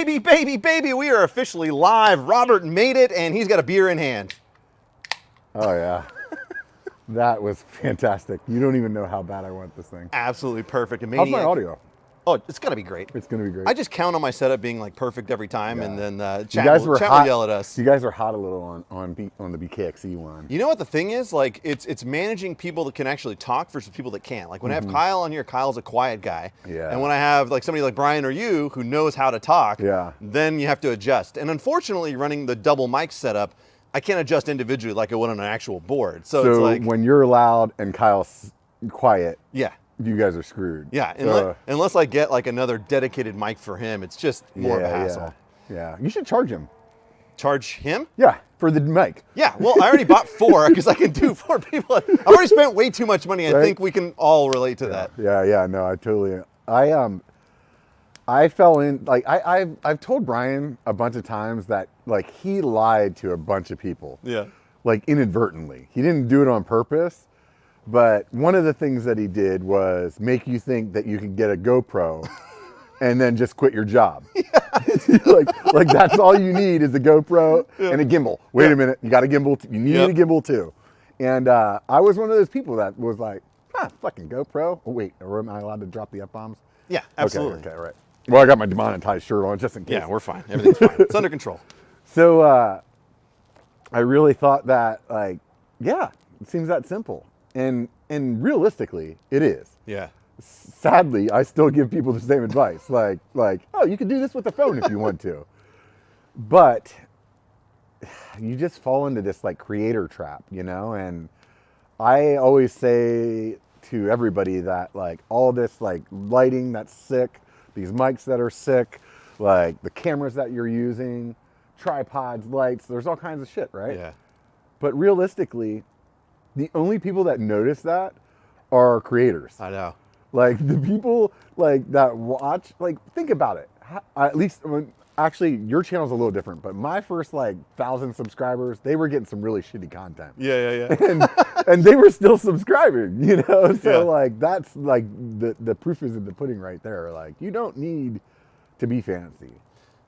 baby, we are officially live. Robert made it, and he's got a beer in hand. Oh, yeah. That was fantastic. You don't even know how bad I want this thing. Absolutely perfect. How's my audio? Oh, it's got to be great. It's going to be great. I just count on my setup being like perfect every time, and then chat will yell at us. You guys were hot a little on the BKXE one. You know what the thing is? Like, it's managing people that can actually talk versus people that can't. Like, when I have Kyle on here, Kyle's a quiet guy. Yeah. And when I have like somebody like Brian or you who knows how to talk, then you have to adjust. And unfortunately, running the double mic setup, I can't adjust individually like I would on an actual board. So it's like when you're loud and Kyle's quiet, yeah, you guys are screwed. Yeah, unless I get like another dedicated mic for him, it's just more of a hassle. Yeah, you should charge him. Charge him? Yeah, for the mic. Yeah, well, I already bought 4 because I can do 4 people. I've already spent way too much money. I think we can all relate to that. Yeah, no, I totally. I fell in, like, I've told Brian a bunch of times that, like, he lied to a bunch of people. Yeah. Like, inadvertently. He didn't do it on purpose, but one of the things that he did was make you think that you could get a GoPro and then just quit your job. Yeah. like that's all you need is a GoPro and a gimbal. Wait a minute, you got a gimbal, you need a gimbal too. And I was one of those people that was like, fucking GoPro. Oh, wait, am I allowed to drop the F-bombs? Yeah, absolutely. Okay, all right. Well, I got my demonetized shirt on just in case. Yeah, we're fine. Everything's fine. It's under control. So I really thought that, like, yeah, it seems that simple. And realistically, it is. Yeah. Sadly, I still give people the same advice. Like, oh, you can do this with a phone if you want to. But you just fall into this, like, creator trap, you know? And I always say to everybody that, like, all this, like, lighting that's sick, these mics that are sick, like the cameras that you're using, tripods, lights, there's all kinds of shit, right? Yeah. But realistically, the only people that notice that are creators. I know. Like, the people, like, that watch, like, think about it. At least, actually, your channel's a little different, but my first, like, 1,000 subscribers, they were getting some really shitty content. Yeah. And they were still subscribing, you know? So, like, that's, like, the proof is in the pudding right there. Like, you don't need to be fancy.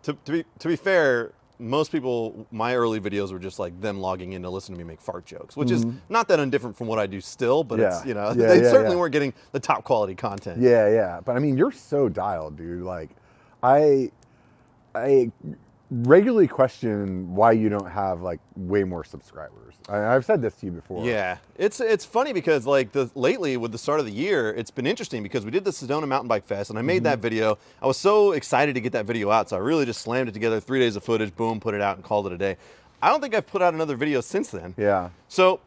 To be fair, most people, my early videos were just like them logging in to listen to me make fart jokes, which is not that undifferent from what I do still, but it's, you know, they certainly weren't getting the top quality content. Yeah. But I mean, you're so dialed, dude. Like, I regularly question why you don't have, like, way more subscribers. I've said this to you before. Yeah, it's funny because, like, lately with the start of the year, it's been interesting because we did the Sedona Mountain Bike Fest and I made that video. I was so excited to get that video out, so I really just slammed it together, 3 days of footage, boom, put it out and called it a day. I don't think I've put out another video since then. Yeah. So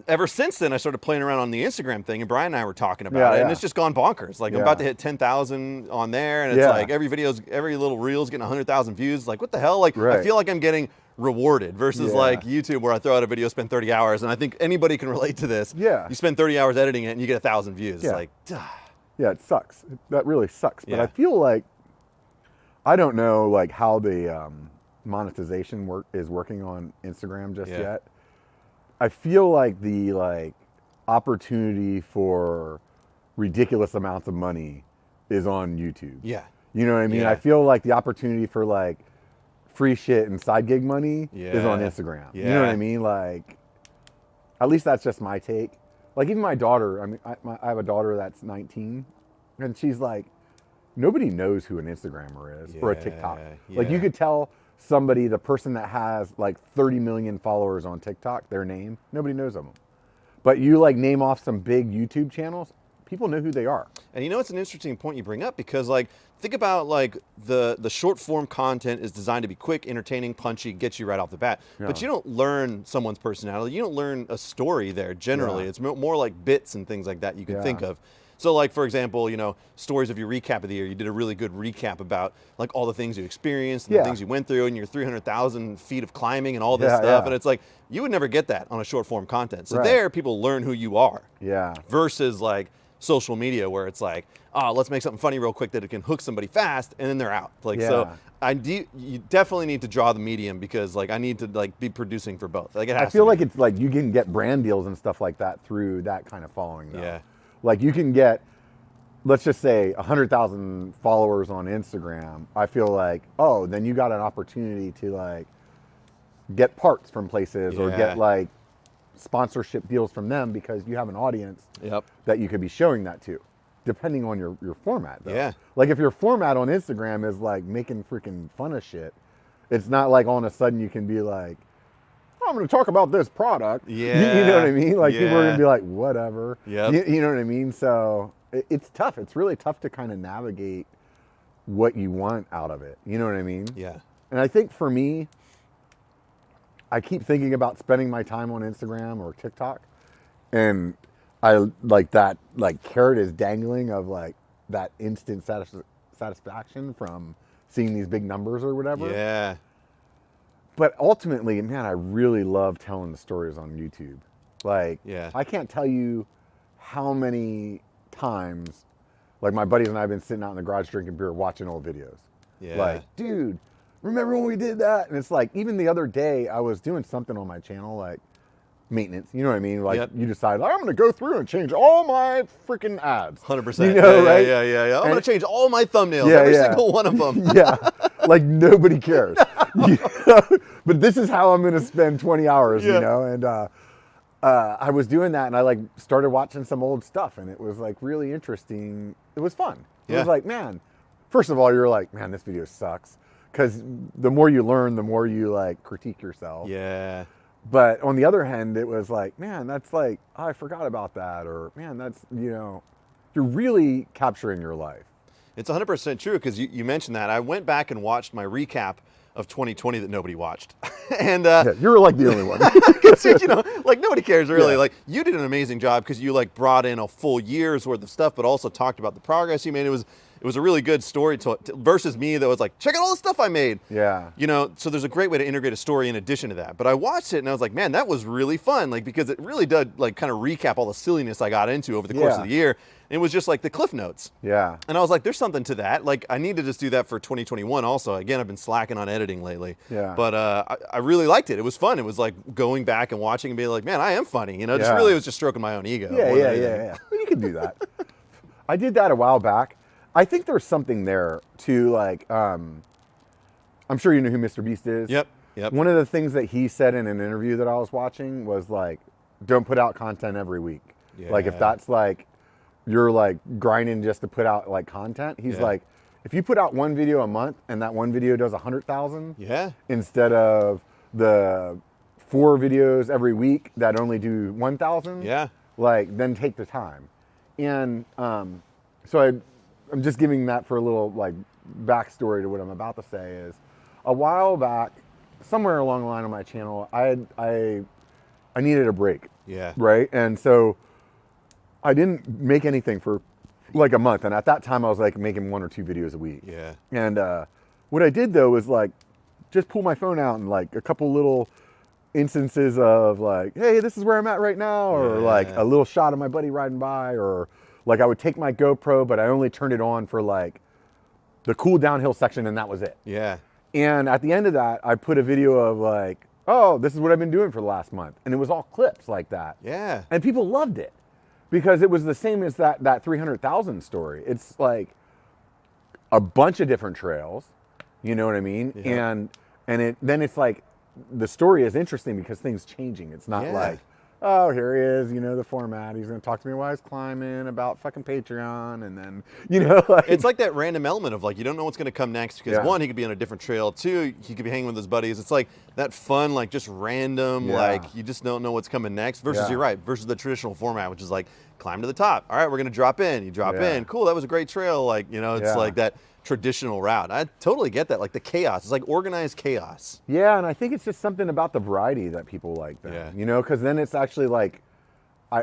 ever since then, I started playing around on the Instagram thing, and Brian and I were talking about it, and it's just gone bonkers. Like, I'm about to hit 10,000 on there, and it's like every little reel's getting 100,000 views. Like, what the hell? Like, I feel like I'm getting rewarded versus like YouTube, where I throw out a video, spend 30 hours, and I think anybody can relate to this. Yeah. You spend 30 hours editing it, and you get 1,000 views. It's like, yeah, it sucks. That really sucks. But I feel like, I don't know, like, how the monetization is working on Instagram just yet. I feel like the opportunity for ridiculous amounts of money is on YouTube. Yeah. You know what I mean? I feel like the opportunity for, like, free shit and side gig money is on Instagram. Yeah. You know what I mean? Like, at least that's just my take. Like, even my daughter, I mean, I have a daughter that's 19, and she's like, nobody knows who an Instagrammer is or a TikTok. Like, you could tell somebody, the person that has like 30 million followers on TikTok, their name, nobody knows them. But you, like, name off some big YouTube channels, people know who they are. And you know, it's an interesting point you bring up because, like, think about, like, the short form content is designed to be quick, entertaining, punchy, get you right off the bat. But you don't learn someone's personality. You don't learn a story there generally. It's more like bits and things like that you can think of. So, like, for example, you know, stories of your recap of the year. You did a really good recap about, like, all the things you experienced and the things you went through and your 300,000 feet of climbing and all this stuff. And it's like, you would never get that on a short form content. So there, people learn who you are. Yeah. Versus, like, social media where it's like, oh, let's make something funny real quick that it can hook somebody fast, and then they're out. Like, so you definitely need to draw the medium because, like, I need to, like, be producing for both. Like, it has I feel like it's like you can get brand deals and stuff like that through that kind of following though. Yeah. Like, you can get let's just say 100,000 followers on Instagram, I feel like, oh, then you got an opportunity to like get parts from places or get like sponsorship deals from them because you have an audience that you could be showing that to, depending on your format though. Yeah. Like if your format on Instagram is like making freaking fun of shit, it's not like all of a sudden you can be like, oh, I'm going to talk about this product. Yeah. You know what I mean? Like people are going to be like, whatever. Yep. You know what I mean? So it's tough. It's really tough to kind of navigate what you want out of it. You know what I mean? Yeah. And I think for me, I keep thinking about spending my time on Instagram or TikTok, and I like that like carrot is dangling of like that instant satisfaction from seeing these big numbers or whatever. Yeah. But ultimately, man, I really love telling the stories on YouTube. Like, I can't tell you how many times, like my buddies and I have been sitting out in the garage drinking beer, watching old videos. Yeah. Like, dude, remember when we did that? And it's like, even the other day, I was doing something on my channel, like maintenance. You know what I mean? Like, you decide, I'm going to go through and change all my freaking ads. 100%. You know, right? Yeah. I'm going to change all my thumbnails, every single one of them. Like nobody cares. You know? But this is how I'm going to spend 20 hours, you know? And I was doing that and I like started watching some old stuff and it was like really interesting. It was fun. It was like, man, first of all, you're like, man, this video sucks. Because the more you learn, the more you like critique yourself. Yeah. But on the other hand, it was like, man, that's like, oh, I forgot about that. Or man, that's, you know, you're really capturing your life. It's 100% true because you mentioned that. I went back and watched my recap of 2020 that nobody watched. And you were like the only one. You know, like nobody cares really. Like you did an amazing job because you like brought in a full year's worth of stuff, but also talked about the progress you made. It was a really good story versus me that was like, check out all the stuff I made. Yeah. You know, so there's a great way to integrate a story in addition to that. But I watched it and I was like, man, that was really fun. Like, because it really did like kind of recap all the silliness I got into over the course of the year. And it was just like the cliff notes. Yeah. And I was like, there's something to that. Like I need to just do that for 2021 also. Again, I've been slacking on editing lately. Yeah. But I really liked it. It was fun. It was like going back and watching and being like, man, I am funny. You know, just really was just stroking my own ego. Yeah. Well, you can do that. I did that a while back. I think there's something there to like, I'm sure you know who Mr. Beast is. Yep. One of the things that he said in an interview that I was watching was like, don't put out content every week. Yeah. Like if that's like, you're like grinding just to put out like content, he's like, if you put out one video a month and that one video does 100,000 instead of the 4 videos every week that only do 1,000, like then take the time. And so I'm just giving that for a little like backstory to what I'm about to say is a while back, somewhere along the line on my channel, I needed a break. Yeah. Right. And so I didn't make anything for like a month. And at that time I was like making 1 or 2 videos a week. Yeah. And what I did though was like just pull my phone out and like a couple little instances of like, hey, this is where I'm at right now. Or like a little shot of my buddy riding by, or like I would take my GoPro, but I only turned it on for like the cool downhill section and that was it. Yeah. And at the end of that, I put a video of like, oh, this is what I've been doing for the last month. And it was all clips like that. Yeah. And people loved it because it was the same as that 300,000 story. It's like a bunch of different trails, you know what I mean? Yeah. And then it's like, the story is interesting because things changing. It's not like, oh, here he is, you know, the format. He's going to talk to me while he's climbing about fucking Patreon. And then, you know, like, it's like that random element of like, you don't know what's going to come next because 1, he could be on a different trail. 2, he could be hanging with his buddies. It's like that fun, like just random, like you just don't know what's coming next versus you're right, versus the traditional format, which is like climb to the top. All right, we're going to drop in. You drop in. Cool. That was a great trail. Like, you know, it's like that traditional route. I totally get that. Like the chaos. It's like organized chaos. Yeah, and I think it's just something about the variety that people like then. Yeah. You know, because then it's actually like,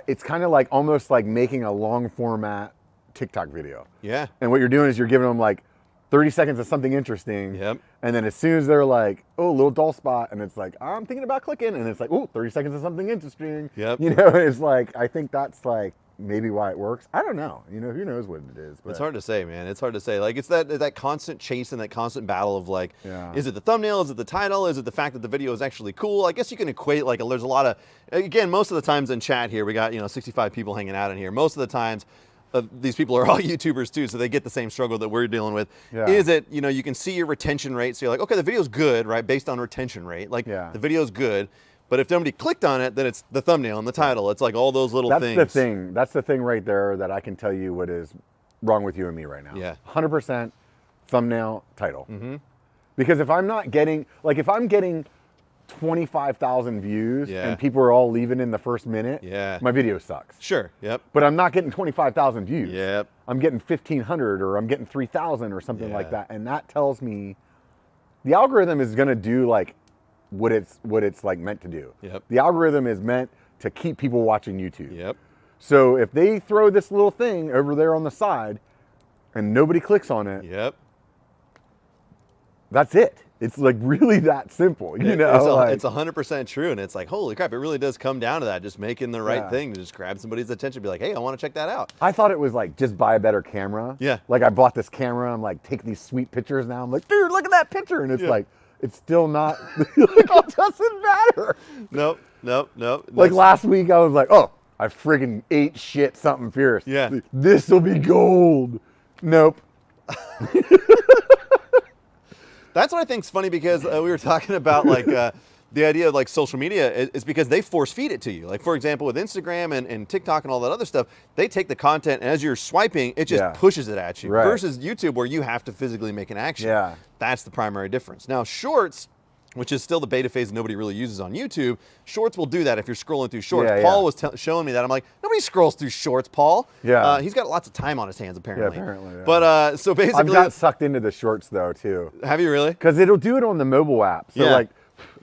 it's kind of like almost like making a long format TikTok video. Yeah. And what you're doing is you're giving them like 30 seconds of something interesting. Yep. And then as soon as they're like, oh, a little dull spot, and it's like, I'm thinking about clicking, and it's like, oh, 30 seconds of something interesting. Yep. You know, it's like, I think that's like maybe why it works. I don't know. You know, who knows what it is. But it's hard to say, man. It's hard to say. Like, it's that constant chase and that constant battle of like, is it the thumbnail? Is it the title? Is it the fact that the video is actually cool? I guess you can equate, like, there's a lot of, again, most of the times in chat here, we got, you know, 65 people hanging out in here. Most of the times, these people are all YouTubers too, so they get the same struggle that we're dealing with. Yeah. Is it, you can see your retention rate, so you're like, okay, the video's good, right, based on retention rate. Like, the video's good, but if somebody clicked on it, then it's the thumbnail and the title. It's like all those little things. That's the thing. That's the thing right there that I can tell you what is wrong with you and me right now. Yeah. 100% thumbnail, title. Because if I'm not getting, like if I'm getting 25,000 views and people are all leaving in the first minute, my video sucks. Sure, yep. But I'm not getting 25,000 views. Yep. I'm getting 1,500 or I'm getting 3,000 or something like that. And that tells me the algorithm is going to do like what it's like meant to do. Yep. The algorithm is meant to keep people watching YouTube. Yep. So if they throw this little thing over there on the side and nobody clicks on it, yep. That's it. It's like really that simple, you know? It's 100% true, and it's like, holy crap, it really does come down to that, just making the right thing to just grab somebody's attention, be like, hey, I want to check that out. I thought it was like, just buy a better camera. Yeah. Like I bought this camera, I'm like, take these sweet pictures now. I'm like, dude, look at that picture. And it's like, it's still not, it doesn't matter. Nope. Like last week I was like, oh, I friggin' ate shit, something fierce. Yeah. This will be gold. Nope. That's what I think is funny, because we were talking about like the idea of like social media is because they force feed it to you. Like for example, with Instagram and TikTok and all that other stuff, they take the content and as you're swiping, it just pushes it at you. Right. Versus YouTube where you have to physically make an action. Yeah. That's the primary difference. Now Shorts, which is still the beta phase nobody really uses on YouTube, Shorts will do that if you're scrolling through Shorts. Paul was showing me that. I'm like, nobody scrolls through Shorts, Paul. Yeah. He's got lots of time on his hands, apparently. Yeah, apparently. Yeah. But so basically, I've got sucked into the Shorts though too. Have you really? Because it'll do it on the mobile app. So like,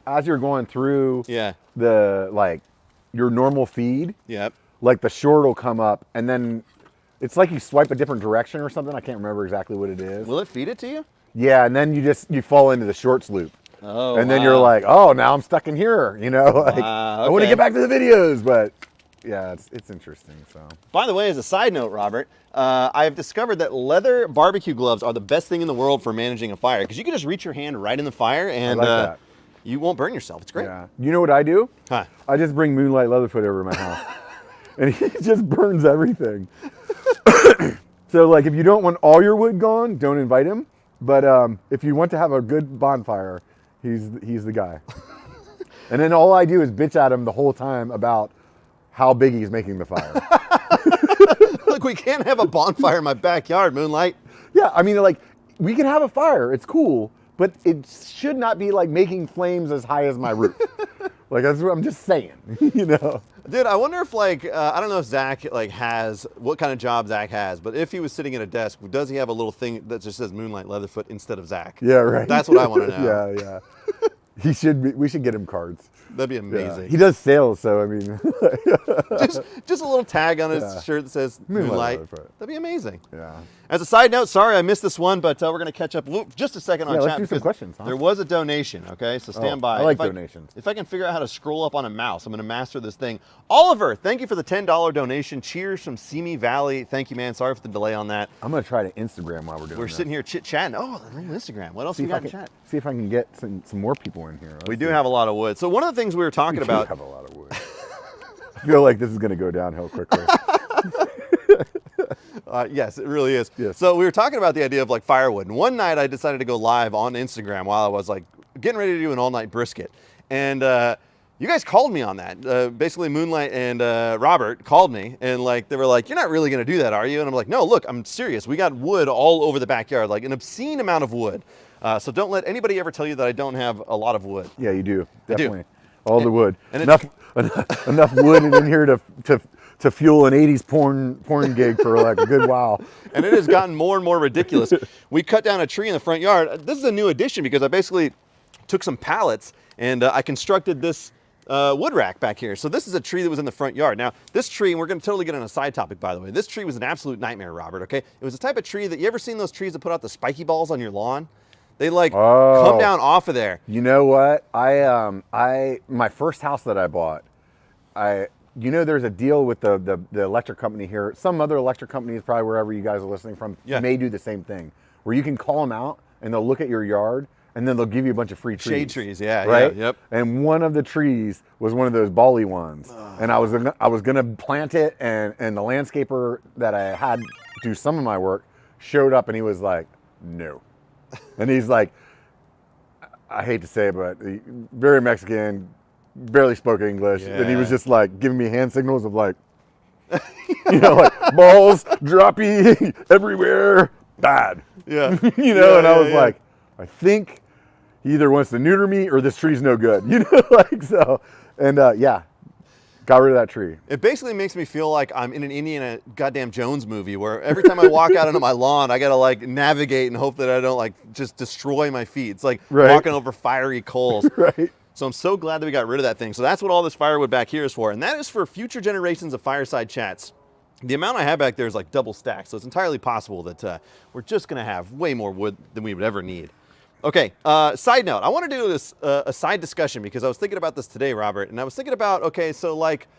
as you're going through the like your normal feed, like the short will come up, and then it's like you swipe a different direction or something. I can't remember exactly what it is. Will it feed it to you? Yeah, and then you fall into the Shorts loop. Oh, and then you're like, oh, now I'm stuck in here, you know? Like, I want to get back to the videos, but yeah, it's interesting. So. By the way, as a side note, Robert, I have discovered that leather barbecue gloves are the best thing in the world for managing a fire, because you can just reach your hand right in the fire and you won't burn yourself. It's great. Yeah. You know what I do? Huh. I just bring Moonlight Leatherfoot over to my house, and he just burns everything. So like, if you don't want all your wood gone, don't invite him. But if you want to have a good bonfire, he's the guy. And then all I do is bitch at him the whole time about how big he's making the fire. Look, we can't have a bonfire in my backyard, Moonlight. Yeah, I mean, like, we can have a fire. It's cool, but it should not be like making flames as high as my roof. Like, that's what I'm just saying, you know? Dude, I wonder if like, I don't know if Zach like has, what kind of job Zach has, but if he was sitting at a desk, does he have a little thing that just says Moonlight Leatherfoot inst of Zach? Yeah, right. That's what I want to know. Yeah. He should be, we should get him cards. That'd be amazing. Yeah. He does sales, so I mean. just a little tag on his shirt that says Moonlight. That'd be amazing. Yeah. As a side note, sorry I missed this one, but we're going to catch up just a second on chat. Let's do some questions. There was a donation, okay? So stand by. I like donations. If I can figure out how to scroll up on a mouse, I'm going to master this thing. Oliver, thank you for the $10 donation. Cheers from Simi Valley. Thank you, man. Sorry for the delay on that. I'm going to try to Instagram while we're doing this. We're sitting here chit-chatting. Oh, Instagram. What else we got in chat? See if I can get some more people in here. We do have a lot of wood. So one of the things we were talking about. We have a lot of wood. I feel like this is going to go downhill quickly. Yes, it really is. Yes. So we were talking about the idea of like firewood. And one night I decided to go live on Instagram while I was like getting ready to do an all-night brisket. And you guys called me on that. Basically Moonlight and Robert called me and like they were like, you're not really going to do that, are you? And I'm like, no, look, I'm serious. We got wood all over the backyard, like an obscene amount of wood. So don't let anybody ever tell you that I don't have a lot of wood. Yeah, you do. Definitely. I do. All the wood. And enough wood in here to fuel an 80s porn gig for like a good while. And it has gotten more and more ridiculous. We cut down a tree in the front yard. This is a new addition because I basically took some pallets and I constructed this wood rack back here. So this is a tree that was in the front yard. Now this tree, and we're going to totally get on a side topic by the way, this tree was an absolute nightmare, Robert, okay? It was the type of tree that, you ever seen those trees that put out the spiky balls on your lawn? They like come down off of there. You know what? My first house that I bought, there's a deal with the electric company here. Some other electric companies, probably wherever you guys are listening from, may do the same thing, where you can call them out and they'll look at your yard and then they'll give you a bunch of free trees. Shade trees, yeah, right? yeah, yep. And one of the trees was one of those Bali ones, and I was gonna plant it, and the landscaper that I had do some of my work showed up, and he was like, no, and he's like, I hate to say it, but very Mexican, barely spoke English, and he was just like giving me hand signals of like, you know, like balls droppy everywhere, bad. Yeah. And I was like, I think he either wants to neuter me or this tree's no good. Like so. And got rid of that tree. It basically makes me feel like I'm in an Indiana goddamn Jones movie where every time I walk out onto my lawn, I gotta like navigate and hope that I don't like just destroy my feet. It's like walking over fiery coals. Right. So I'm so glad that we got rid of that thing. So that's what all this firewood back here is for. And that is for future generations of Fireside Chats. The amount I have back there is like double stacked. So it's entirely possible that we're just going to have way more wood than we would ever need. Okay, side note. I want to do this a side discussion because I was thinking about this today, Robert. And I was thinking about, okay, so like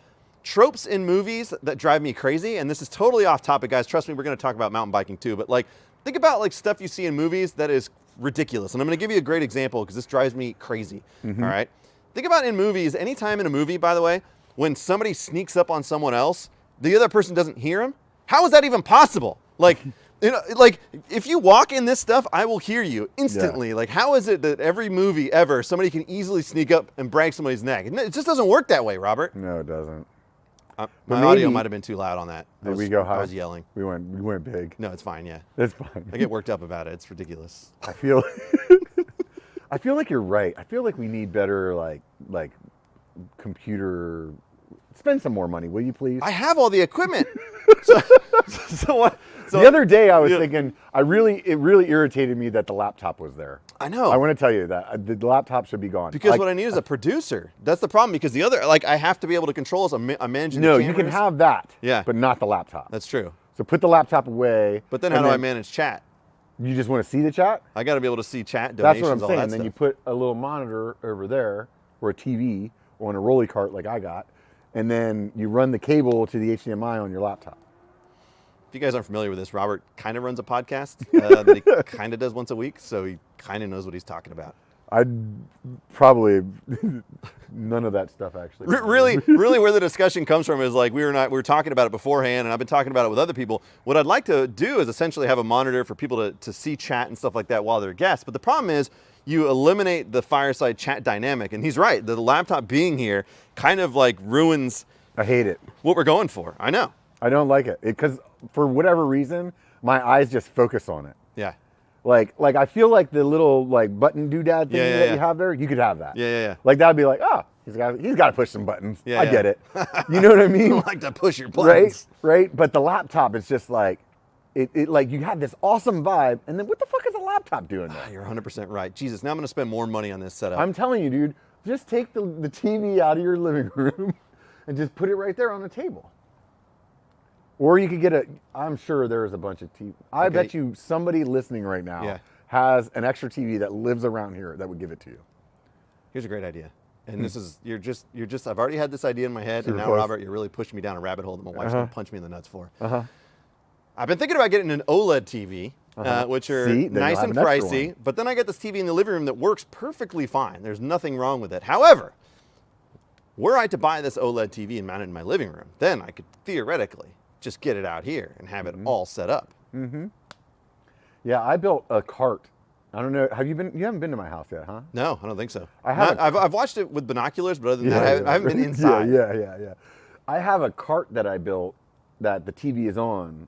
tropes in movies that drive me crazy. And this is totally off topic, guys. Trust me, we're going to talk about mountain biking too. But like, think about like stuff you see in movies that is ridiculous. And I'm going to give you a great example because this drives me crazy. All right. Think about in movies, anytime in a movie, by the way, when somebody sneaks up on someone else, the other person doesn't hear him. How is that even possible? Like, like if you walk in this stuff, I will hear you instantly. Like, how is it that every movie ever, somebody can easily sneak up and break somebody's neck? It just doesn't work that way, Robert. No, it doesn't. My audio might have been too loud on that. Did we go high? I was yelling. We went big. No, it's fine. Yeah, it's fine. I get worked up about it. It's ridiculous. I feel like you're right. I feel like we need better like computer. Spend some more money, will you please? I have all the equipment. so what? So, the other day I was thinking, it really irritated me that the laptop was there. I know. I want to tell you that the laptop should be gone. Because what I need is a producer. That's the problem. Because the other, like, I have to be able to control as I'm managing the cameras. No, you can have that. Yeah. But not the laptop. That's true. So put the laptop away. But then how do I manage chat? You just want to see the chat? I got to be able to see chat, That's donations, what I'm saying. all that Then stuff. you put a little monitor over there or a TV on a rolly cart like I got, and then you run the cable to the HDMI on your laptop. If you guys aren't familiar with this, Robert kind of runs a podcast that he kind of does once a week, so he kind of knows what he's talking about. I'd probably none of that stuff actually. Really, where the discussion comes from is like we were talking about it beforehand, and I've been talking about it with other people. What I'd like to do is essentially have a monitor for people to see chat and stuff like that while they're guests. But the problem is you eliminate the fireside chat dynamic, and he's right. The laptop being here kind of like ruins. I hate it. What we're going for. I know. I don't like it because for whatever reason, my eyes just focus on it. Yeah. Like I feel like the little like button doodad thing that you have there, you could have that. Yeah. Like that'd be like, oh, he's got to push some buttons. Yeah, I get it. You know what I mean? You like to push your buttons. Right. But the laptop is just like, it like you have this awesome vibe, and then what the fuck is a laptop doing there? You're 100% right. Jesus, now I'm gonna spend more money on this setup. I'm telling you, dude, just take the TV out of your living room and just put it right there on the table. Or you could get I'm sure there's a bunch of TV. I bet you somebody listening right now has an extra TV that lives around here that would give it to you. Here's a great idea. And this is, you're just, I've already had this idea in my head, and now, close. Robert, you're really pushing me down a rabbit hole that my wife's gonna punch me in the nuts for. I've been thinking about getting an OLED TV, which are nice and pricey, but then I got this TV in the living room that works perfectly fine. There's nothing wrong with it. However, were I to buy this OLED TV and mount it in my living room, then I could theoretically just get it out here and have it all set up. Yeah, I built a cart. I don't know. You haven't been to my house yet, huh? No, I don't think so. I haven't. I've watched it with binoculars, but other than that, I haven't been inside. Yeah. I have a cart that I built that the TV is on.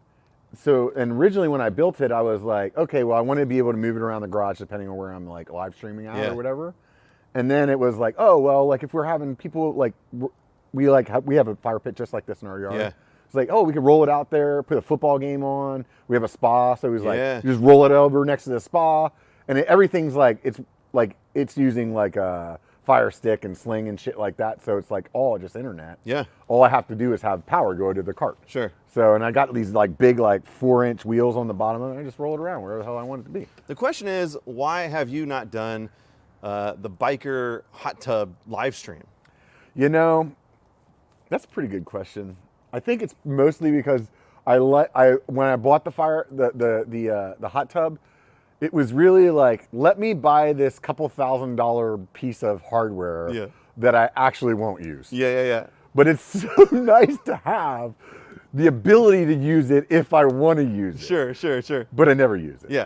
So, and originally when I built it, I was like, okay, well, I want to be able to move it around the garage depending on where I'm like live streaming out or whatever. And then it was like, oh, well, like if we're having people like, we have a fire pit just like this in our yard. Yeah. It's like, oh, we could roll it out there, put a football game on. We have a spa, so it was like, you just roll it over next to the spa, and everything's like it's using like a fire stick and sling and shit like that. So it's like all just internet. Yeah. All I have to do is have power go to the cart. Sure. So, and I got these like big 4-inch wheels on the bottom of it. And I just roll it around wherever the hell I want it to be. The question is, why have you not done the biker hot tub live stream? You know, that's a pretty good question. I think it's mostly because when I bought the hot tub, It was really like, let me buy this couple $1,000 piece of hardware that I actually won't use. Yeah. But it's so nice to have the ability to use it if I want to use it. Sure. But I never use it. Yeah.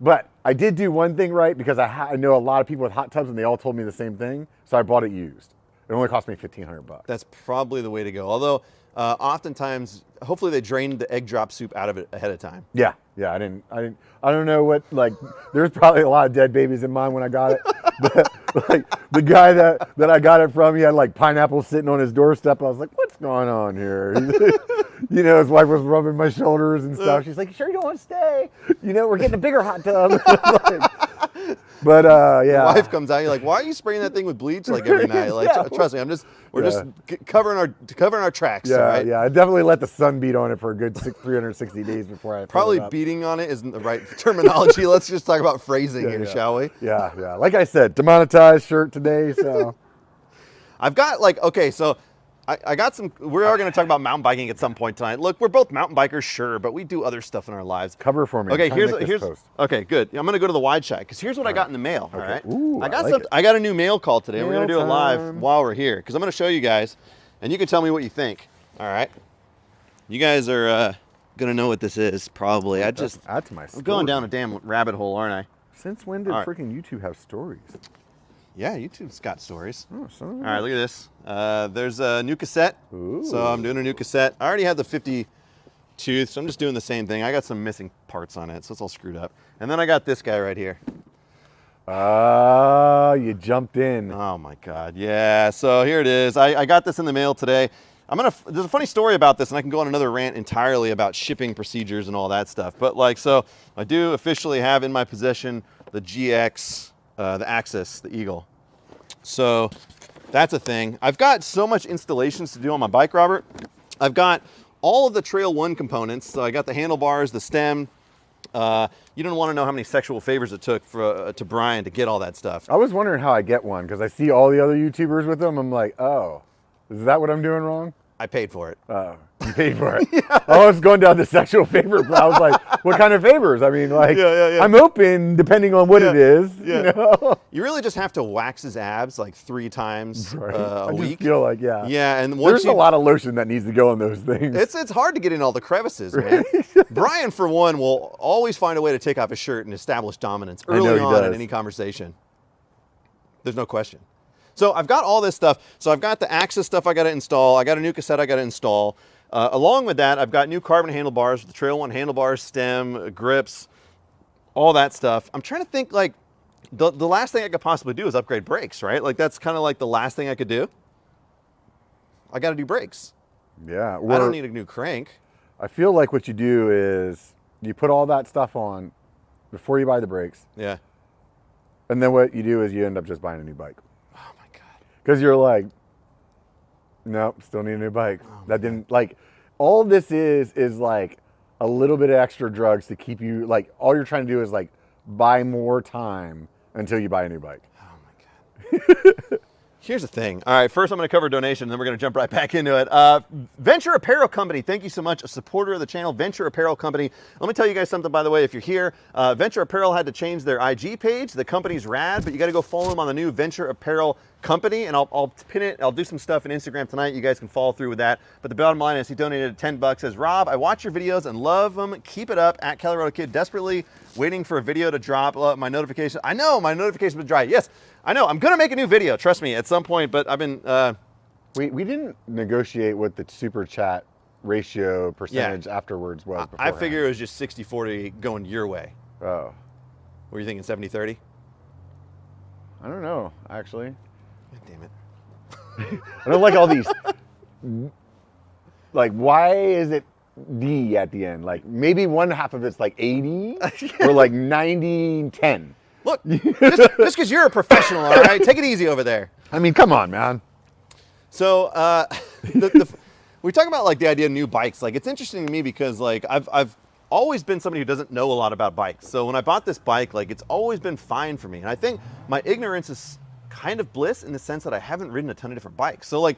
But I did do one thing right because I know a lot of people with hot tubs and they all told me the same thing. So I bought it used. It only cost me $1,500. That's probably the way to go. Although, oftentimes, hopefully they drained the egg drop soup out of it ahead of time. Yeah. I don't know what, like, there's probably a lot of dead babies in mine when I got it. But like the guy that I got it from, he had like pineapples sitting on his doorstep. I was like, what's going on here? You know, his wife was rubbing my shoulders and stuff. She's like, you sure you don't want to stay? You know, we're getting a bigger hot tub. But yeah. The wife comes out, you're like, why are you spraying that thing with bleach like every night? Like, trust me, we're just covering our tracks. Yeah, all right? I definitely let the sun beat on it for a good 360 days before I probably beating on it isn't the right terminology. Let's just talk about phrasing here, shall we? Yeah. Like I said, demonetized shirt today, so. I've got so I got some, we are going to talk about mountain biking at some point tonight. Look, we're both mountain bikers, sure, but we do other stuff in our lives. Cover for me. Okay, here's okay, good. I'm going to go to the wide shot because here's what I got in the mail. Okay. All right, Ooh, I got a new mail call today. We're going to do it live time. while we're here because I'm going to show you guys, and you can tell me what you think. All right, you guys are going to know what this is probably. Add to my story. I'm going down a damn rabbit hole, aren't I? Since when did freaking YouTube have stories? Yeah, YouTube's got stories. Oh, all right, look at this. There's a new cassette. Ooh. So I'm doing a new cassette. I already had the 50 tooth, so I'm just doing the same thing. I got some missing parts on it, so it's all screwed up. And then I got this guy right here. You jumped in. Oh my God, yeah. So here it is. I got this in the mail today. There's a funny story about this, and I can go on another rant entirely about shipping procedures and all that stuff. But so I do officially have in my possession the GX, the Axis, the Eagle. So that's a thing. I've got so much installations to do on my bike, Robert. I've got all of the Trail 1 components. So I got the handlebars, the stem. You don't want to know how many sexual favors it took to Brian to get all that stuff. I was wondering how I get one because I see all the other YouTubers with them. I'm like, oh, is that what I'm doing wrong? I paid for it. Oh, you paid for it. Yeah. I was going down the sexual favor. I was like, what kind of favors? I mean, like, I'm open depending on what it is. Yeah. You know? You really just have to wax his abs like 3 times a week. I just feel like, Yeah, and there's a lot of lotion that needs to go on those things. It's hard to get in all the crevices, man. Brian, for one, will always find a way to take off his shirt and establish dominance early on in any conversation. There's no question. So I've got all this stuff. So I've got the Axis stuff I got to install. I got a new cassette I got to install. Along with that, I've got new carbon handlebars, the Trail 1 handlebars, stem, grips, all that stuff. I'm trying to think, like, the last thing I could possibly do is upgrade brakes, right? Like, that's kind of like the last thing I could do. I got to do brakes. Yeah. I don't need a new crank. I feel like what you do is you put all that stuff on before you buy the brakes. Yeah. And then what you do is you end up just buying a new bike. Oh, my God. Because you're like, nope, still need a new bike. That didn't, like, all this is like a little bit of extra drugs to keep you, like, all you're trying to do is, like, buy more time until you buy a new bike. Oh, my God. Here's the thing. All right, first I'm going to cover donation, and then we're going to jump right back into it. Venture Apparel Company, thank you so much. A supporter of the channel, Venture Apparel Company. Let me tell you guys something, by the way, if you're here. Venture Apparel had to change their IG page. The company's rad, but you got to go follow them on the new Venture Apparel Company, and I'll pin it. I'll do some stuff on Instagram tonight. You guys can follow through with that. But the bottom line is he donated $10. Says, Rob, I watch your videos and love them. Keep it up. At Calirado Kid, desperately waiting for a video to drop. My notification. I know my notification was dry. Yes, I know. I'm gonna make a new video. Trust me, at some point. But I've been. We didn't negotiate what the super chat ratio percentage afterwards was. I figure it was just 60-40 going your way. Oh. What are you thinking? 70-30? I don't know, actually. God damn it. I don't like all these. Like, why is it D at the end? Like, maybe one half of it's like 80 or like 90-10. Look, just because you're a professional, all right? Take it easy over there. I mean, come on, man. So, we talk about like the idea of new bikes. Like, it's interesting to me because like I've always been somebody who doesn't know a lot about bikes. So when I bought this bike, like it's always been fine for me. And I think my ignorance is kind of bliss in the sense that I haven't ridden a ton of different bikes. So like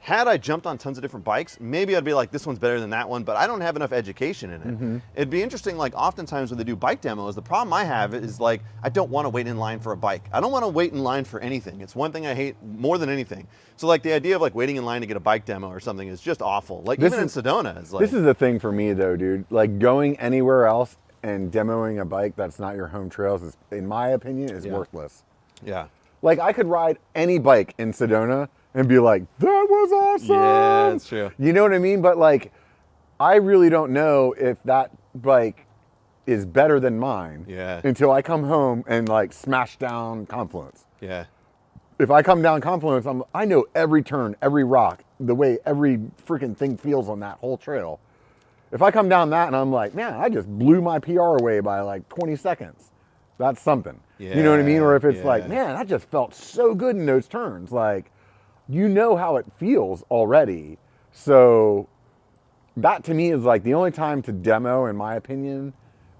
had I jumped on tons of different bikes, maybe I'd be like, this one's better than that one, but I don't have enough education in it. It'd be interesting, like oftentimes when they do bike demos, the problem I have is like, I don't want to wait in line for a bike. I don't want to wait in line for anything. It's one thing I hate more than anything. So like the idea of like waiting in line to get a bike demo or something is just awful. Like even in Sedona, it's like. This is the thing for me though, dude. Like going anywhere else and demoing a bike that's not your home trails is, in my opinion, is worthless. Yeah. Like I could ride any bike in Sedona and be like, that was awesome. Yeah, that's true. You know what I mean? But like, I really don't know if that bike is better than mine until I come home and like smash down Confluence. Yeah. If I come down Confluence, I know every turn, every rock, the way every freaking thing feels on that whole trail. If I come down that and I'm like, man, I just blew my PR away by like 20 seconds. That's something. Yeah, you know what I mean? Or if it's like, man, I just felt so good in those turns. Like, you know how it feels already. So that to me is like the only time to demo, in my opinion,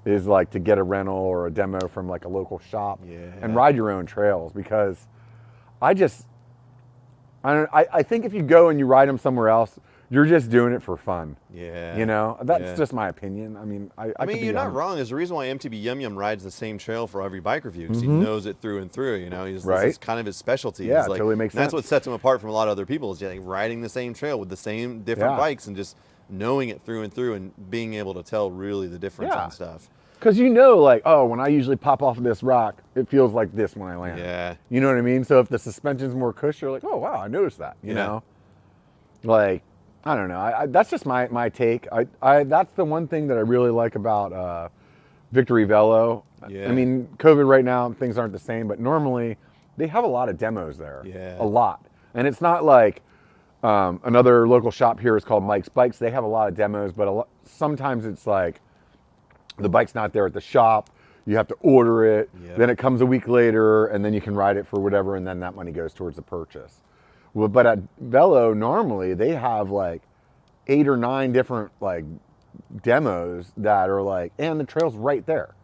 is like to get a rental or a demo from like a local shop and ride your own trails. Because I think if you go and you ride them somewhere else, you're just doing it for fun. Yeah. You know, that's just my opinion. I mean, I mean, you're not wrong. There's a reason why MTB Yum Yum rides the same trail for every bike review, because he knows it through and through. You know, this is kind of his specialty. Yeah, like, totally makes sense. That's what sets him apart from a lot of other people, is like riding the same trail with the same different bikes and just knowing it through and through and being able to tell really the difference and stuff. Because you know, like, oh, when I usually pop off of this rock, it feels like this when I land. Yeah. You know what I mean? So if the suspension's more cush, you're like, oh, wow, I noticed that, you know? Like, I don't know. That's just my take. That's the one thing that I really like about Victory Velo. Yeah. I mean, COVID right now, things aren't the same, but normally they have a lot of demos there. Yeah. A lot. And it's not like another local shop here is called Mike's Bikes. They have a lot of demos, but sometimes it's like the bike's not there at the shop. You have to order it. Yeah. Then it comes a week later, and then you can ride it for whatever, and then that money goes towards the purchase. Well, but at Velo, normally they have like 8 or 9 different like demos that are like, and the trail's right there.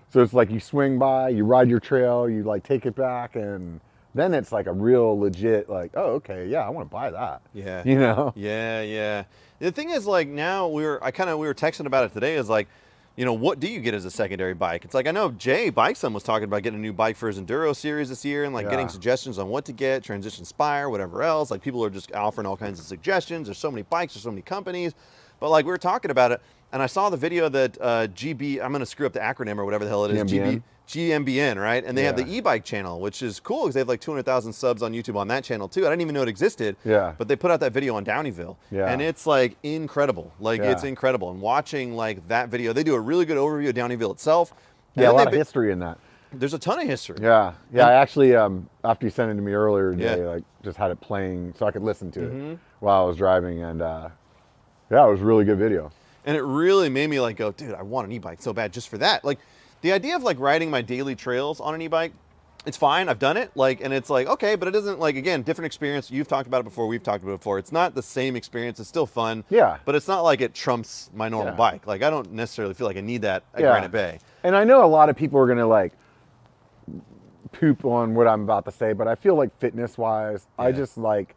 So it's like you swing by, you ride your trail, you like take it back, and then it's like a real legit like, oh, okay, yeah, I want to buy that. Yeah. You know? Yeah, yeah. The thing is, like, now we were texting about it today, is like, you know, what do you get as a secondary bike? It's like, I know Jay Bikeson was talking about getting a new bike for his Enduro series this year and like getting suggestions on what to get, Transition Spire, whatever else. Like people are just offering all kinds of suggestions. There's so many bikes, there's so many companies. But like we were talking about it, and I saw the video that GB, I'm going to screw up the acronym or whatever the hell it is, GMBN, right? And they have the EBike channel, which is cool because they have like 200,000 subs on YouTube on that channel too. I didn't even know it existed. Yeah. But they put out that video on Downeyville. Yeah. And it's like incredible. Like it's incredible. And watching like that video, they do a really good overview of Downeyville itself. Yeah, a lot of history in that. There's a ton of history. Yeah. Yeah, I actually, after you sent it to me earlier today, like just had it playing so I could listen to it while I was driving. And yeah, it was a really good video. And it really made me like go, dude, I want an e-bike so bad just for that. Like the idea of like riding my daily trails on an e-bike, it's fine. I've done it. Like, and it's like, okay, but it doesn't, like, again, different experience. You've talked about it before. We've talked about it before. It's not the same experience. It's still fun. Yeah. But it's not like it trumps my normal bike. Like, I don't necessarily feel like I need that at Granite Bay. And I know a lot of people are going to like poop on what I'm about to say, but I feel like fitness wise, I just like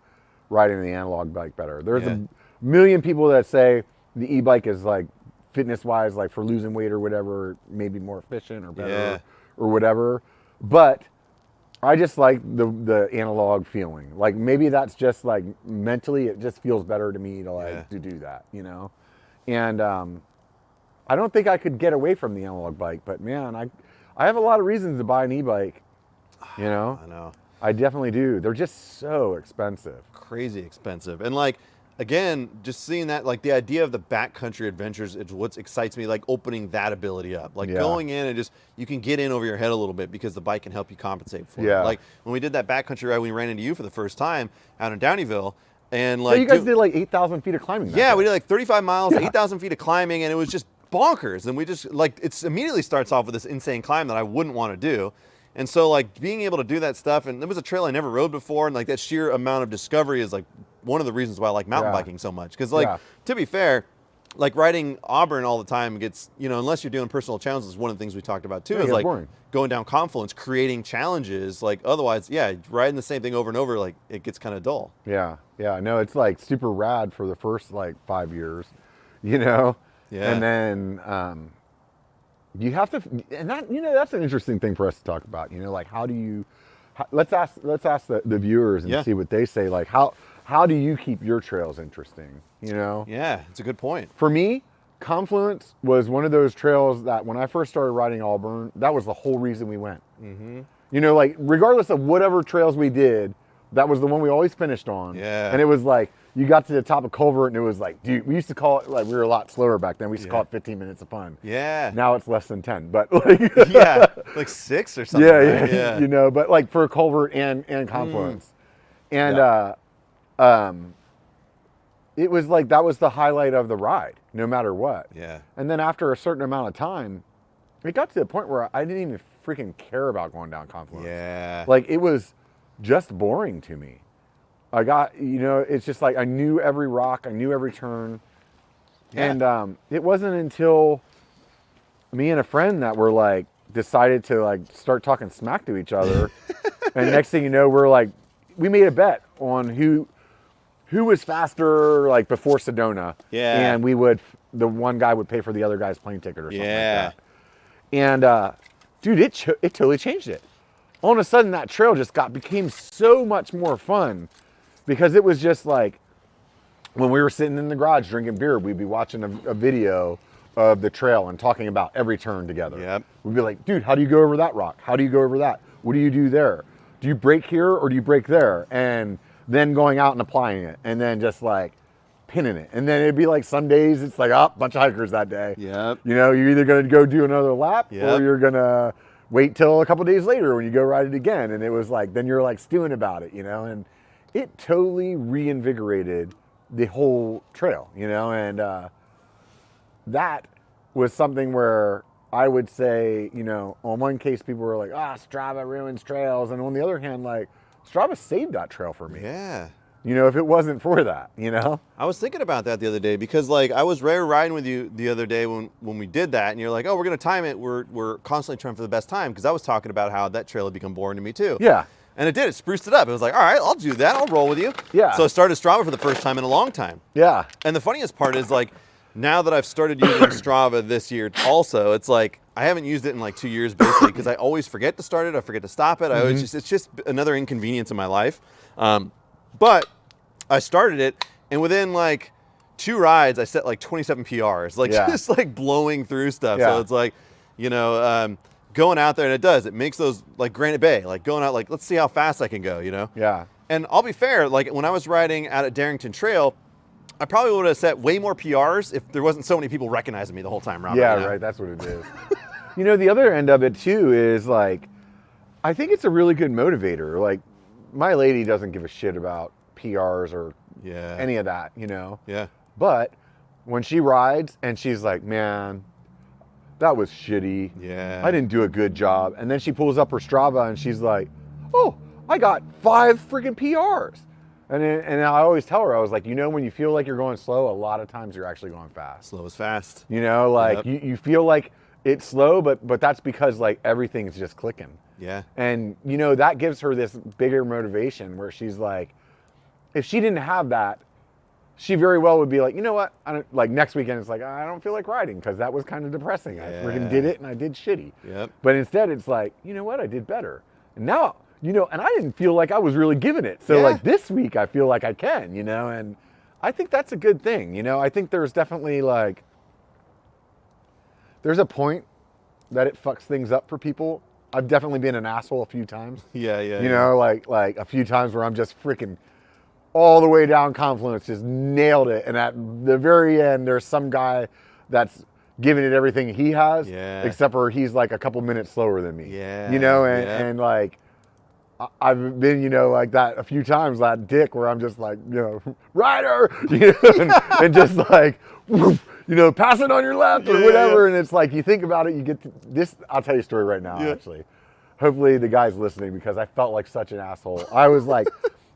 riding the analog bike better. There's a million people that say the e-bike is like fitness wise, like for losing weight or whatever, maybe more efficient or better or whatever. But I just like the analog feeling. Like maybe that's just like mentally, it just feels better to me to like to do that, you know? And I don't think I could get away from the analog bike, but man, I have a lot of reasons to buy an e-bike, you know? I know. I definitely do. They're just so expensive. Crazy expensive. And like, again, just seeing that, like the idea of the backcountry adventures, it's what excites me, like opening that ability up. Like going in and just, you can get in over your head a little bit because the bike can help you compensate for it. Like when we did that backcountry ride, we ran into you for the first time out in Downeyville. And like, you guys did like 8,000 feet of climbing. Yeah, we did like 35 miles, 8,000 feet of climbing, and it was just bonkers. And we just, like, it immediately starts off with this insane climb that I wouldn't want to do. And so like being able to do that stuff, and there was a trail I never rode before, and like that sheer amount of discovery is like one of the reasons why I like mountain biking so much. Because like, to be fair, like riding Auburn all the time gets, unless you're doing personal challenges, one of the things we talked about too Yeah, is it gets like boring. going down Confluence, creating challenges. Like otherwise, yeah, riding the same thing over and over, like it gets kind of dull. Yeah, no, it's like super rad for the first like 5 years, you know? Yeah. And then you have to, and that, that's an interesting thing for us to talk about, like how do you, let's ask the viewers and see what they say. Like how do you keep your trails interesting, Yeah, it's a good point. For me, Confluence was one of those trails that when I first started riding Auburn, that was the whole reason we went. Mm-hmm. Like regardless of whatever trails we did, that was the one we always finished on. Yeah. And it was like, you got to the top of Culvert and it was like, dude, we used to call it, like we were a lot slower back then. We used to call it 15 minutes of fun. Yeah. Now it's less than 10, but like. Yeah, like 6 or something. Yeah. But like for Culvert and Confluence. And it was like, that was the highlight of the ride, no matter what. Yeah. And then after a certain amount of time, it got to the point where I didn't even freaking care about going down Confluence. Yeah. Like it was just boring to me. I got, it's just like I knew every rock, I knew every turn. Yeah. And it wasn't until me and a friend that were like, decided to like start talking smack to each other. And next thing you know, we made a bet on who was faster like before Sedona. Yeah. And the one guy would pay for the other guy's plane ticket or something like that. And dude, it totally changed it. All of a sudden that trail just became so much more fun because it was just like when we were sitting in the garage drinking beer, we'd be watching a video of the trail and talking about every turn together. Yep. We'd be like, dude, how do you go over that rock? How do you go over that? What do you do there? Do you brake here or do you brake there? And then going out and applying it and then just like pinning it. And then it'd be like some days it's like, a bunch of hikers that day. Yep. You're either going to go do another lap Yep. or you're going to wait till a couple days later when you go ride it again. And it was like, then you're like stewing about it, and it totally reinvigorated the whole trail, and that was something where I would say, on one case people were like, Strava ruins trails. And on the other hand, like Strava saved that trail for me. Yeah. If it wasn't for that, I was thinking about that the other day because like I was riding with you the other day when we did that and you're like, oh, we're going to time it. We're constantly trying for the best time because I was talking about how that trail had become boring to me too. Yeah. And it did. It spruced it up. It was like, all right, I'll do that. I'll roll with you. Yeah. So I started Strava for the first time in a long time. Yeah. And the funniest part is like, now that I've started using Strava this year also, it's like, I haven't used it in like 2 years basically because I always forget to start it. I forget to stop it. It's just another inconvenience in my life. But I started it and within like 2 rides, I set like 27 PRs, like just like blowing through stuff. Yeah. So it's like, going out there and it makes those like Granite Bay, like going out, like, let's see how fast I can go, Yeah. And I'll be fair, like when I was riding out at Darrington Trail, I probably would have set way more PRs if there wasn't so many people recognizing me the whole time, Robert. Yeah, right. That's what it is. The other end of it too is like, I think it's a really good motivator. Like my lady doesn't give a shit about PRs or any of that, Yeah. But when she rides and she's like, man, that was shitty. Yeah. I didn't do a good job. And then she pulls up her Strava and she's like, oh, I got 5 freaking PRs. And I always tell her, I was like, when you feel like you're going slow, a lot of times you're actually going fast. Slow is fast. You feel like it's slow, but that's because like everything's just clicking. Yeah. And that gives her this bigger motivation where she's like, if she didn't have that, she very well would be like, you know what? I don't, like next weekend, it's like, I don't feel like riding because that was kind of depressing. Yeah. I freaking did it and I did shitty. Yep. But instead it's like, you know what? I did better. And now, and I didn't feel like I was really giving it. So like this week I feel like I can, and I think that's a good thing. I think there's definitely like, there's a point that it fucks things up for people. I've definitely been an asshole a few times. Yeah. Like a few times where I'm just freaking all the way down Confluence, just nailed it. And at the very end, there's some guy that's giving it everything he has, except for he's like a couple minutes slower than me. Yeah. And like, I've been, like that a few times, that dick where I'm just like, rider, and just like, pass it on your left or whatever. And it's like, you think about it, you get this. I'll tell you a story right now, actually. Hopefully the guy's listening because I felt like such an asshole. I was like,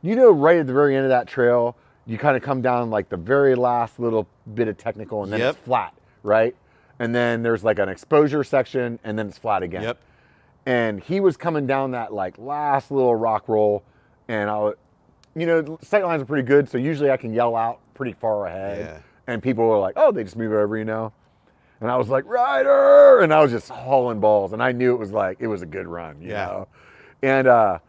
right at the very end of that trail, you kind of come down like the very last little bit of technical, and then it's flat, right? And then there's like an exposure section, and then it's flat again. Yep. And he was coming down that like last little rock roll, and sight lines are pretty good, so usually I can yell out pretty far ahead. Yeah. And people were like, oh, they just move over, And I was like, Ryder! And I was just hauling balls, and I knew it was a good run, you know? And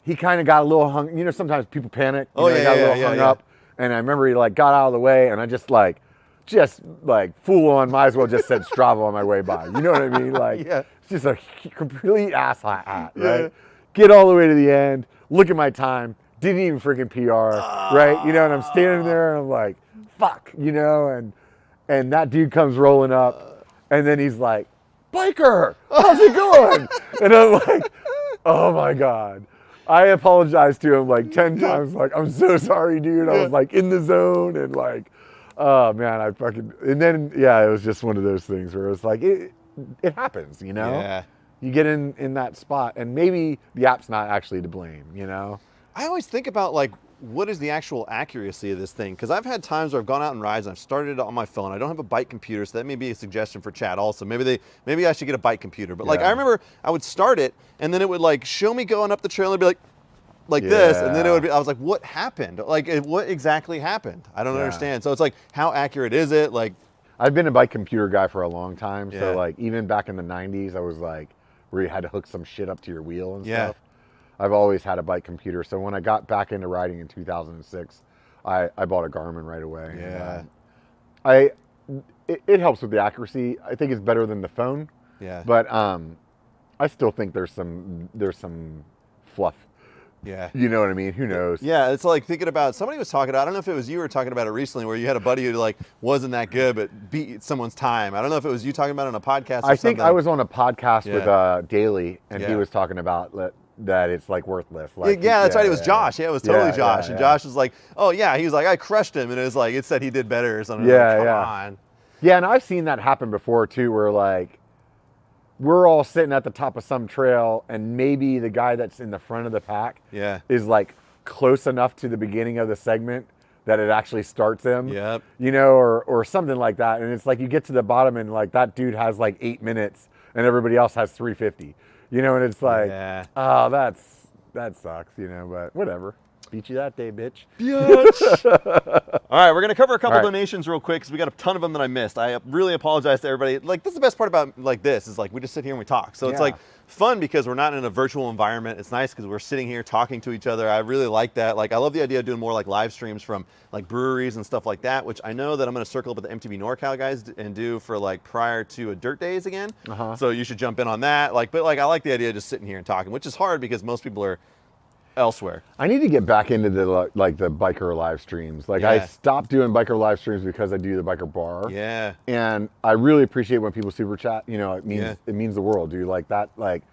he kind of got a little hung, sometimes people panic. He got a little hung up. And I remember he like got out of the way, and I just full on, might as well just said Strava on my way by. You know what I mean? Like, it's just a complete ass hat, right? Get all the way to the end, look at my time, didn't even freaking PR, right? And I'm standing there, and I'm like, fuck, and that dude comes rolling up, and then he's like, Biker, how's it going? And I'm like, oh my God. I apologized to him like 10 times, like, I'm so sorry, dude. I was like in the zone, and like, oh man, and then, it was just one of those things where it was like, it happens, Yeah. You get in that spot, and maybe the app's not actually to blame, I always think about like, what is the actual accuracy of this thing? Because I've had times where I've gone out and rides and I've started it on my phone. I don't have a bike computer, so that may be a suggestion for chat also. Maybe I should get a bike computer. But like, I remember I would start it, and then it would like show me going up the trail, and it'd be like this, and then it would be, I was like, what happened? Like, what exactly happened? I don't understand. So it's like, how accurate is it? Like, I've been a bike computer guy for a long time. So like, even back in the 90s, I was like, where you had to hook some shit up to your wheel and stuff. I've always had a bike computer. So when I got back into riding in 2006, I bought a Garmin right away. Yeah. It helps with the accuracy. I think it's better than the phone. Yeah. But I still think there's some fluff. Yeah. You know what I mean? Who knows? Yeah, it's like thinking about, somebody was talking about, I don't know if it was you or talking about it recently, where you had a buddy who like wasn't that good but beat someone's time. I don't know if it was you talking about it on a podcast or I think something. I was on a podcast with Daly, and he Yeah. was talking about that it's like worthless. Like, yeah, that's right. It was Josh. Yeah, it was totally Josh. Yeah. And Josh was like, oh yeah, he was like, I crushed him, and it was like, it said he did better or something. Yeah, like, yeah. Come on. Yeah, and I've seen that happen before too, where like we're all sitting at the top of some trail, and maybe the guy that's in the front of the pack is like close enough to the beginning of the segment that it actually starts him. Yep. Or something like that. And it's like you get to the bottom, and like that dude has like 8 minutes, and everybody else has 350. And it's like, oh, that sucks, but whatever. Beat you that day, bitch. All right, we're going to cover a couple donations real quick because we got a ton of them that I missed. I really apologize to everybody. Like, this is the best part about like this is like we just sit here and we talk. So it's like fun because we're not in a virtual environment. It's nice because we're sitting here talking to each other. I really like that. Like, I love the idea of doing more like live streams from like breweries and stuff like that, which I know that I'm going to circle up with the MTB NorCal guys and do for like prior to a Dirt Days again. So you should jump in on that. Like, but like I like the idea of just sitting here and talking, which is hard because most people are elsewhere. I need to get back into the biker live streams. Like I stopped doing biker live streams because I do the biker bar. Yeah. And I really appreciate when people super chat. It means the world, dude. Like that, like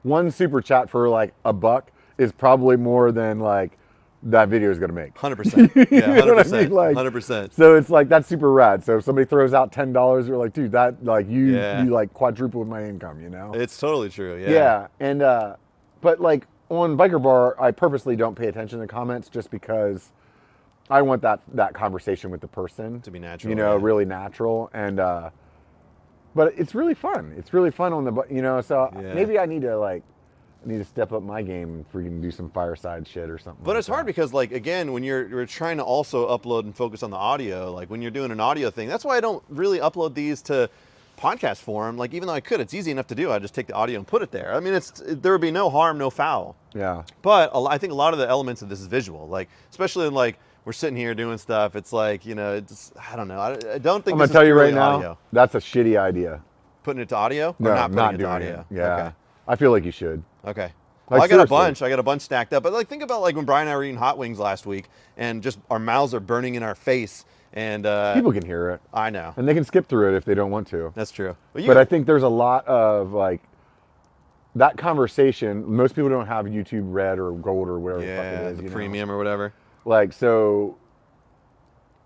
one super chat for like $1 is probably more than like that video is gonna make. 100%. Yeah, 100%. You know what I mean? Like, 100%. So it's like that's super rad. So if somebody throws out $10, you're like, dude, that like you like quadrupled my income. It's totally true. Yeah. Yeah. And but like on Biker Bar, I purposely don't pay attention to comments just because I want that conversation with the person to be natural. Really natural. And but it's really fun. It's really fun on the So maybe I need to step up my game if we can do some fireside shit or something. But it's hard because, like, again, when you're trying to also upload and focus on the audio, like when you're doing an audio thing, that's why I don't really upload these to podcast form. Like, even though I could, it's easy enough to do. I just take the audio and put it there. I mean, there would be no harm, no foul. Yeah. But I think a lot of the elements of this is visual. Like, especially in like we're sitting here doing stuff. It's like, it's I don't know. I don't think I'm gonna tell you right now, that's a shitty idea. Putting it to audio? Or No, not putting it to doing audio? it. Yeah. Okay. I feel like you should. Okay. Like, Well, I got seriously. a bunch stacked up. But like, think about like when Brian and I were eating hot wings last week, and just our mouths are burning in our face, and People can hear it. I know And they can skip through it if they don't want to. that's true. But I think there's a lot of like that conversation. Most people don't have YouTube Red or Gold or whatever the fuck it is. the premium or whatever. Like, so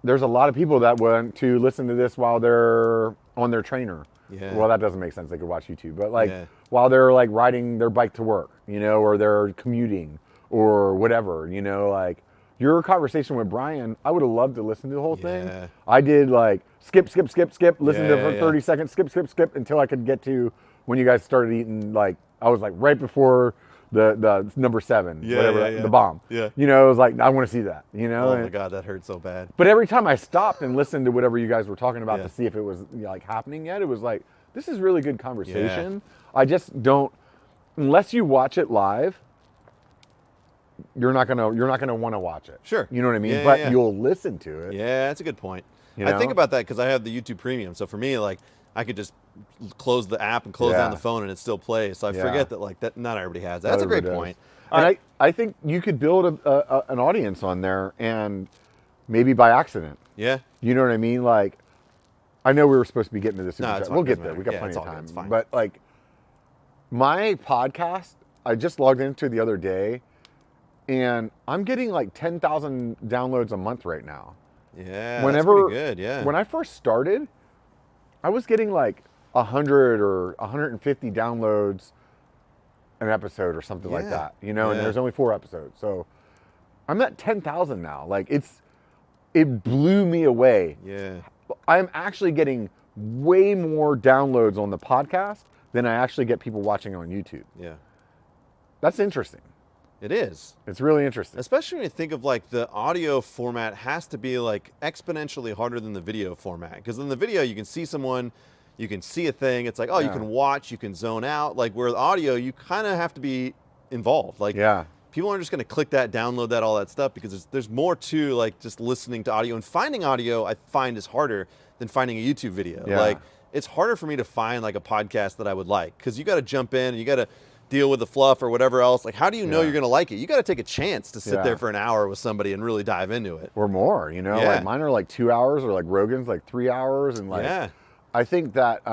there's a lot of people that want to listen to this while they're on their trainer. Yeah. Well, that doesn't make sense. They could watch YouTube, but like while they're like riding their bike to work, or they're commuting or whatever, like Your conversation with Brian, I would have loved to listen to the whole thing. Yeah. I did like skip, listen to it for Yeah. 30 seconds, skip until I could get to when you guys started eating. Like I was like right before the number 7, whatever, the bomb. Yeah. You know, it was like I want to see that. You know. Oh my God, that hurt so bad. But every time I stopped and listened to whatever you guys were talking about Yeah. to see if it was like happening yet, it was like this is really good conversation. I just don't, unless you watch it live. You're not gonna want to watch it. Sure. You know what I mean? Yeah, but yeah. you'll listen to it. Yeah, that's a good point. You I know? think about that because I have the YouTube Premium. So for me, like, I could just close the app and close down the phone and it still plays. So I forget that, like, that not everybody has that. That's a great point. And I think you could build an audience on there, and maybe by accident. Yeah. You know what I mean? Like, I know we were supposed to be getting to the super No, chat. it's fine. We'll get Doesn't there. matter. We got Yeah, plenty it's of all good. time. It's fine. But like, my podcast, I just logged into the other day, and I'm getting like 10,000 downloads a month right now. Yeah. Whenever, that's pretty good. Yeah. When I first started, I was getting like 100 or 150 downloads an episode or something like that, you know, and there's only 4 episodes. So I'm at 10,000 now. Like it blew me away. Yeah. I'm actually getting way more downloads on the podcast than I actually get people watching on YouTube. Yeah. That's interesting. It is. It's really interesting. Especially when you think of like the audio format has to be like exponentially harder than the video format. Because in the video, you can see someone, you can see a thing. It's like, oh, you can watch, you can zone out. Like where the audio, you kind of have to be involved. Like people aren't just going to click that, download that, all that stuff, because there's more to like just listening to audio. And finding audio, I find, is harder than finding a YouTube video. Like it's harder for me to find like a podcast that I would like, because you got to jump in and you got to deal with the fluff or whatever else. Like, how do you know you're going to like it? You got to take a chance to sit there for an hour with somebody and really dive into it. Or more, you know, like mine are like 2 hours, or like Rogan's like 3 hours. And like, I think that,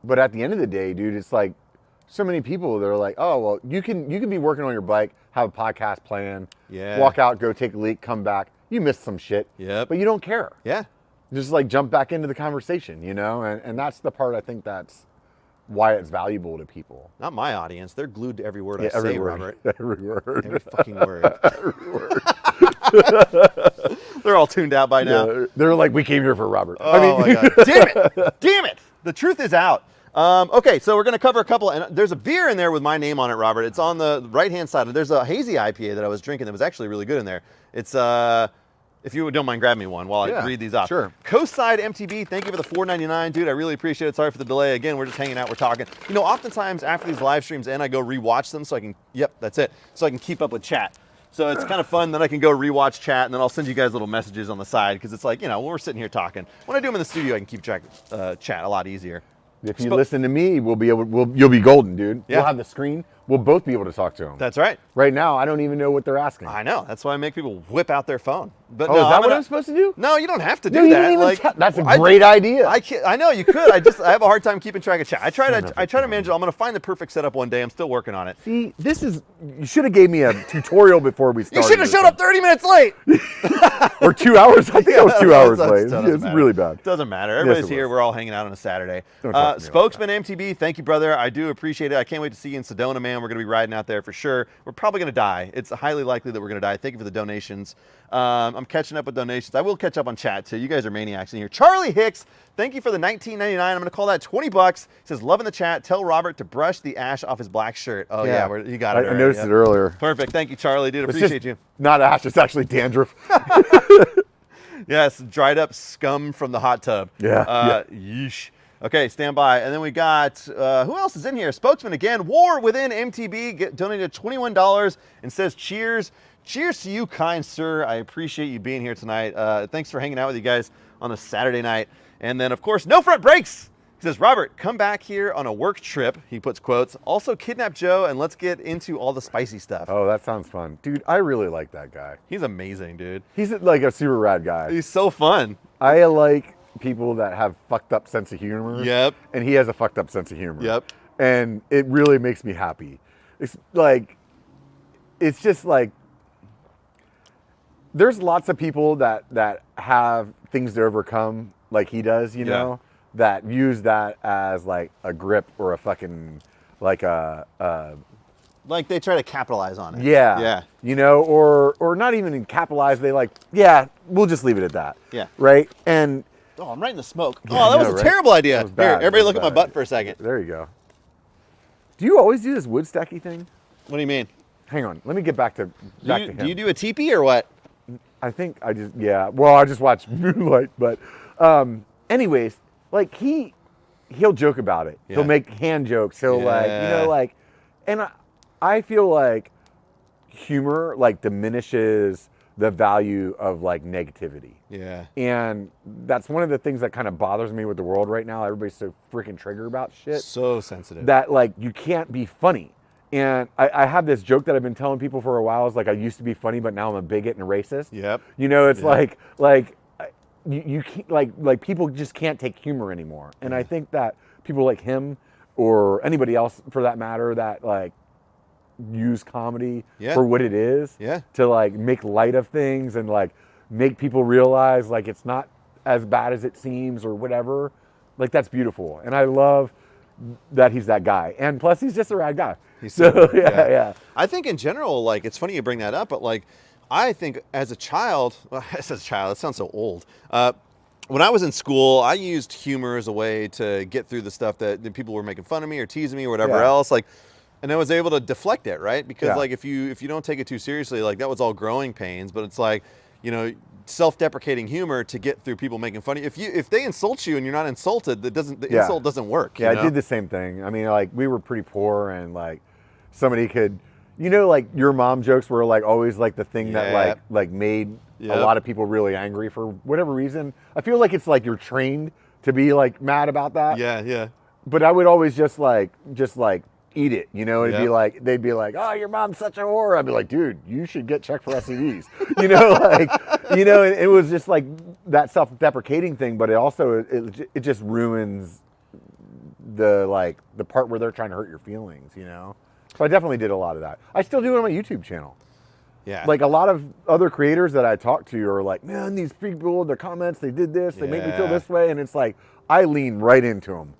but at the end of the day, dude, it's like so many people that are like, oh, well, you can be working on your bike, have a podcast plan, walk out, go take a leak, come back. You missed some shit, but you don't care. Just like jump back into the conversation, you know? And that's the part I think that's why it's valuable to people. Not my audience. They're glued to every word I say, Robert. Every word. Every fucking word. Every word. They're all tuned out by now. Yeah, they're like, we came here for Robert. Oh my God. Damn it. Damn it. The truth is out. Okay, so we're going to cover a couple, and there's a beer in there with my name on it, Robert. It's on the right-hand side. There's a hazy IPA that I was drinking that was actually really good in there. It's, if you don't mind grabbing me one while I read these off. Sure. Coastside MTB, thank you for the $4.99. Dude, I really appreciate it. Sorry for the delay. Again, we're just hanging out, we're talking. You know, oftentimes after these live streams end, I go rewatch them so I can, that's it, so I can keep up with chat. So it's kind of fun that I can go rewatch chat, and then I'll send you guys little messages on the side, because it's like, you know, when we're sitting here talking. When I do them in the studio, I can keep track of chat a lot easier. If you listen to me, you'll be golden, dude. We'll have the screen. We'll both be able to talk to them. That's right. Right now, I don't even know what they're asking. I know. That's why I make people whip out their phone. But is that what I'm supposed to do? No, you don't have to do that. Like, that's a great idea. I know you could. I have a hard time keeping track of chat. I try to manage it. I'm going to find the perfect setup one day. I'm still working on it. See, you should have gave me a tutorial before we started. You should have showed up 30 minutes late. Or 2 hours. I think I was 2 hours late. It's really bad. Doesn't matter. Everybody's here. We're all hanging out on a Saturday. Spokesman MTB, thank you, brother. I do appreciate it. I can't wait to see you in Sedona, man. We're going to be riding out there for sure. We're probably going to die. It's highly likely that we're going to die. Thank you for the donations. I'm catching up with donations. I will catch up on chat too. You guys are maniacs in here. Charlie Hicks, thank you for the $19.99. I'm going to call that $20. He says, loving the chat. Tell Robert to brush the ash off his black shirt. Oh yeah, you got it. I noticed it earlier. Perfect. Thank you, Charlie. Dude, appreciate you. Not ash. It's actually dandruff. Yes, dried up scum from the hot tub. Yeesh. Okay, stand by. And then we got, who else is in here? Spokesman again. War Within MTB donated $21 and says, cheers. Cheers to you, kind sir. I appreciate you being here tonight. Thanks for hanging out with you guys on a Saturday night. And then, of course, No Front Brakes. He says, Robert, come back here on a work trip. He puts quotes. Also, kidnap Joe, and let's get into all the spicy stuff. Oh, that sounds fun. Dude, I really like that guy. He's amazing, dude. He's like a super rad guy. He's so fun. I like people that have fucked up sense of humor. Yep. And he has a fucked up sense of humor. Yep. And it really makes me happy. It's like, it's just like, there's lots of people that have things to overcome like he does, you know, that use that as like a grip or a fucking, like a Like they try to capitalize on it. Yeah. Yeah. You know, or not even in capitalize. They like, yeah, we'll just leave it at that. Yeah. Right. And oh, I'm right in the smoke. Yeah, Oh, that was a terrible idea. That was bad. Here, everybody look at my butt for a second. There you go. Do you always do this wood stacky thing? What do you mean? Hang on. Let me get back to him. Do you do a teepee or what? I think I just, yeah. Well, I just watch Moonlight, but anyways, like he'll joke about it. Yeah. He'll make hand jokes. He'll like, you know, like, and I feel like humor like diminishes the value of like negativity. Yeah. And that's one of the things that kind of bothers me with the world right now. Everybody's so freaking triggered about shit. So sensitive. That like you can't be funny. And I have this joke that I've been telling people for a while. Is like I used to be funny, but now I'm a bigot and a racist. Yep. You know, it's like you can't, like people just can't take humor anymore. And I think that people like him or anybody else for that matter that like use comedy for what it is to like make light of things and like make people realize like it's not as bad as it seems or whatever. Like that's beautiful. And I love that he's that guy. And plus he's just a rad guy. So yeah. I think in general, like it's funny you bring that up, but like I think as a child, it sounds so old. When I was in school, I used humor as a way to get through the stuff that people were making fun of me or teasing me or whatever else. Like, and I was able to deflect it, right? Because like if you don't take it too seriously, like that was all growing pains. But it's like, you know, self-deprecating humor to get through people making fun of you. If they insult you and you're not insulted, the insult doesn't work. Yeah, you know? I did the same thing. I mean, like we were pretty poor, and like somebody could, you know, like your mom jokes were like always like the thing that like made a lot of people really angry for whatever reason. I feel like it's like you're trained to be like mad about that. Yeah. But I would always just like eat it, you know. It'd be like they'd be like, "Oh, your mom's such a whore." I'd be like, "Dude, you should get checked for STDs." You know, like, you know, it was just like that self-deprecating thing. But it also it just ruins the part where they're trying to hurt your feelings, you know. So I definitely did a lot of that. I still do it on my YouTube channel. Yeah. Like a lot of other creators that I talk to are like, "Man, these people, their comments, they did this, they make me feel this way," and it's like I lean right into them.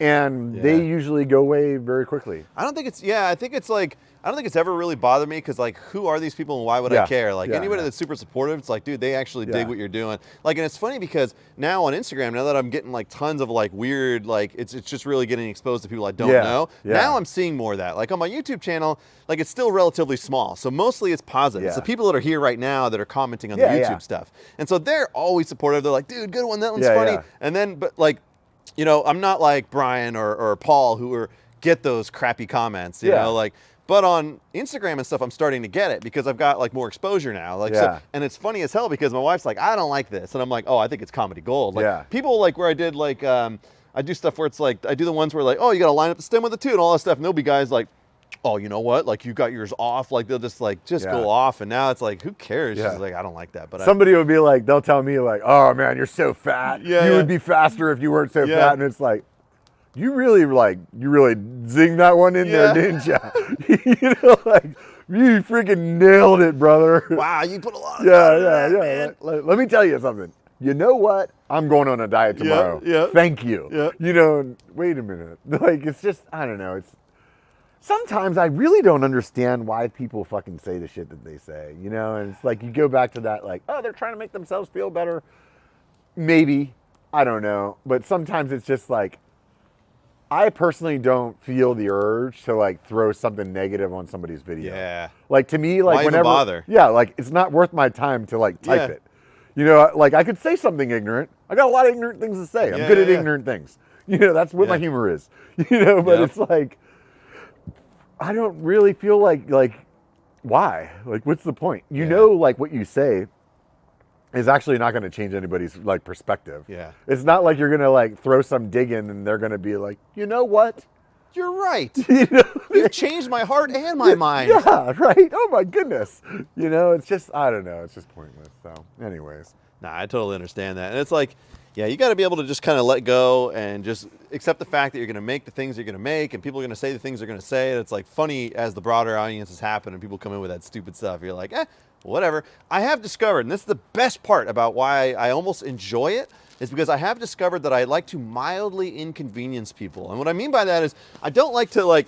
And they usually go away very quickly. I don't think it's I don't think it's ever really bothered me because like who are these people and why would I care? Like anybody that's super supportive, it's like, dude, they actually dig what you're doing. Like, and it's funny because now on Instagram, now that I'm getting like tons of like weird, like it's just really getting exposed to people I don't know. Now I'm seeing more of that. Like on my YouTube channel, like it's still relatively small. So mostly it's positive. So people that are here right now that are commenting on the YouTube stuff. And so they're always supportive. They're like, dude, good one, that one's funny. And then, but like, you know, I'm not like Brian or Paul who get those crappy comments, you know, like, but on Instagram and stuff, I'm starting to get it because I've got like more exposure now. Like, so, and it's funny as hell because my wife's like, I don't like this. And I'm like, oh, I think it's comedy gold. Like people like where I did like, I do stuff where it's like, I do the ones where like, oh, you got to line up the stem with the two and all that stuff. And there'll be guys like, oh, you know what? Like you got yours off. Like they'll just go off. And now it's like, who cares? She's like, I don't like that. But somebody would be like, they'll tell me like, oh man, you're so fat. You would be faster if you weren't so fat. And it's like, you really zinged that one in there, didn't you? You know, like you freaking nailed it, brother. Wow, you put a lot of time. Let me tell you something. You know what? I'm going on a diet tomorrow. Thank you. You know, wait a minute. Like it's just, I don't know. It's sometimes I really don't understand why people fucking say the shit that they say, you know? And it's like you go back to that like, oh, they're trying to make themselves feel better. Maybe. I don't know. But sometimes it's just like I personally don't feel the urge to like throw something negative on somebody's video. Yeah. Like to me, like why whenever even bother? Yeah, like it's not worth my time to like type it. You know, like I could say something ignorant. I got a lot of ignorant things to say. I'm good at ignorant things. You know, that's what my humor is. You know, but it's like I don't really feel like why? Like what's the point? You know, like what you say is actually not going to change anybody's like perspective. Yeah. It's not like you're going to like throw some dig in and they're going to be like, you know what? You're right. You know? You've changed my heart and my mind. Yeah, right. Oh my goodness. You know, it's just, I don't know. It's just pointless. So anyways. Nah, I totally understand that. And it's like, yeah, you got to be able to just kind of let go and just accept the fact that you're going to make the things you're going to make and people are going to say the things they're going to say. And it's like funny as the broader audiences happen and people come in with that stupid stuff. You're like, whatever. I have discovered, and this is the best part about why I almost enjoy it, is because I have discovered that I like to mildly inconvenience people. And what I mean by that is I don't like to like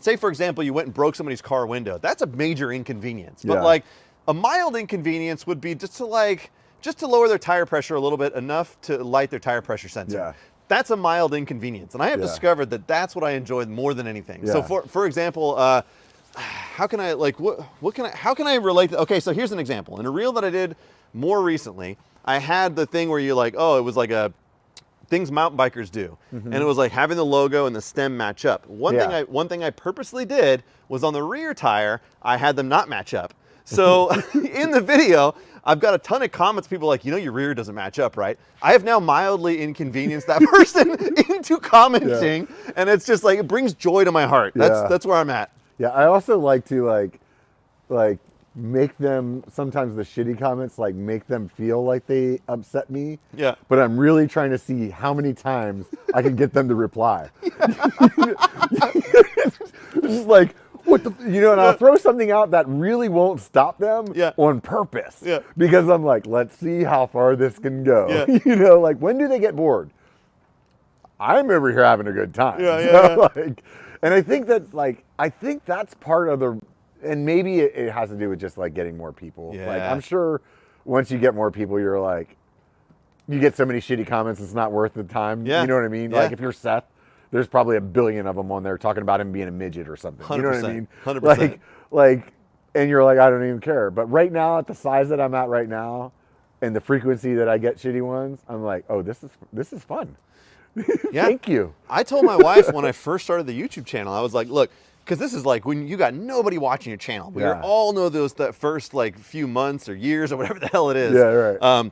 say for example, you went and broke somebody's car window. That's a major inconvenience. But Yeah. like a mild inconvenience would be just to lower their tire pressure a little bit, enough to light their tire pressure sensor. Yeah. That's a mild inconvenience. And I have Yeah. discovered that that's what I enjoy more than anything. Yeah. So for example, how can I like how can I relate okay, so here's an example. In a reel that I did more recently, I had the thing where you like, oh, it was like a things mountain bikers do. And it was like having the logo and the stem match up. One thing I purposely did was on the rear tire, I had them not match up. So in the video, I've got a ton of comments, people like, your rear doesn't match up, right? I have now mildly inconvenienced that person into commenting, and it's just like, it brings joy to my heart. That's where I'm at. Yeah, I also like to like make them, sometimes the shitty comments, like make them feel like they upset me. Yeah. But I'm really trying to see how many times I can get them to reply. It's just like, what the, and I'll throw something out that really won't stop them on purpose. Yeah. Because I'm like, let's see how far this can go. Yeah. Like, when do they get bored? I'm over here having a good time. Like, and I think that's part of the, and maybe it has to do with just like getting more people. Yeah. Like, I'm sure once you get more people, you're like, you get so many shitty comments, it's not worth the time. Yeah. You know what I mean? Yeah. Like if you're Seth, there's probably a billion of them on there talking about him being a midget or something. 100%, You know what I mean? 100%. Like, and you're like, I don't even care. But right now, at the size that I'm at right now, and the frequency that I get shitty ones, I'm like, oh, this is fun. Yeah. Thank you. I told my wife when I first started the YouTube channel, I was like, look, because this is like when you got nobody watching your channel. We all know that first like few months or years or whatever the hell it is. Yeah, right.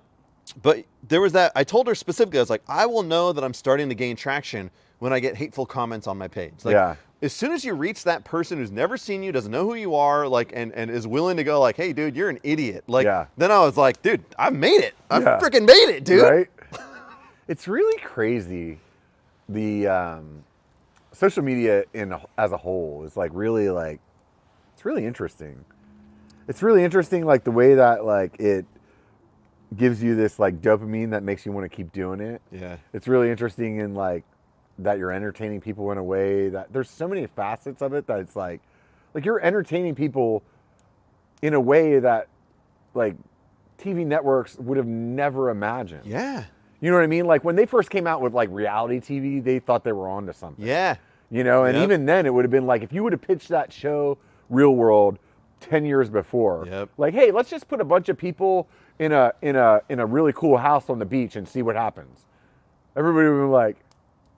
But there was that, I told her specifically, I was like, I will know that I'm starting to gain traction when I get hateful comments on my page. Like, as soon as you reach that person who's never seen you, doesn't know who you are, like, and is willing to go like, hey, dude, you're an idiot. Like, then I was like, dude, I've made it. I've freaking made it, dude. Right? It's really crazy. The social media as a whole is like, it's really interesting. It's really interesting, like the way that like it gives you this like dopamine that makes you want to keep doing it. Yeah. It's really interesting in like that you're entertaining people in a way that there's so many facets of it that it's like you're entertaining people in a way that like TV networks would have never imagined. Yeah. You know what I mean? Like when they first came out with like reality TV, they thought they were onto something. Yeah. And even then it would have been like, if you would have pitched that show Real World 10 years before, like, hey, let's just put a bunch of people in a really cool house on the beach and see what happens. Everybody would be like,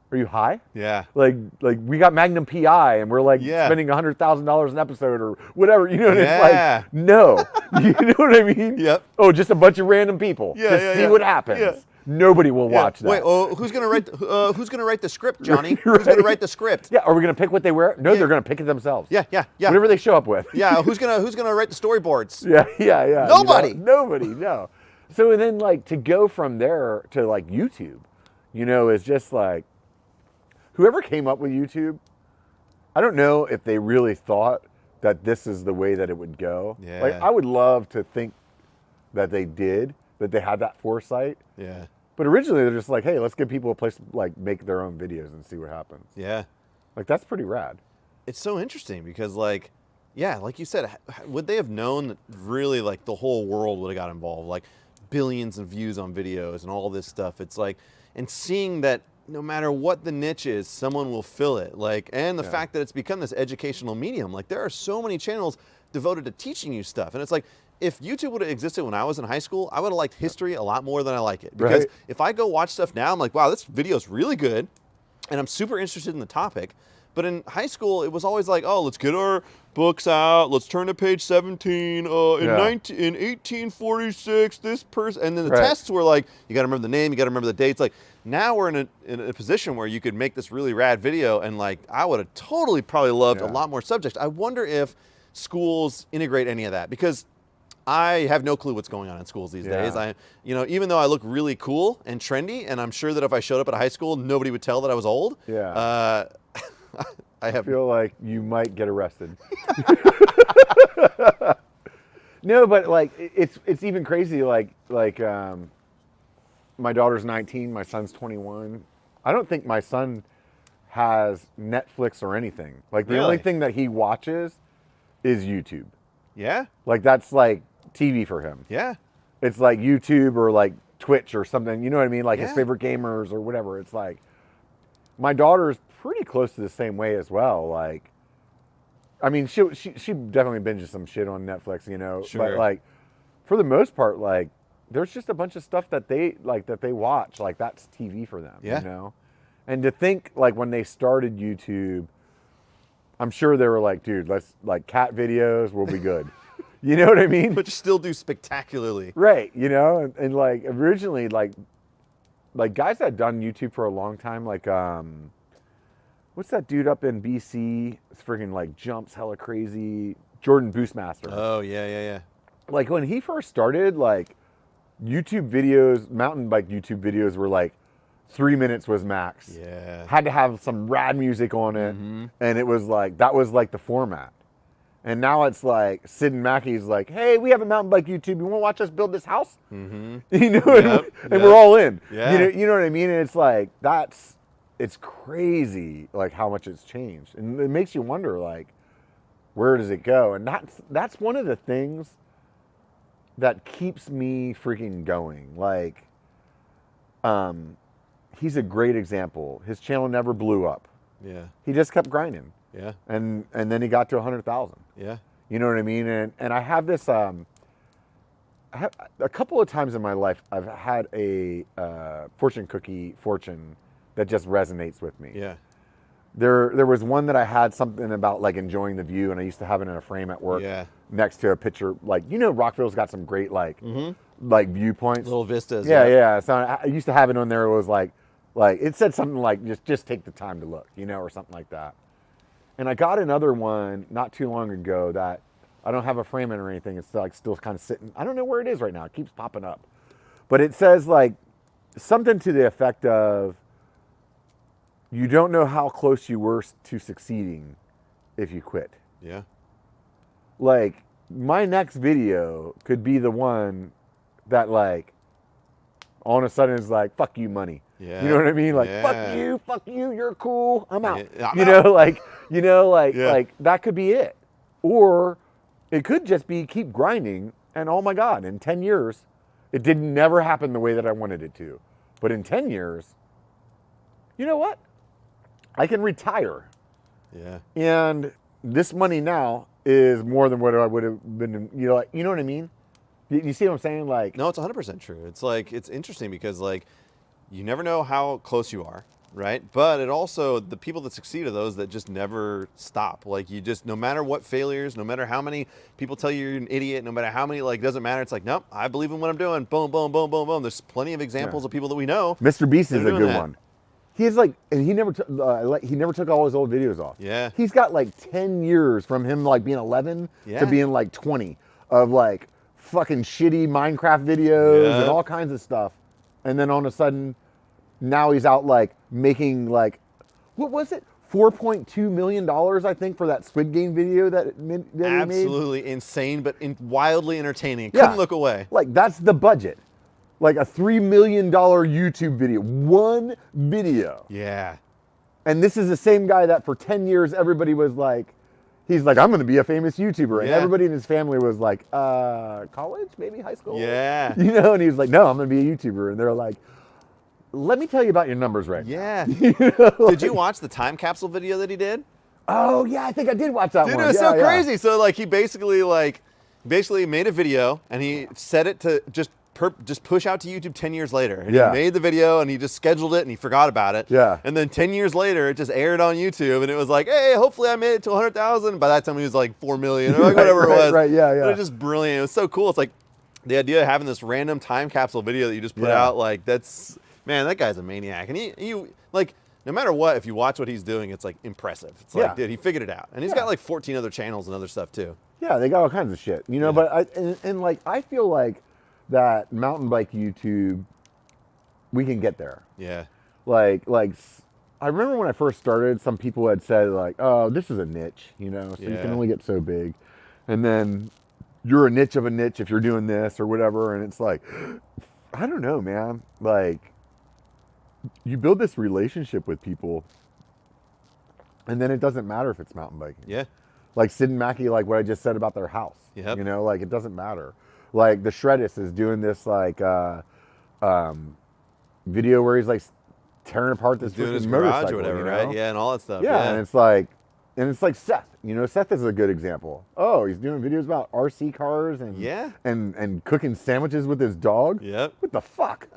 are you high? Yeah. Like we got Magnum PI and we're like spending $100,000 an episode or whatever, and it's like, no, you know what I mean? Yep. Oh, just a bunch of random people. Just see what happens. Yeah. Nobody will watch that. Wait, who's gonna write? Who's gonna write the script, Johnny? Who's gonna write the script? Yeah, are we gonna pick what they wear? No, they're gonna pick it themselves. Yeah. Whatever they show up with. Yeah, who's gonna write the storyboards? Yeah. Nobody. Nobody. No. So then, like, to go from there to like YouTube, is just like whoever came up with YouTube. I don't know if they really thought that this is the way that it would go. Yeah. Like, I would love to think that they did, that they had that foresight. Yeah. But originally they're just like, hey, let's give people a place to like make their own videos and see what happens. Yeah. Like, that's pretty rad. It's so interesting because like you said, would they have known that really like the whole world would have got involved, like billions of views on videos and all this stuff. It's like, and seeing that no matter what the niche is, someone will fill it. Like, and the fact that it's become this educational medium, like there are so many channels devoted to teaching you stuff. And it's like, if YouTube would have existed when I was in high school, I would have liked history a lot more than I like it. Because if I go watch stuff now, I'm like, wow, this video's really good. And I'm super interested in the topic. But in high school, it was always like, oh, let's get our books out. Let's turn to page 17. In 1846, this person. And then the tests were like, you got to remember the name, you got to remember the dates. Like, now we're in a position where you could make this really rad video. And like, I would have totally probably loved a lot more subjects. I wonder if schools integrate any of that, because I have no clue what's going on in schools these days. Even though I look really cool and trendy, and I'm sure that if I showed up at a high school, nobody would tell that I was old. Yeah. I feel like you might get arrested. No, but like it's even crazy. Like my daughter's 19, my son's 21. I don't think my son has Netflix or anything. Like the only thing that he watches is YouTube. Yeah. Like that's like TV for him. Yeah. It's like YouTube or like Twitch or something. You know what I mean? Like his favorite gamers or whatever. It's like my daughter's pretty close to the same way as well. Like, I mean, she definitely binges some shit on Netflix, you know. Sure. But like, for the most part, like, there's just a bunch of stuff that they watch. Like that's TV for them. Yeah. You know. And to think like when they started YouTube, I'm sure they were like, dude, let's like cat videos will be good. You know what I mean? But you still do spectacularly. Right. You know, and like originally like guys that had done YouTube for a long time, like what's that dude up in BC? It's freaking like jumps hella crazy. Jordan Boostmaster. Oh yeah. Like when he first started, like YouTube videos, mountain bike YouTube videos were like 3 minutes was max. Yeah. Had to have some rad music on it. Mm-hmm. And it was like, that was like the format. And now it's like, Sid and Mackey's like, hey, we have a mountain bike YouTube. You want to watch us build this house? Mm-hmm. You know, and we're all in. Yeah. You know what I mean? And it's like, it's crazy, like how much it's changed. And it makes you wonder, like, where does it go? And that's one of the things that keeps me freaking going. Like, he's a great example. His channel never blew up. Yeah. He just kept grinding. Yeah. And then he got to 100,000. Yeah. You know what I mean? And I have this, I have a couple of times in my life, I've had a fortune cookie fortune that just resonates with me. Yeah. There was one that I had something about like enjoying the view, and I used to have it in a frame at work next to a picture. Like, you know, Rockville's got some great like viewpoints. Little vistas. Yeah. So I used to have it on there. It was like it said something like just take the time to look, you know, or something like that. And I got another one not too long ago that I don't have a frame in or anything. It's like still kind of sitting. I don't know where it is right now. It keeps popping up. But it says like something to the effect of, you don't know how close you were to succeeding if you quit. Yeah. Like my next video could be the one that like all of a sudden is like, fuck you money. Yeah. You know what I mean? Like, Yeah. fuck you, you're cool, I'm out. Yeah, I'm you out. know, like Yeah. like that could be it. Or it could just be keep grinding and oh my God, in 10 years, it didn't never happen the way that I wanted it to. But in 10 years, you know what? I can retire. Yeah. And this money now is more than what I would have been, you know, like, you know what I mean? You see what I'm saying? Like, No, it's 100% true. It's like, it's interesting because like, you never know how close you are, right? But it also, the people that succeed are those that just never stop. Like you just, no matter what failures, no matter how many people tell you you're an idiot, no matter how many, like, doesn't matter. It's like, nope, I believe in what I'm doing. Boom, boom, boom, boom, boom. There's plenty of examples of people that we know. Mr. Beast is a doing good that. one. He's like, and he never took all his old videos off. Yeah. He's got like 10 years from him like being 11 Yeah. to being like 20 of like fucking shitty Minecraft videos Yeah. and all kinds of stuff. And then all of a sudden, now he's out like making like, what was it? $4.2 million, I think, for that Squid Game video that he made. Absolutely insane, but wildly entertaining. Yeah. Couldn't look away. Like that's the budget. Like a $3 million YouTube video, one video. Yeah. And this is the same guy that for 10 years, everybody was like, he's like, I'm going to be a famous YouTuber. And Yeah. everybody in his family was like, college, maybe high school? Yeah. You know, and he's like, no, I'm going to be a YouTuber. And they're like, let me tell you about your numbers right Yeah. now. You know, like- Did you watch the time capsule video that he did? Oh, yeah, I think I did watch that Dude, one. it was Yeah, so yeah. crazy. So like he basically made a video and he set it to just push out to YouTube 10 years later. And Yeah. he made the video and he just scheduled it and he forgot about it. Yeah. And then 10 years later, it just aired on YouTube and it was like, hey, hopefully I made it to 100,000. By that time, he was like 4 million or like whatever it was. Right, yeah. It was just brilliant. It was so cool. It's like the idea of having this random time capsule video that you just put Yeah. out, like that's, man, that guy's a maniac. And he like, no matter what, if you watch what he's doing, it's like impressive. It's like, Yeah. dude, he figured it out. And he's got like 14 other channels and other stuff too. Yeah, they got all kinds of shit, you know. Yeah. But like I feel like that mountain bike YouTube, we can get there. Yeah. Like I remember when I first started, some people had said like, oh, this is a niche, you know, so you Yeah. can only get so big, and then you're a niche of a niche if you're doing this or whatever, and it's like, I don't know, man. Like, you build this relationship with people, And then it doesn't matter if it's mountain biking. Yeah. Like Sid and Mackie, like what I just said about their house. Yep. You know, like it doesn't matter. Like the Shreddis is doing this like video where he's like tearing apart this doing his freaking garage motorcycle, or whatever, you know? right? Yeah, and all that stuff. Yeah, and it's like Seth. You know, Seth is a good example. Oh, he's doing videos about RC cars and and cooking sandwiches with his dog. Yep. What the fuck?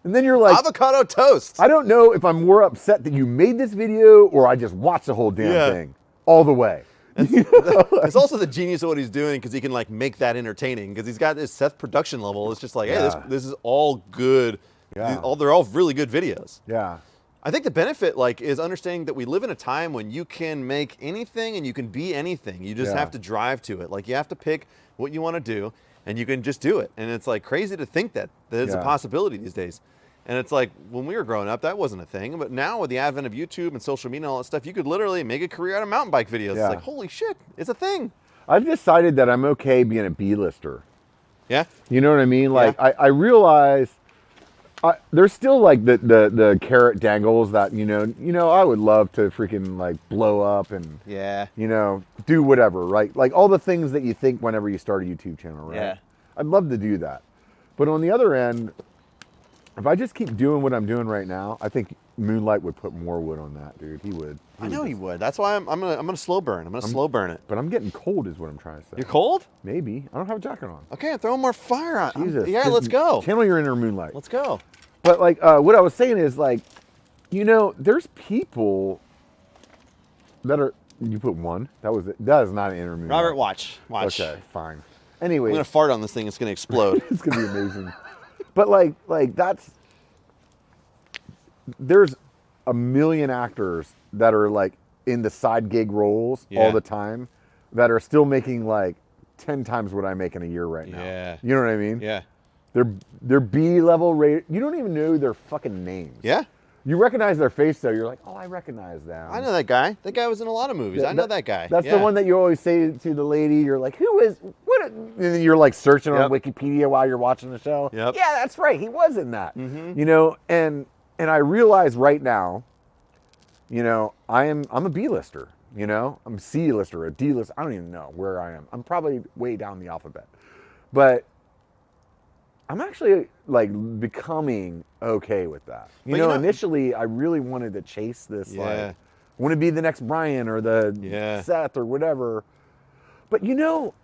And then you're like, avocado toast. I don't know if I'm more upset that you made this video or I just watched the whole damn thing all the way. It's also the genius of what he's doing because he can like make that entertaining because he's got this Seth production level. It's just like, hey, this is all good. Yeah. They're all really good videos. Yeah. I think the benefit like is understanding that we live in a time when you can make anything and you can be anything. You just have to drive to it. Like you have to pick what you want to do and you can just do it. And it's like crazy to think that it's a possibility these days. And it's like when we were growing up, that wasn't a thing. But now with the advent of YouTube and social media and all that stuff, you could literally make a career out of mountain bike videos. Yeah. It's like, holy shit, it's a thing. I've decided that I'm okay being a B-lister. Yeah. You know what I mean? Like I realize there's still like the carrot dangles that, you know, I would love to freaking like blow up and, you know, do whatever, right? Like all the things that you think whenever you start a YouTube channel, right? Yeah. I'd love to do that. But on the other end, if I just keep doing what I'm doing right now, I think Moonlight would put more wood on that, dude. He would. I know he would. That's why I'm gonna slow burn. I'm gonna slow burn it. But I'm getting cold is what I'm trying to say. You're cold? Maybe. I don't have a jacket on. Okay, I'm throwing more fire on. Jesus. Yeah, let's go. Channel your inner Moonlight. Let's go. But like what I was saying is like, you know, there's people that are, you put one, that is not an inner Moonlight. Robert, watch. Okay, fine. Anyway. I'm gonna fart on this thing, it's gonna explode. It's gonna be amazing. But like there's a million actors that are like in the side gig roles all the time that are still making like 10 times what I make in a year right now. Yeah. You know what I mean? Yeah. They're B-level rated. You don't even know their fucking names. Yeah. You recognize their face though. You're like, oh, I recognize them. I know that guy. That guy was in a lot of movies. I know that guy. That's the one that you always say to the lady. You're like, what? And then you're like searching on Wikipedia while you're watching the show. Yep. Yeah, that's right. He was in that. Mm-hmm. You know, and I realize right now, you know, I'm a B-lister. You know, I'm a C-lister, a D-lister. I don't even know where I am. I'm probably way down the alphabet, but I'm actually like becoming okay with that. You know, initially I really wanted to chase this, like, I want to be the next Brian or the Seth or whatever. But you know,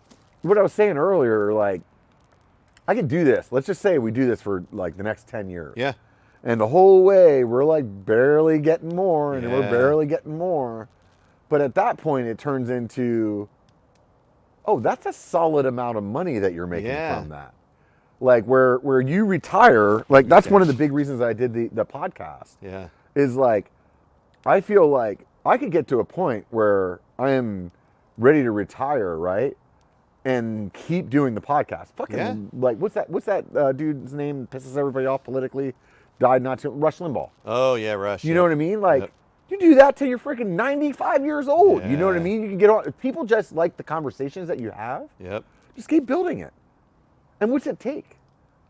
what I was saying earlier, like, I could do this. Let's just say we do this for like the next 10 years. Yeah. And the whole way we're like barely getting more and we're barely getting more. But at that point it turns into, oh, that's a solid amount of money that you're making from that. Like where you retire, like that's one of the big reasons I did the podcast. Yeah. Is like, I feel like I could get to a point where I am ready to retire, right? And keep doing the podcast. Fucking like, what's that dude's name pisses everybody off politically? Died not too, Rush Limbaugh. Oh yeah, Rush. You know what I mean? Like, you do that till you're freaking 95 years old. You know what I mean? You can get on. If people just like the conversations that you have. Yep. Just keep building it. And what's it take?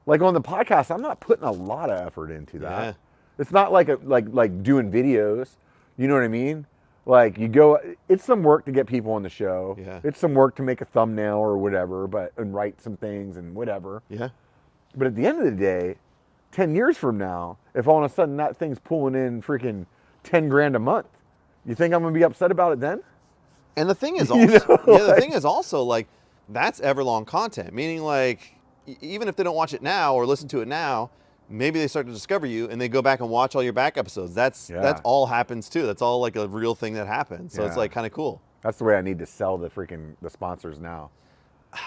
Like on the podcast, I'm not putting a lot of effort into that. Yeah. It's not like like doing videos. You know what I mean? Like you go, it's some work to get people on the show. Yeah. It's some work to make a thumbnail or whatever, and write some things and whatever. Yeah. But at the end of the day, 10 years from now, if all of a sudden that thing's pulling in freaking 10 grand a month, you think I'm gonna be upset about it then? And the thing is also, the thing is also like, that's everlong content. Meaning like, even if they don't watch it now or listen to it now, maybe they start to discover you and they go back and watch all your back episodes. That's all happens too. That's all like a real thing that happens. So it's like kind of cool. That's the way I need to sell the sponsors now.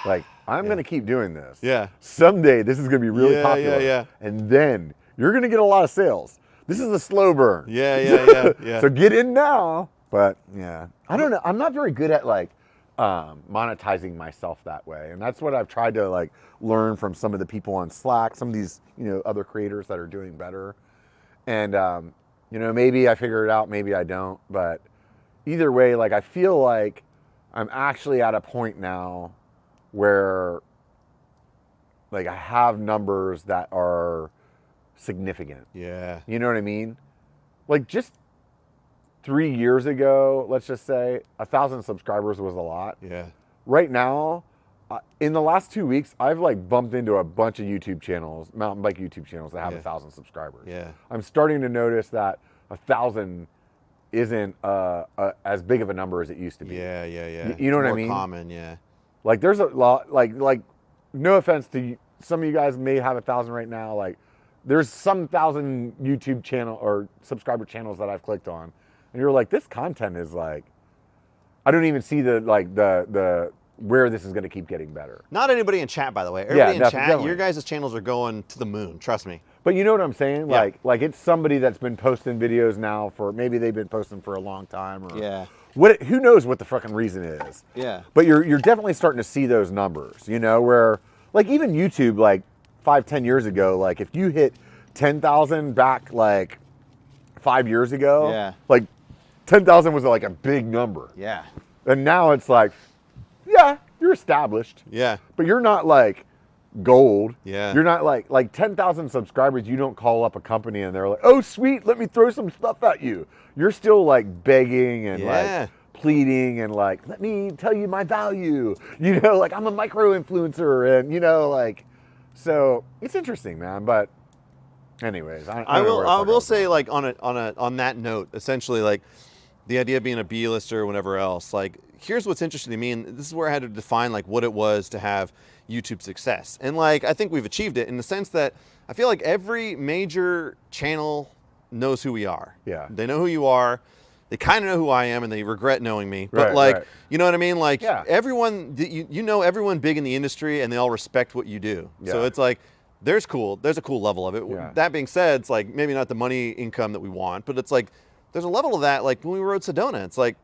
Like, I'm going to keep doing this. Yeah. Someday this is going to be really popular. Yeah. And then you're going to get a lot of sales. This is a slow burn. Yeah. So get in now. But yeah, I don't know. I'm not very good at like monetizing myself that way. And that's what I've tried to like learn from some of the people on Slack, some of these, you know, other creators that are doing better. And, you know, maybe I figure it out, maybe I don't. But either way, like I feel like I'm actually at a point now where like I have numbers that are significant. Yeah. You know what I mean? Like just 3 years ago, let's just say 1,000 subscribers was a lot. Yeah. Right now, in the last 2 weeks, I've like bumped into a bunch of YouTube channels, mountain bike YouTube channels that have 1,000 subscribers. Yeah. I'm starting to notice that 1,000 isn't as big of a number as it used to be. Yeah, yeah, yeah. You know what I More mean? common, yeah. Like there's a lot, like no offense to you, some of you guys may have 1,000 right now. Like there's some 1,000 YouTube channel or subscriber channels that I've clicked on, and you're like, this content is like, I don't even see the where this is going to keep getting better. Not anybody in chat, by the way. Everybody in chat, definitely. your guys' channels are going to the moon. Trust me. But you know what I'm saying? Yeah. Like it's somebody that's been posting videos now for, maybe they've been posting for a long time, or Yeah. who knows what the fucking reason is. Yeah. But you're definitely starting to see those numbers, you know, where like even YouTube, like 5-10 years ago, like if you hit 10,000 back like 5 years ago, Yeah. like 10,000 was like a big number. Yeah. And now it's like, yeah, you're established, Yeah. but you're not like gold. Yeah. You're not like 10,000 subscribers. You don't call up a company and they're like, oh, sweet, let me throw some stuff at you. You're still like begging and Yeah. like pleading and like, let me tell you my value. You know, like I'm a micro influencer, and you know, like, so it's interesting, man. But anyways, I will say, like, on that note, essentially, like the idea of being a B-lister or whatever else, like, here's what's interesting to me, and this is where I had to define like what it was to have YouTube success. And like I think we've achieved it in the sense that I feel like every major channel knows who we are. Yeah. They know who you are. They kind of know who I am, and they regret knowing me. But Right, like, right. you know what I mean? Like Yeah. everyone, you know everyone big in the industry, and they all respect what you do. So Yeah. it's like, there's a cool level of it. Yeah. That being said, it's like maybe not the money income that we want, but it's like there's a level of that. Like when we rode Sedona, it's like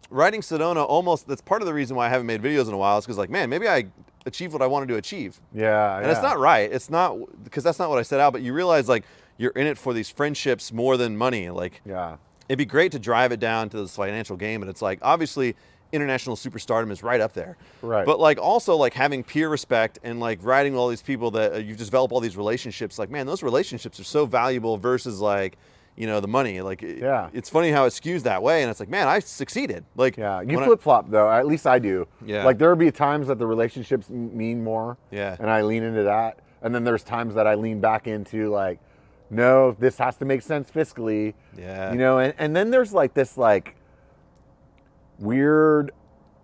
riding Sedona almost, that's part of the reason why I haven't made videos in a while, is because like, man, maybe I achieved what I wanted to achieve. Yeah. And it's not right. It's not, because that's not what I set out, but you realize like you're in it for these friendships more than money. Like Yeah. it'd be great to drive it down to this financial game, and it's like, obviously international superstardom is right up there. Right. But like also like having peer respect and like riding with all these people that you've developed all these relationships, like, man, those relationships are so valuable versus like, you know, the money. Like, Yeah. it's funny how it skews that way, and it's like, man, I succeeded. Like, Yeah, you when flip flop though. At least I do. Yeah. Like there'll be times that the relationships mean more. Yeah. And I lean into that, and then there's times that I lean back into like, no, this has to make sense fiscally. Yeah. You know, and then there's like this like weird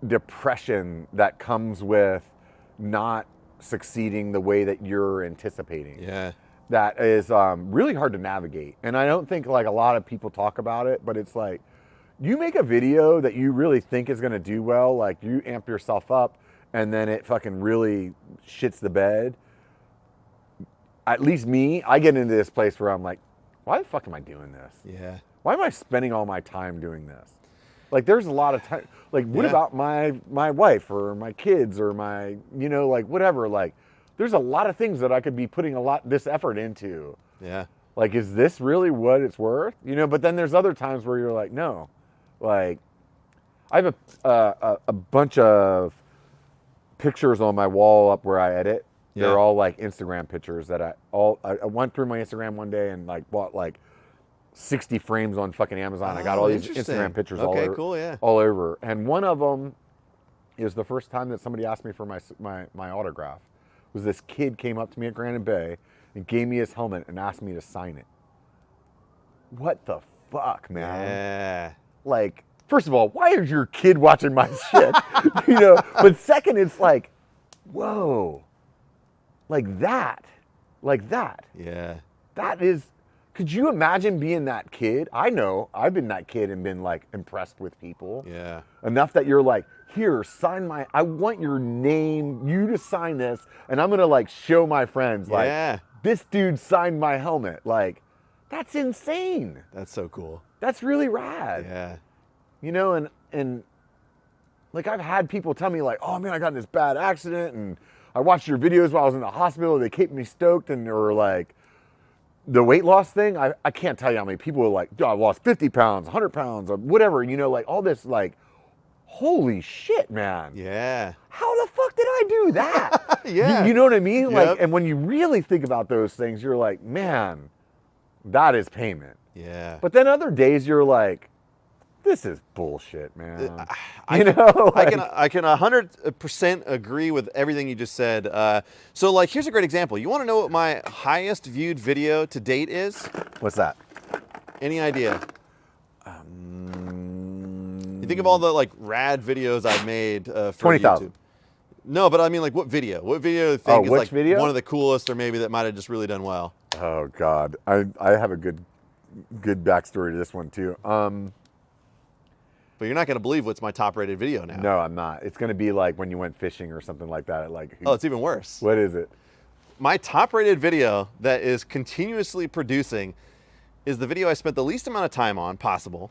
depression that comes with not succeeding the way that you're anticipating. Yeah. That is really hard to navigate. And I don't think like a lot of people talk about it, but it's like, you make a video that you really think is gonna do well, like you amp yourself up, and then it fucking really shits the bed. At least me, I get into this place where I'm like, why the fuck am I doing this? Yeah. Why am I spending all my time doing this? Like there's a lot of time, like what Yeah. about my wife or my kids or my, you know, like whatever, like there's a lot of things that I could be putting this effort into. Yeah. Like, is this really what it's worth? You know, but then there's other times where you're like, no. Like, I have a bunch of pictures on my wall up where I edit. Yeah. They're all like Instagram pictures that I went through my Instagram one day and like bought like 60 frames on fucking Amazon. I got all these Interesting. Instagram pictures Okay, cool, yeah. all over. And one of them is the first time that somebody asked me for my autograph. Was this kid came up to me at Granite Bay and gave me his helmet and asked me to sign it. What the fuck, man? Yeah. Like, first of all, why is your kid watching my shit? You know, but second, it's like, whoa, like that. Yeah. That is, could you imagine being that kid? I know, I've been that kid and been like impressed with people. Yeah. Enough that you're like, here, I want your name, you to sign this, and I'm gonna like show my friends, like, Yeah. this dude signed my helmet. Like, that's insane. That's so cool. That's really rad. Yeah. You know, and like I've had people tell me like, oh man, I got in this bad accident and I watched your videos while I was in the hospital. They kept me stoked, and or like the weight loss thing. I can't tell you how many people are like, I lost 50 pounds, 100 pounds, or whatever. You know, like all this like, holy shit, man. Yeah. How the fuck did I do that? Yeah. You know what I mean? Like, Yep. and when you really think about those things, you're like, man, that is payment. Yeah. But then other days you're like, this is bullshit, man. I can 100% agree with everything you just said. So like, here's a great example. You want to know what my highest viewed video to date is? What's that? Any idea? You think of all the like rad videos I've made for 20,000. YouTube. No, but I mean like what video? What video do you think is like video? one of the coolest, or maybe that might have just really done well? Oh God, I have a good backstory to this one too. But you're not going to believe what's my top rated video now. No, I'm not. It's going to be like when you went fishing or something like that. Like, oh, it's even worse. What is it? My top rated video that is continuously producing is the video I spent the least amount of time on possible,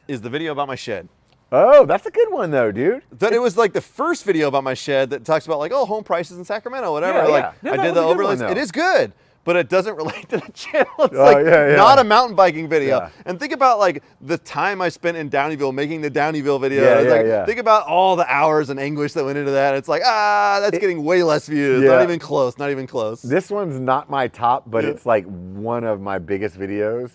is the video about my shed. Oh, that's a good one though, dude. That it was like the first video about my shed that talks about like, oh, home prices in Sacramento, whatever. Yeah, like yeah. No, I did the overlays. One, it is good, but it doesn't relate to the channel. It's yeah. not a mountain biking video. Yeah. And think about like the time I spent in Downeyville making the Downeyville video. Yeah. Think about all the hours and anguish that went into that. It's like, that's getting way less views. Yeah. Not even close, not even close. This one's not my top, but it's like one of my biggest videos.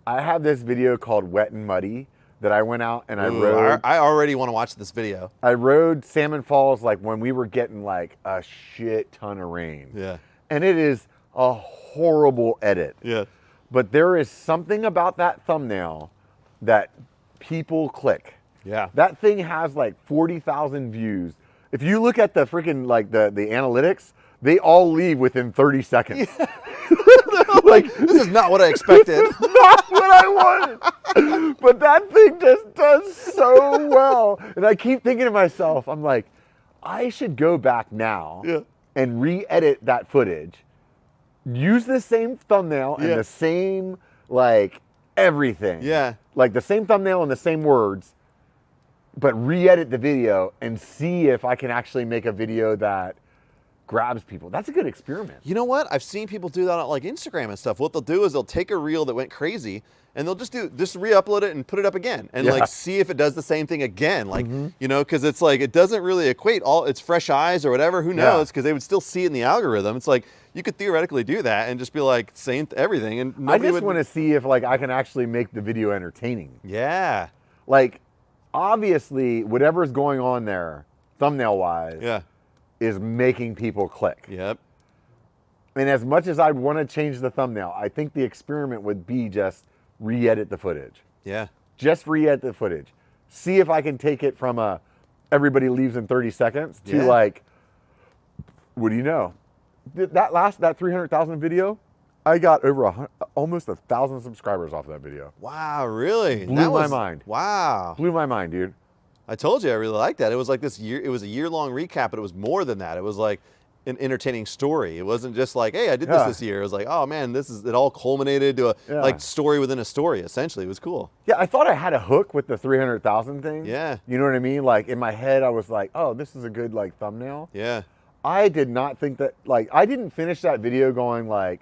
I have this video called Wet and Muddy that I went out and I rode. I already want to watch this video. I rode Salmon Falls like when we were getting like a shit ton of rain. Yeah. And it is a horrible edit. Yeah. But there is something about that thumbnail that people click. Yeah. That thing has like 40,000 views. If you look at the freaking like the analytics, they all leave within 30 seconds. Yeah. Like, this is not what I expected. Not what I wanted. But that thing just does so well. And I keep thinking to myself, I'm like, I should go back now and re-edit that footage. Use the same thumbnail and the same, like, everything. Yeah. Like the same thumbnail and the same words, but re-edit the video and see if I can actually make a video that grabs people. That's a good experiment. You know what? I've seen people do that on like Instagram and stuff. What they'll do is they'll take a reel that went crazy and they'll just re-upload it and put it up again and like see if it does the same thing again. Like, you know, because it's like, it doesn't really equate all, it's fresh eyes or whatever, who knows, because they would still see it in the algorithm. It's like, you could theoretically do that and just be like, same everything. And I just want to see if like I can actually make the video entertaining. Yeah. Like, obviously, whatever's going on there, thumbnail-wise, is making people click. Yep. And as much as I'd want to change the thumbnail, I think the experiment would be just re-edit the footage. Yeah. Just re-edit the footage. See if I can take it from a everybody leaves in 30 seconds to like, what do you know? That 300,000 video, I got over almost 1,000 subscribers off that video. Wow, really? Blew my mind. Wow. Blew my mind, dude. I told you I really liked that. It was like this year, it was a year-long recap, but it was more than that. It was like an entertaining story. It wasn't just like, hey, I did this year. It was like, oh man, it all culminated to a like story within a story, essentially. It was cool. Yeah, I thought I had a hook with the 300,000 thing. Yeah. You know what I mean? Like in my head, I was like, oh, this is a good like thumbnail. Yeah. I did not think that, like, I didn't finish that video going like,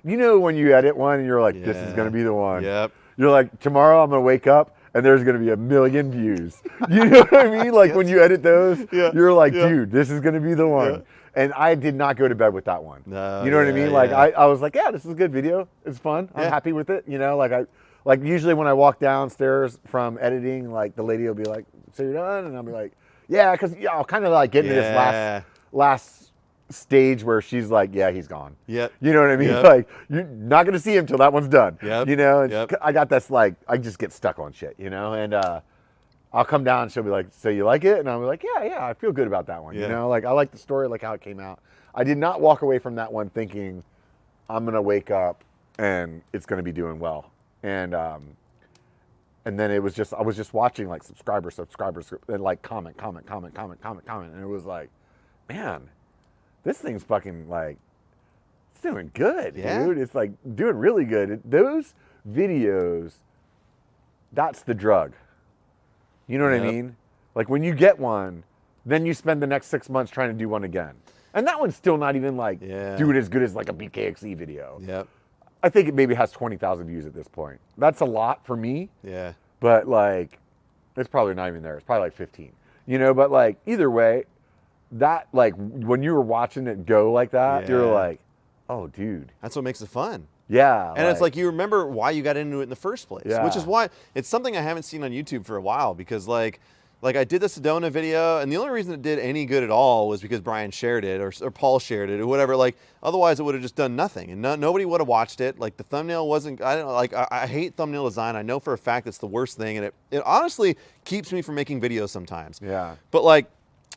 you know when you edit one and you're like, this is going to be the one. Yep. You're like, tomorrow I'm going to wake up and there's going to be 1 million views. You know what I mean? Like when you edit those, you're like, dude, this is going to be the one. Yeah. And I did not go to bed with that one. No, you know what I mean? Like I was like, yeah, this is a good video. It's fun. I'm happy with it. You know, like usually when I walk downstairs from editing, like the lady will be like, so you're done? And I'll be like, yeah, because I'll kind of like get into this last stage where she's like, yeah, he's gone. Yep. You know what I mean? Yep. Like, you're not going to see him till that one's done. Yep. You know? And I got this, like, I just get stuck on shit, you know? And I'll come down and she'll be like, so you like it? And I'll be like, yeah, I feel good about that one. You know? Like, I like the story, like how it came out. I did not walk away from that one thinking I'm going to wake up and it's going to be doing well. And then it was just, I was just watching like subscribers, and like comment. And it was like, man, this thing's fucking like, it's doing good, dude. It's like doing really good. Those videos, that's the drug. You know what I mean? Like when you get one, then you spend the next 6 months trying to do one again. And that one's still not even like doing as good as like a BKXE video. Yep. I think it maybe has 20,000 views at this point. That's a lot for me. Yeah. But like, it's probably not even there. It's probably like 15. You know, but like either way, that like when you were watching it go like that, you're like, oh dude. That's what makes it fun. Yeah. And it's like you remember why you got into it in the first place, Yeah. which is why it's something I haven't seen on YouTube for a while, because like I did the Sedona video, and the only reason it did any good at all was because Brian shared it or Paul shared it or whatever. Like otherwise it would have just done nothing, and nobody would have watched it. Like the thumbnail wasn't. I don't like. I hate thumbnail design. I know for a fact it's the worst thing, and it honestly keeps me from making videos sometimes. Yeah. But like,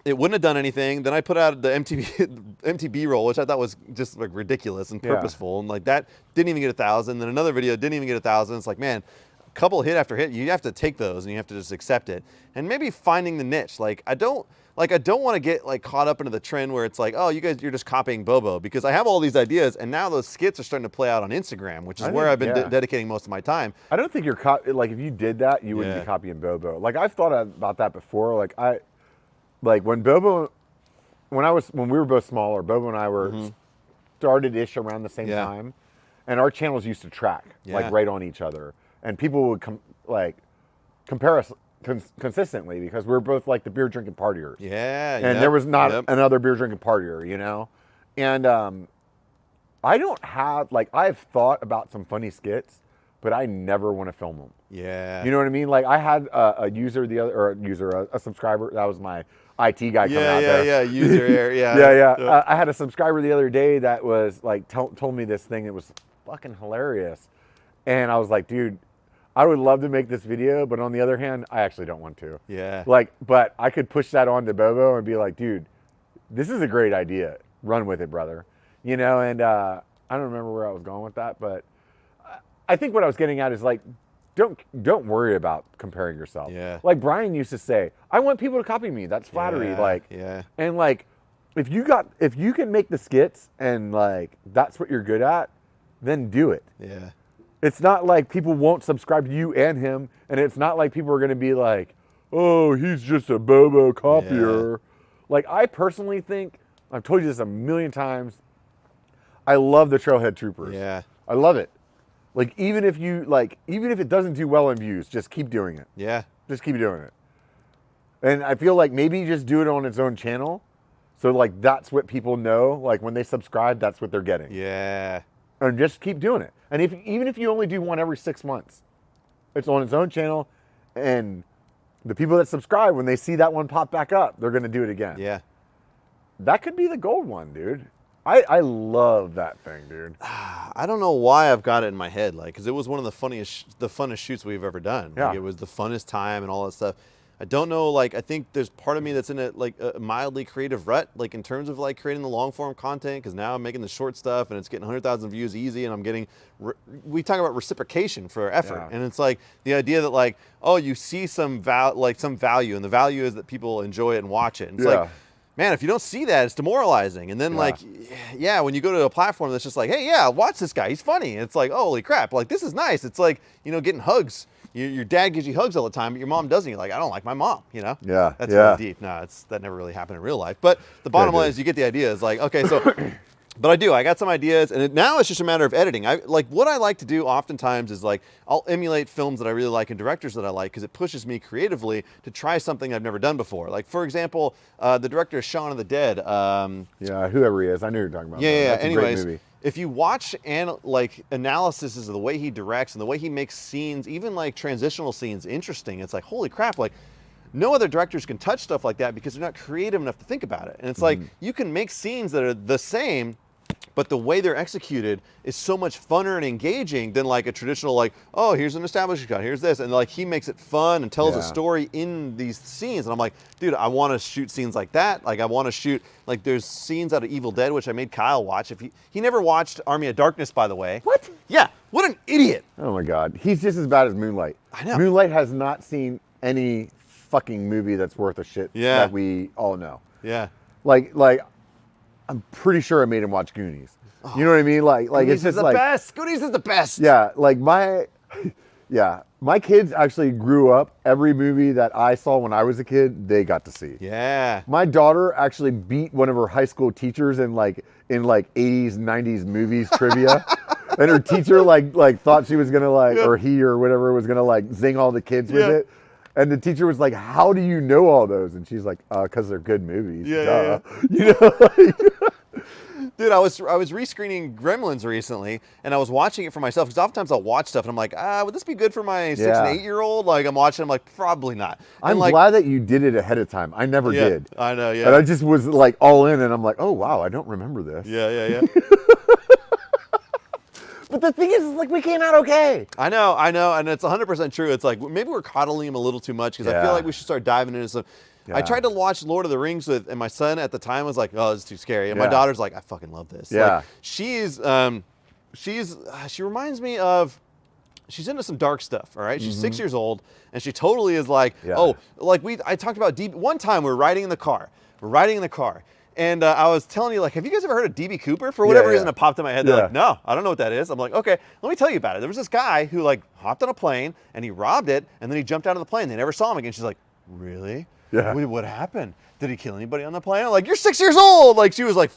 it wouldn't have done anything. Then I put out the MTB roll, which I thought was just like ridiculous and purposeful, and like that didn't even get 1,000. Then another video didn't even get 1,000. It's like, man, couple hit after hit, you have to take those and you have to just accept it. And maybe finding the niche. Like I don't want to get like caught up into the trend where it's like, oh, you're just copying Bobo, because I have all these ideas and now those skits are starting to play out on Instagram, which is where I've been dedicating most of my time. I don't think you're like if you did that, you wouldn't be copying Bobo. Like I've thought about that before. Like when we were both smaller, Bobo and I were started-ish around the same time, and our channels used to track like right on each other. And people would compare us consistently because we were both like the beer drinking partiers. Yeah. And there was not another beer drinking partier, you know? And I don't have, like, I've thought about some funny skits, but I never want to film them. Yeah. You know what I mean? Like I had a subscriber, that was my IT guy coming out there. Yeah, user, yeah. I had a subscriber the other day that was like, told me this thing that was fucking hilarious. And I was like, dude, I would love to make this video, but on the other hand, I actually don't want to. Yeah. Like, but I could push that on to Bobo and be like, dude, this is a great idea. Run with it, brother. You know, and I don't remember where I was going with that, but I think what I was getting at is like, don't worry about comparing yourself. Yeah. Like Brian used to say, I want people to copy me. That's flattery. And like, if you can make the skits and like that's what you're good at, then do it. Yeah. It's not like people won't subscribe to you and him, and it's not like people are going to be like, oh, he's just a Bobo copier. Yeah. Like, I personally think, I've told you this a million times, I love the Trailhead Troopers. Yeah. I love it. Like, even if it doesn't do well in views, just keep doing it. Yeah. Just keep doing it. And I feel like maybe just do it on its own channel. So, like, that's what people know. Like, when they subscribe, that's what they're getting. Yeah. And just keep doing it. And even if you only do one every 6 months, it's on its own channel, and the people that subscribe, when they see that one pop back up, they're going to do it again. Yeah. That could be the gold one, dude. I love that thing, dude. I don't know why I've got it in my head, like, because it was one of the funnest shoots we've ever done. Yeah. Like, it was the funnest time and all that stuff. I don't know, like, I think there's part of me that's in a mildly creative rut, like in terms of like creating the long form content, because now I'm making the short stuff and it's getting 100,000 views easy, and I'm getting, we talk about reciprocation for effort. And it's like the idea that like, oh, you see some value, and the value is that people enjoy it and watch it. And it's like, man, if you don't see that, it's demoralizing. And then like, when you go to a platform that's just like, hey, watch this guy, he's funny. And it's like, oh, holy crap, like this is nice. It's like, you know, getting hugs. Your dad gives you hugs all the time, but your mom doesn't. You're like, I don't like my mom, you know? Yeah. That's really deep. No, that never really happened in real life. But the bottom line is you get the idea. It's like, okay, so, but I got some ideas, and now it's just a matter of editing. What I like to do oftentimes is like, I'll emulate films that I really like and directors that I like, because it pushes me creatively to try something I've never done before. Like, for example, the director of Shaun of the Dead. Whoever he is. I knew you were talking about. Yeah. That's Anyways. a great movie. If you watch analysis of the way he directs and the way he makes scenes, even like transitional scenes, interesting, it's like, holy crap, like no other directors can touch stuff like that because they're not creative enough to think about it. And it's like, you can make scenes that are the same, but the way they're executed is so much funner and engaging than like a traditional, like, oh, here's an established shot, here's this. And like, he makes it fun and tells a story in these scenes. And I'm like, dude, I want to shoot scenes like that. Like, I want to shoot, like, there's scenes out of Evil Dead, which I made Kyle watch. If he never watched Army of Darkness, by the way. What? Yeah, what an idiot. Oh my God. He's just as bad as Moonlight. I know. Moonlight has not seen any fucking movie that's worth a shit that we all know. Yeah. Like, I'm pretty sure I made him watch Goonies. You know what I mean? Like Goonies it's just is the like best. Goonies is the best. Yeah, like my kids actually grew up. Every movie that I saw when I was a kid, they got to see. Yeah. My daughter actually beat one of her high school teachers in 80s, 90s movies trivia. And her teacher like thought she was gonna or he or whatever was gonna zing all the kids with it. And the teacher was like, how do you know all those? And she's like, because they're good movies. Duh. You know, Dude, I was rescreening Gremlins recently, and I was watching it for myself because oftentimes I'll watch stuff and I'm like, would this be good for my 6 and 8 year old? Like I'm watching, I'm like, probably not. And I'm like, glad that you did it ahead of time. I never did. I know, yeah. And I just was like all in, and I'm like, oh wow, I don't remember this. Yeah. But the thing is, like, we came out okay. I know, and it's 100% true. It's like maybe we're coddling him a little too much because I feel like we should start diving into some. I tried to watch Lord of the Rings with, and my son at the time was like, "Oh, this is too scary," and my daughter's like, "I fucking love this." Yeah. Like, she reminds me of. She's into some dark stuff. All right, she's 6 years old, and she totally is like, I talked about one time we were riding in the car. And I was telling you, like, have you guys ever heard of DB Cooper? For whatever reason, it popped in my head. They're like, no, I don't know what that is. I'm like, okay, let me tell you about it. There was this guy who, like, hopped on a plane, and he robbed it, and then he jumped out of the plane. They never saw him again. She's like, really? Yeah. What happened? Did he kill anybody on the plane? I'm like, you're 6 years old. Like, she was like,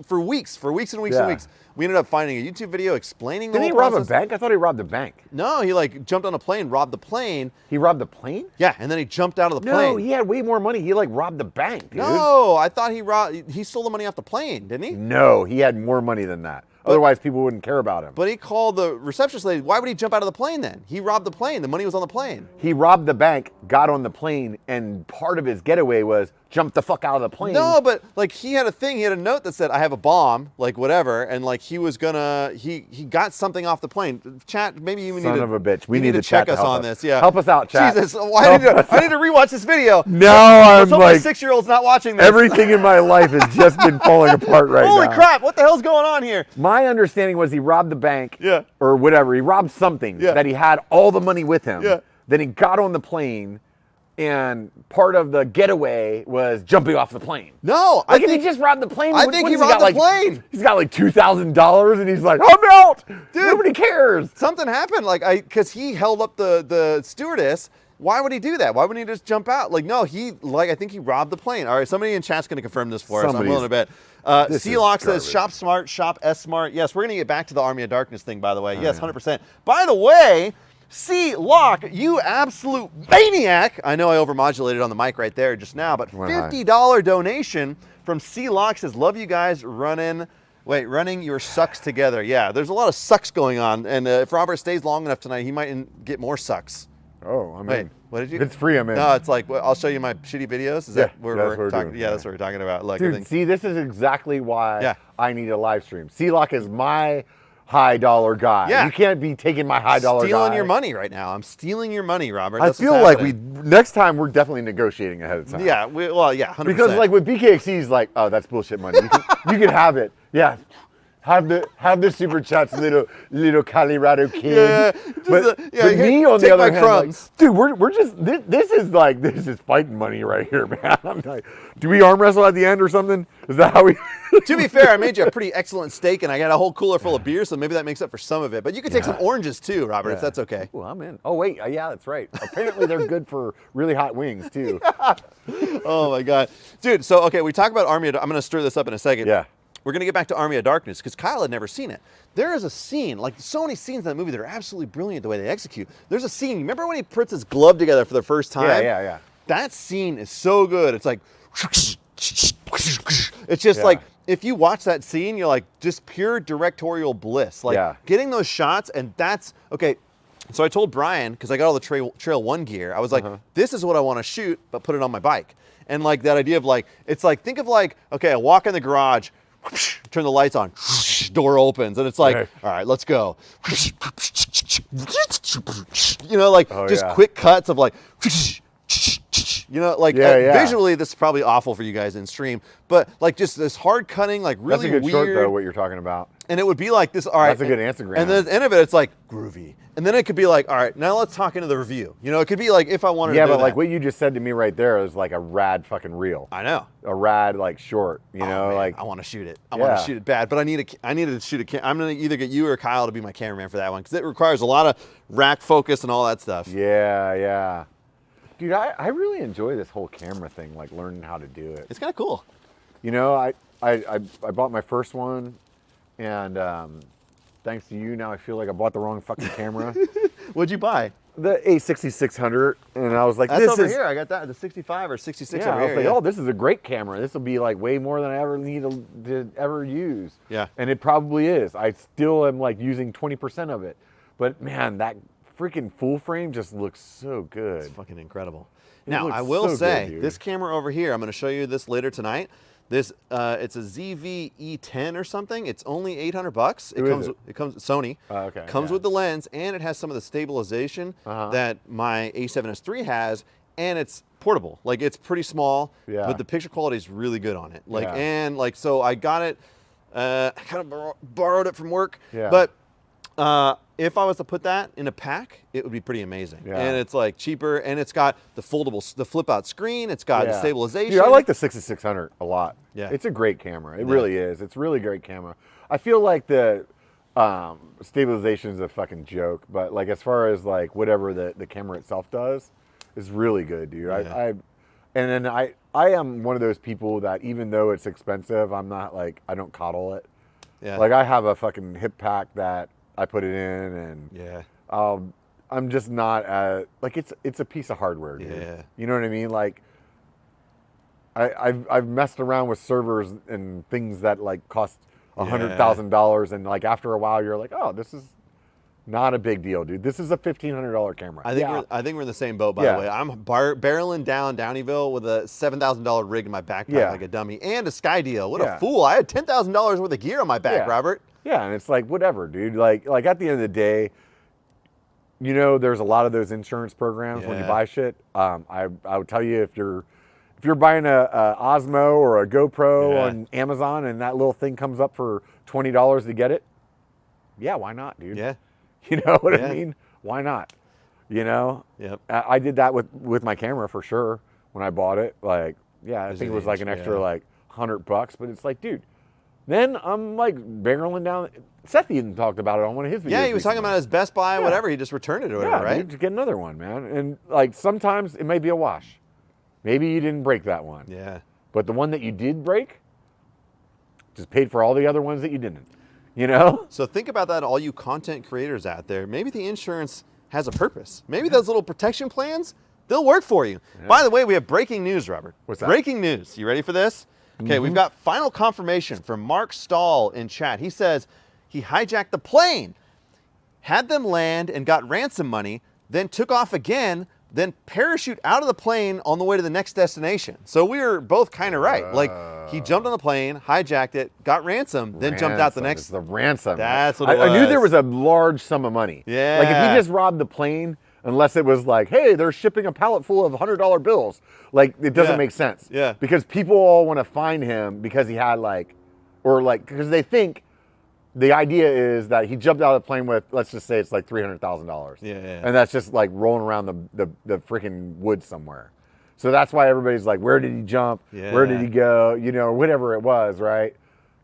for weeks and weeks, we ended up finding a YouTube video explaining the whole process. Didn't he rob a bank? I thought he robbed a bank. No, he like jumped on a plane, robbed the plane. He robbed the plane? Yeah, and then he jumped out of the plane. No, he had way more money. He like robbed the bank, dude. No, I thought he stole the money off the plane, didn't he? No, he had more money than that. Otherwise, people wouldn't care about him. But he called the receptionist lady. Why would he jump out of the plane then? He robbed the plane. The money was on the plane. He robbed the bank, got on the plane, and part of his getaway was jump the fuck out of the plane. No, but like he had a thing. He had a note that said, "I have a bomb," like whatever, and like he was gonna. He got something off the plane. Chat. Maybe you need Son to. of a bitch. We need to check us on this. Yeah. Help us out, chat. Jesus, I need to rewatch this video. No, I'm like like 6-year-old's not watching this. Everything in my life has just been falling apart right now. Holy crap! What the hell's going on here? My understanding was he robbed the bank. Yeah. Or whatever. He robbed something that he had all the money with him. Yeah. Then he got on the plane. And part of the getaway was jumping off the plane. No, like if he just robbed the plane, I think he robbed the plane. He's got like $2,000, and he's like, "I'm out, dude. Nobody cares." Something happened, like because he held up the stewardess. Why would he do that? Why wouldn't he just jump out? Like no, I think he robbed the plane. All right, somebody in chat's going to confirm this for us. I'm willing to bet. C-Lock says, "Shop smart, shop S smart." Yes, we're going to get back to the Army of Darkness thing. By the way, yes, 100%. By the way. C-Lock, you absolute maniac. I know I overmodulated on the mic right there just now, but $50 donation from C-Lock says, love you guys running your sucks together. Yeah, there's a lot of sucks going on, and if Robert stays long enough tonight, he might get more sucks. Oh, I'm in. Wait, what did you? If it's free, I'm in. No, it's like, I'll show you my shitty videos. Is that where we're talking? Doing. Yeah, that's what we're talking about. Look, dude, see, this is exactly why I need a live stream. C-Lock is my high dollar guy. Yeah. You can't be taking my high dollar guy. Stealing your money right now. I'm stealing your money, Robert. I feel like next time we're definitely negotiating ahead of time. Yeah, 100%. Because like with BKXC is like, oh, that's bullshit money. You can have it. Yeah. Have the super chats, little Calirado Kid. Yeah, but me on the other hand, like, dude, we're just this is fighting money right here, man. I'm like, do we arm wrestle at the end or something? Is that how we? To be fair, I made you a pretty excellent steak, and I got a whole cooler full of beer, so maybe that makes up for some of it. But you can take some oranges too, Robert, if that's okay. Oh, I'm in. Oh wait, yeah, that's right. Apparently they're good for really hot wings too. Oh my god, dude. So okay, we talk about Army. I'm gonna stir this up in a second. Yeah. We're going to get back to Army of Darkness because Kyle had never seen it. There is a scene, like so many scenes in that movie that are absolutely brilliant the way they execute. There's a scene, remember when he puts his glove together for the first time? Yeah. That scene is so good. It's like, it's just like, if you watch that scene, you're like, just pure directorial bliss. Like getting those shots, and that's, okay. So I told Brian, because I got all the Trail 1 gear, I was like, this is what I want to shoot, but put it on my bike. And like that idea of like, it's like, think of like, okay, I walk in the garage, turn the lights on, door opens, and it's like, all right, let's go. You know, like quick cuts of like, you know, like visually, this is probably awful for you guys in stream, but like just this hard cutting, like really weird. That's a good short though, what you're talking about. And it would be like this, all right. That's a good Instagram. And then at the end of it, it's like groovy. And then it could be like, all right, now let's talk into the review. You know, it could be like if I wanted to do but that. like what you just said to me right there is like a rad fucking reel. I know. A rad like short, you know, man, like I want to shoot it. I want to shoot it bad, but I needed to shoot I'm going to either get you or Kyle to be my cameraman for that one because it requires a lot of rack focus and all that stuff. Yeah. Dude, I really enjoy this whole camera thing, like learning how to do it. It's kind of cool. You know, I bought my first one, and thanks to you, now I feel like I bought the wrong fucking camera. What'd you buy? the A6600, and I was like, That's this over is here. I got that, the 65 or 66 yeah. over I was here. like, Yeah. oh, this is a great camera. This will be like way more than I ever need to ever use. Yeah. And it probably is. I still am like using 20% of it, but man, that freaking full frame just looks so good. It's fucking incredible. It Now, looks I will so say, good, dude. this camera over here, I'm going to show you this later tonight. This it's a ZV-E10 or something. It's only $800. It comes Sony. Okay. Comes with the lens, and it has some of the stabilization that my A7S III has, and it's portable. Like, it's pretty small, but the picture quality is really good on it. Like, and like, so I got it. I kind of borrowed it from work, but if I was to put that in a pack, it would be pretty amazing. And it's like cheaper, and it's got the the flip out screen. It's got the stabilization. Dude, I like the 6600 a lot. Yeah. It's a great camera. It really is. It's a really great camera. I feel like the stabilization is a fucking joke, but like as far as like whatever the camera itself does is really good, dude. And then I am one of those people that even though it's expensive, I'm not like, I don't coddle it. Yeah. Like I have a fucking hip pack that I put it in, and I'm just not like it's a piece of hardware, dude. Yeah. You know what I mean? Like I've messed around with servers and things that like cost $100,000, and like after a while you're like, oh, this is not a big deal, dude. This is a $1,500 camera. I think we're in the same boat, by the way. I'm barreling down Downeyville with a $7,000 rig in my backpack like a dummy, and a Sky Deal. What a fool! I had $10,000 worth of gear on my back, Robert. Yeah, and it's like whatever, dude. Like at the end of the day, you know, there's a lot of those insurance programs when you buy shit. I would tell you if you're buying a Osmo or a GoPro on Amazon and that little thing comes up for $20 to get it, why not, dude? Yeah. You know what I mean? Why not? You know? Yep. I did that with my camera for sure when I bought it. Like, I think it was like an extra like $100, but it's like, dude, then I'm like barreling down. Seth even talked about it on one of his videos. Yeah, he was talking about his Best Buy, whatever. He just returned it or whatever, right? Dude, to get another one, man. And like sometimes it may be a wash. Maybe you didn't break that one. Yeah. But the one that you did break just paid for all the other ones that you didn't. You know? So think about that, all you content creators out there. Maybe the insurance has a purpose. Maybe those little protection plans, they'll work for you. Yeah. By the way, we have breaking news, Robert. What's that? Breaking news. You ready for this? Okay, we've got final confirmation from Mark Stahl in chat. He says he hijacked the plane, had them land and got ransom money, then took off again, then parachute out of the plane on the way to the next destination. So we were both kind of right. Like, he jumped on the plane, hijacked it, got ransom, then jumped out the next. It's the ransom. That's what it was. I knew there was a large sum of money. Yeah. Like, if he just robbed the plane, unless it was like, hey, they're shipping a pallet full of $100 bills. Like, it doesn't make sense. Yeah. Because people all want to find him because he had like, or like, because they think the idea is that he jumped out of the plane with, let's just say it's like $300,000. Yeah. And that's just like rolling around the freaking woods somewhere. So that's why everybody's like, where did he jump? Yeah. Where did he go? You know, whatever it was, right?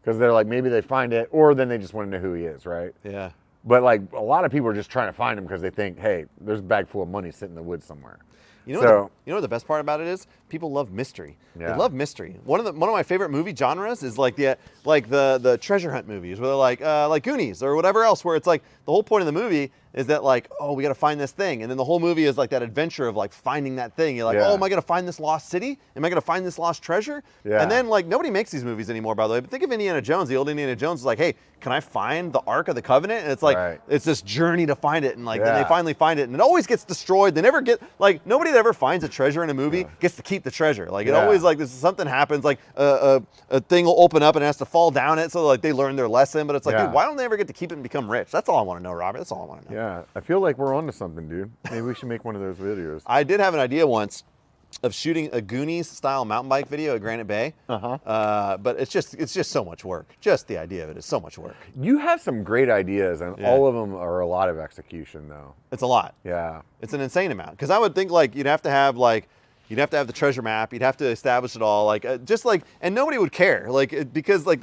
Because they're like, maybe they find it, or then they just want to know who he is, right? Yeah. But like a lot of people are just trying to find him because they think, hey, there's a bag full of money sitting in the woods somewhere. You know what the best part about it is? People love mystery. Yeah. They love mystery. One of my favorite movie genres is like the treasure hunt movies, where they're like Goonies or whatever else, where it's like the whole point of the movie is that like, oh, we got to find this thing, and then the whole movie is like that adventure of like finding that thing. You're like, oh, am I going to find this lost city? Am I going to find this lost treasure? Yeah. And then like nobody makes these movies anymore, by the way. But think of Indiana Jones. The old Indiana Jones is like, hey, can I find the Ark of the Covenant? And it's like it's this journey to find it, and like then they finally find it, and it always gets destroyed. They never get like nobody that ever finds a treasure in a movie gets to keep the treasure. Like it always like something happens, like a thing will open up and it has to fall down it, so like they learn their lesson. But it's like, dude, why don't they ever get to keep it and become rich? That's all I want to know, Robert. That's all I want to know. Yeah, I feel like we're onto something, dude. Maybe we should make one of those videos. I did have an idea once of shooting a Goonies style mountain bike video at Granite Bay. But it's just so much work. Just the idea of it is so much work. You have some great ideas, and all of them are a lot of execution, though. It's a lot. Yeah. It's an insane amount. Because I would think like you'd have to have the treasure map. You'd have to establish it all. Like and nobody would care. Like because like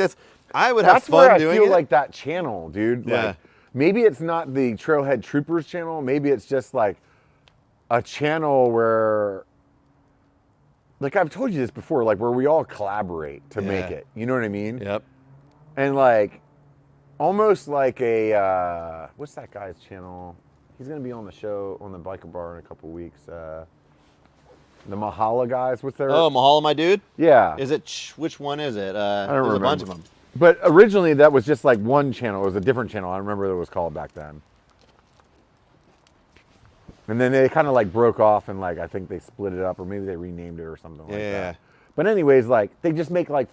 I would have fun doing it. That's where I feel like that channel, dude. Yeah. Like, maybe it's not the Trailhead Troopers channel. Maybe it's just like a channel where, like I've told you this before, like where we all collaborate to make it. You know what I mean? Yep. And like, almost like a, what's that guy's channel? He's gonna be on the show on the Biker Bar in a couple weeks. The Mahala guys, what's their? Oh, Mahalo, my dude. Yeah. Is it? Which one is it? I don't there's remember. a bunch of them. But originally that was just like one channel. It was a different channel. I remember what it was called back then. And then they kind of like broke off and like I think they split it up or maybe they renamed it or something like that. But anyways, like they just make like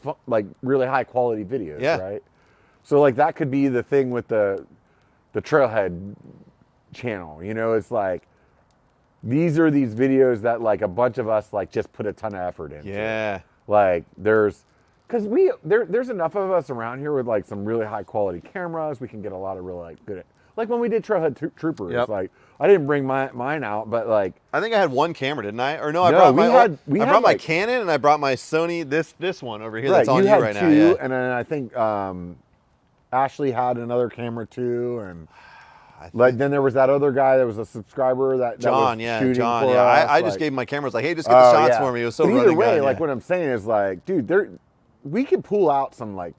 really high quality videos, right? So like that could be the thing with the Trailhead channel. You know, it's like these are these videos that like a bunch of us like just put a ton of effort into. Yeah. Like there's there's enough of us around here with like some really high quality cameras. We can get a lot of really like good. Like when we did Trailhead Troopers, like I didn't bring mine out, but like I think I had one camera, didn't I? Or no, I brought my Canon and I brought my Sony this one over here that's on you right now. Yeah. And then I think Ashley had another camera too, and like then there was that other guy that was a subscriber that John, was shooting John, for us. I just gave him my camera. I was like, hey, just get the shots for me. It was so but either running way, gun, like what I'm saying is like, dude, we could pull out some like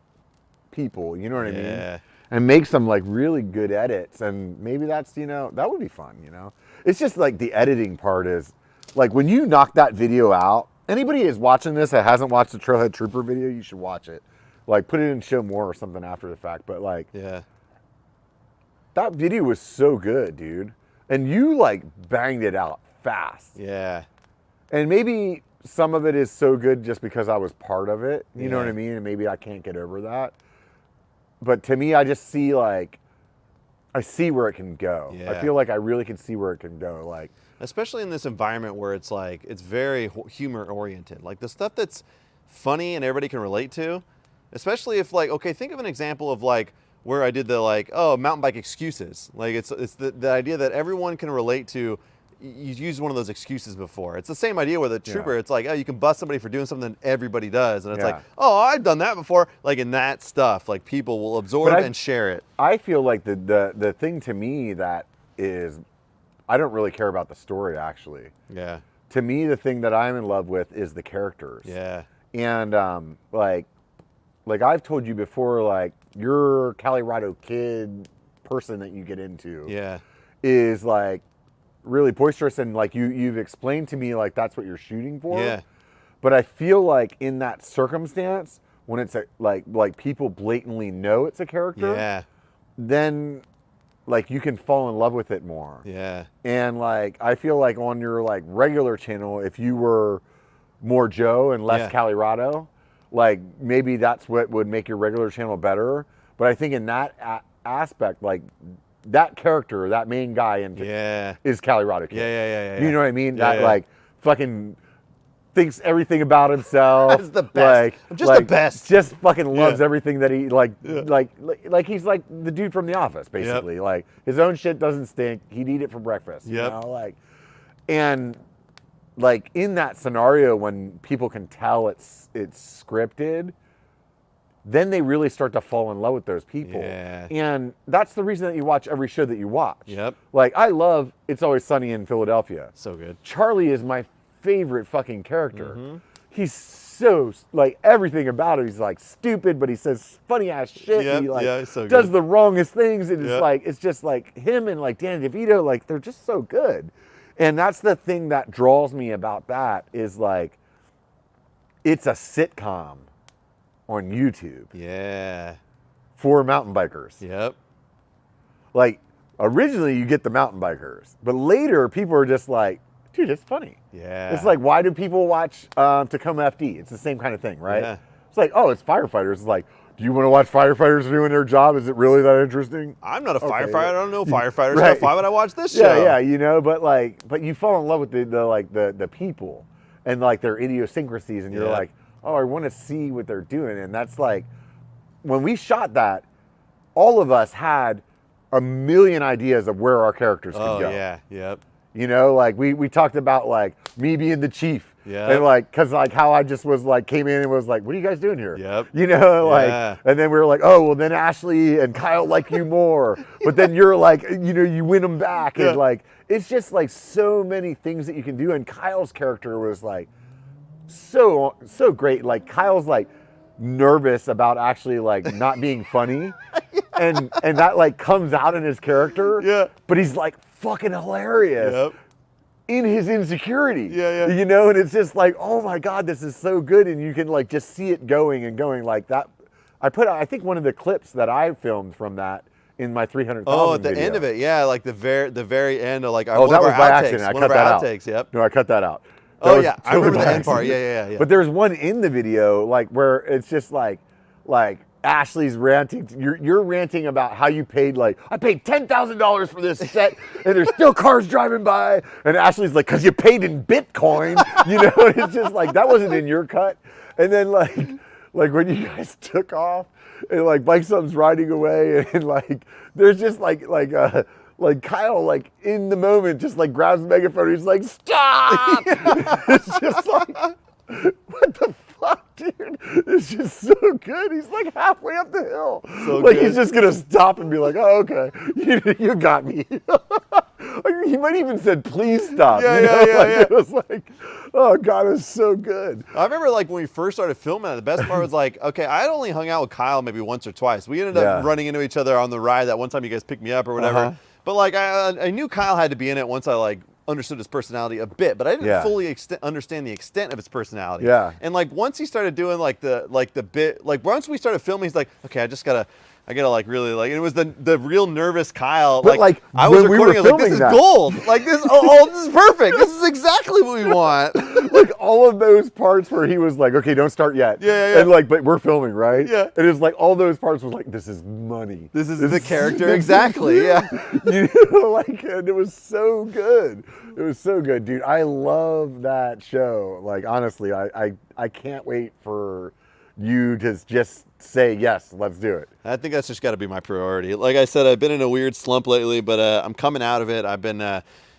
people, you know what I mean? And make some like really good edits, and maybe that's, you know, that would be fun, you know? It's just like the editing part is, like when you knock that video out, anybody is watching this that hasn't watched the Trailhead Trooper video, you should watch it. Like put it in Show More or something after the fact, but like, that video was so good, dude. And you like banged it out fast. Yeah. And maybe some of it is so good just because I was part of it, you know what I mean? And maybe I can't get over that. But to me, I just see like, I see where it can go. I feel like I really can see where it can go. Like, especially in this environment where it's like, it's very humor oriented. Like the stuff that's funny and everybody can relate to, especially if like, okay, think of an example of like where I did the like, oh, mountain bike excuses. Like it's the idea that everyone can relate to. You've used one of those excuses before. It's the same idea with a trooper. It's like, oh, you can bust somebody for doing something everybody does. And it's like, oh, I've done that before. Like in that stuff, like people will absorb and share it. I feel like the thing to me that is, I don't really care about the story actually. Yeah. To me, the thing that I'm in love with is the characters. Yeah. And like I've told you before, like your Calirado Kid person that you get into is like, really boisterous, and like you've explained to me like that's what you're shooting for. Yeah. But I feel like in that circumstance, when it's like people blatantly know it's a character, then like you can fall in love with it more. Yeah. And like I feel like on your like regular channel, if you were more Joe and less Calirado, like maybe that's what would make your regular channel better. But I think in that aspect, like that character, that main guy is Calirado Kid. Yeah. You know what I mean? That like fucking thinks everything about himself. That's the best. Like, just the best. Just fucking loves everything that he like he's like the dude from The Office, basically. Like his own shit doesn't stink. He'd eat it for breakfast. You know? Like, and like in that scenario when people can tell it's scripted, then they really start to fall in love with those people. Yeah. And that's the reason that you watch every show that you watch. Yep. Like, I love It's Always Sunny in Philadelphia. So good. Charlie is my favorite fucking character. He's so, like, everything about him, he's like stupid, but he says funny ass shit. Yep. He like Yeah, so does good. the wrongest things. And it's like, it's just like him and like Danny DeVito, like they're just so good. And that's the thing that draws me about that is like, it's a sitcom on YouTube. Yeah. For mountain bikers. Yep. Like, originally you get the mountain bikers, but later people are just like, dude, it's funny. Yeah. It's like, why do people watch Tacoma FD? It's the same kind of thing, right? Yeah. It's like, oh, it's firefighters. It's like, do you want to watch firefighters doing their job? Is it really that interesting? I'm not a firefighter. I don't know firefighters. Right. Why would I watch this show? Yeah, you know, but you fall in love with the people and like their idiosyncrasies, and you're like, oh, I want to see what they're doing. And that's like, when we shot that, all of us had a million ideas of where our characters could go. Oh, yeah, yep. You know, like we talked about like me being the chief. Yeah. And like, cause like how I just was like, came in and was like, what are you guys doing here? Yep. You know, like, and then we were like, oh, well then Ashley and Kyle like you more. But then you're like, you know, you win them back. And like, it's just like so many things that you can do. And Kyle's character was like, so great. Like Kyle's like nervous about actually like not being funny, and that like comes out in his character. Yeah. But he's like fucking hilarious. Yep. In his insecurity. Yeah, yeah. You know, and it's just like, oh my God, this is so good. And you can like just see it going and going like that. I think one of the clips that I filmed from that in my 300,000 Oh, at the video. end of it, yeah, like the very end of like our, Oh, that was by outtakes, accident. I cut that out. Outtakes, yep. No, I cut that out. That Oh was yeah, I totally remember by the end part. accident. Yeah. But there's one in the video like where it's just like Ashley's ranting. You're ranting about how you paid I paid $10,000 for this set, and there's still cars driving by. And Ashley's like, because you paid in Bitcoin, you know. And it's just like that wasn't in your cut. And then like when you guys took off, and like Bike Something's riding away, and like there's just like Kyle like in the moment just like grabs the megaphone. He's like, stop! It's just like, what the fuck, dude? It's just so good. He's like halfway up the hill. So like good. He's just gonna stop and be like, oh, okay, you got me. He might even said, please stop. Yeah. It was like, oh God, it was so good. I remember like when we first started filming it, the best part was like, okay, I'd only hung out with Kyle maybe once or twice. We ended up running into each other on the ride that one time you guys picked me up or whatever. But like I knew Kyle had to be in it once I like understood his personality a bit, but I didn't fully understand the extent of his personality. Yeah. And like once he started doing like the bit, like once we started filming, he's like, okay, I gotta like really like, and it was the real nervous Kyle. But like I was recording, like this is gold. Like this, this is perfect. This is exactly what we want. Like all of those parts where he was like, okay, don't start yet. Yeah. And like, but we're filming, right? Yeah. And it's like all those parts was like, this is money. This is the character exactly. Yeah. You know, like, and it was so good. It was so good, dude. I love that show. Like honestly, I can't wait for you to just say yes, let's do it. I think that's just got to be my priority. Like I said, I've been in a weird slump lately, but I'm coming out of it. I've been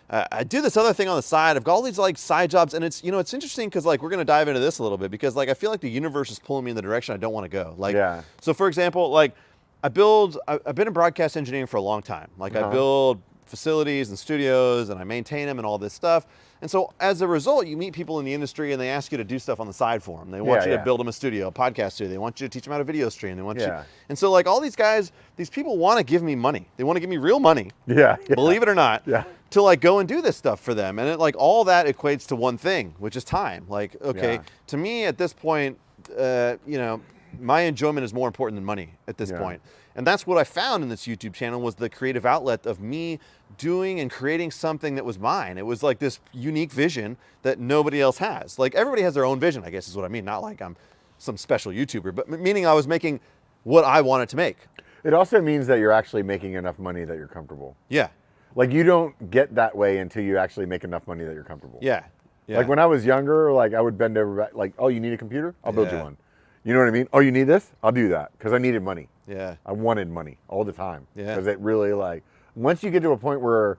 I do this other thing on the side. I've got all these like side jobs, and it's it's interesting because like we're gonna dive into this a little bit because like I feel like the universe is pulling me in the direction I don't want to go. Like so for example, like I've been in broadcast engineering for a long time. Like I build facilities and studios and I maintain them and all this stuff. And so as a result, you meet people in the industry and they ask you to do stuff on the side for them. They want you to build them a studio, a podcast studio. They want you to teach them how to video stream. They want you. And so like all these guys, these people want to give me money. They want to give me real money. Believe it or not. To like go and do this stuff for them. And it like all that equates to one thing, which is time. Like, okay, to me at this point, my enjoyment is more important than money at this point. And that's what I found in this YouTube channel was the creative outlet of me doing and creating something that was mine. It was like this unique vision that nobody else has. Like everybody has their own vision, I guess is what I mean. Not like I'm some special YouTuber, but meaning I was making what I wanted to make. It also means that you're actually making enough money that you're comfortable. Yeah. Like you don't get that way until you actually make enough money that you're comfortable. Yeah. Like when I was younger, like I would bend over, like, oh, you need a computer? I'll build you one. You know what I mean? Oh, you need this? I'll do that because I needed money. Yeah. I wanted money all the time. Yeah. Because it really like, once you get to a point where,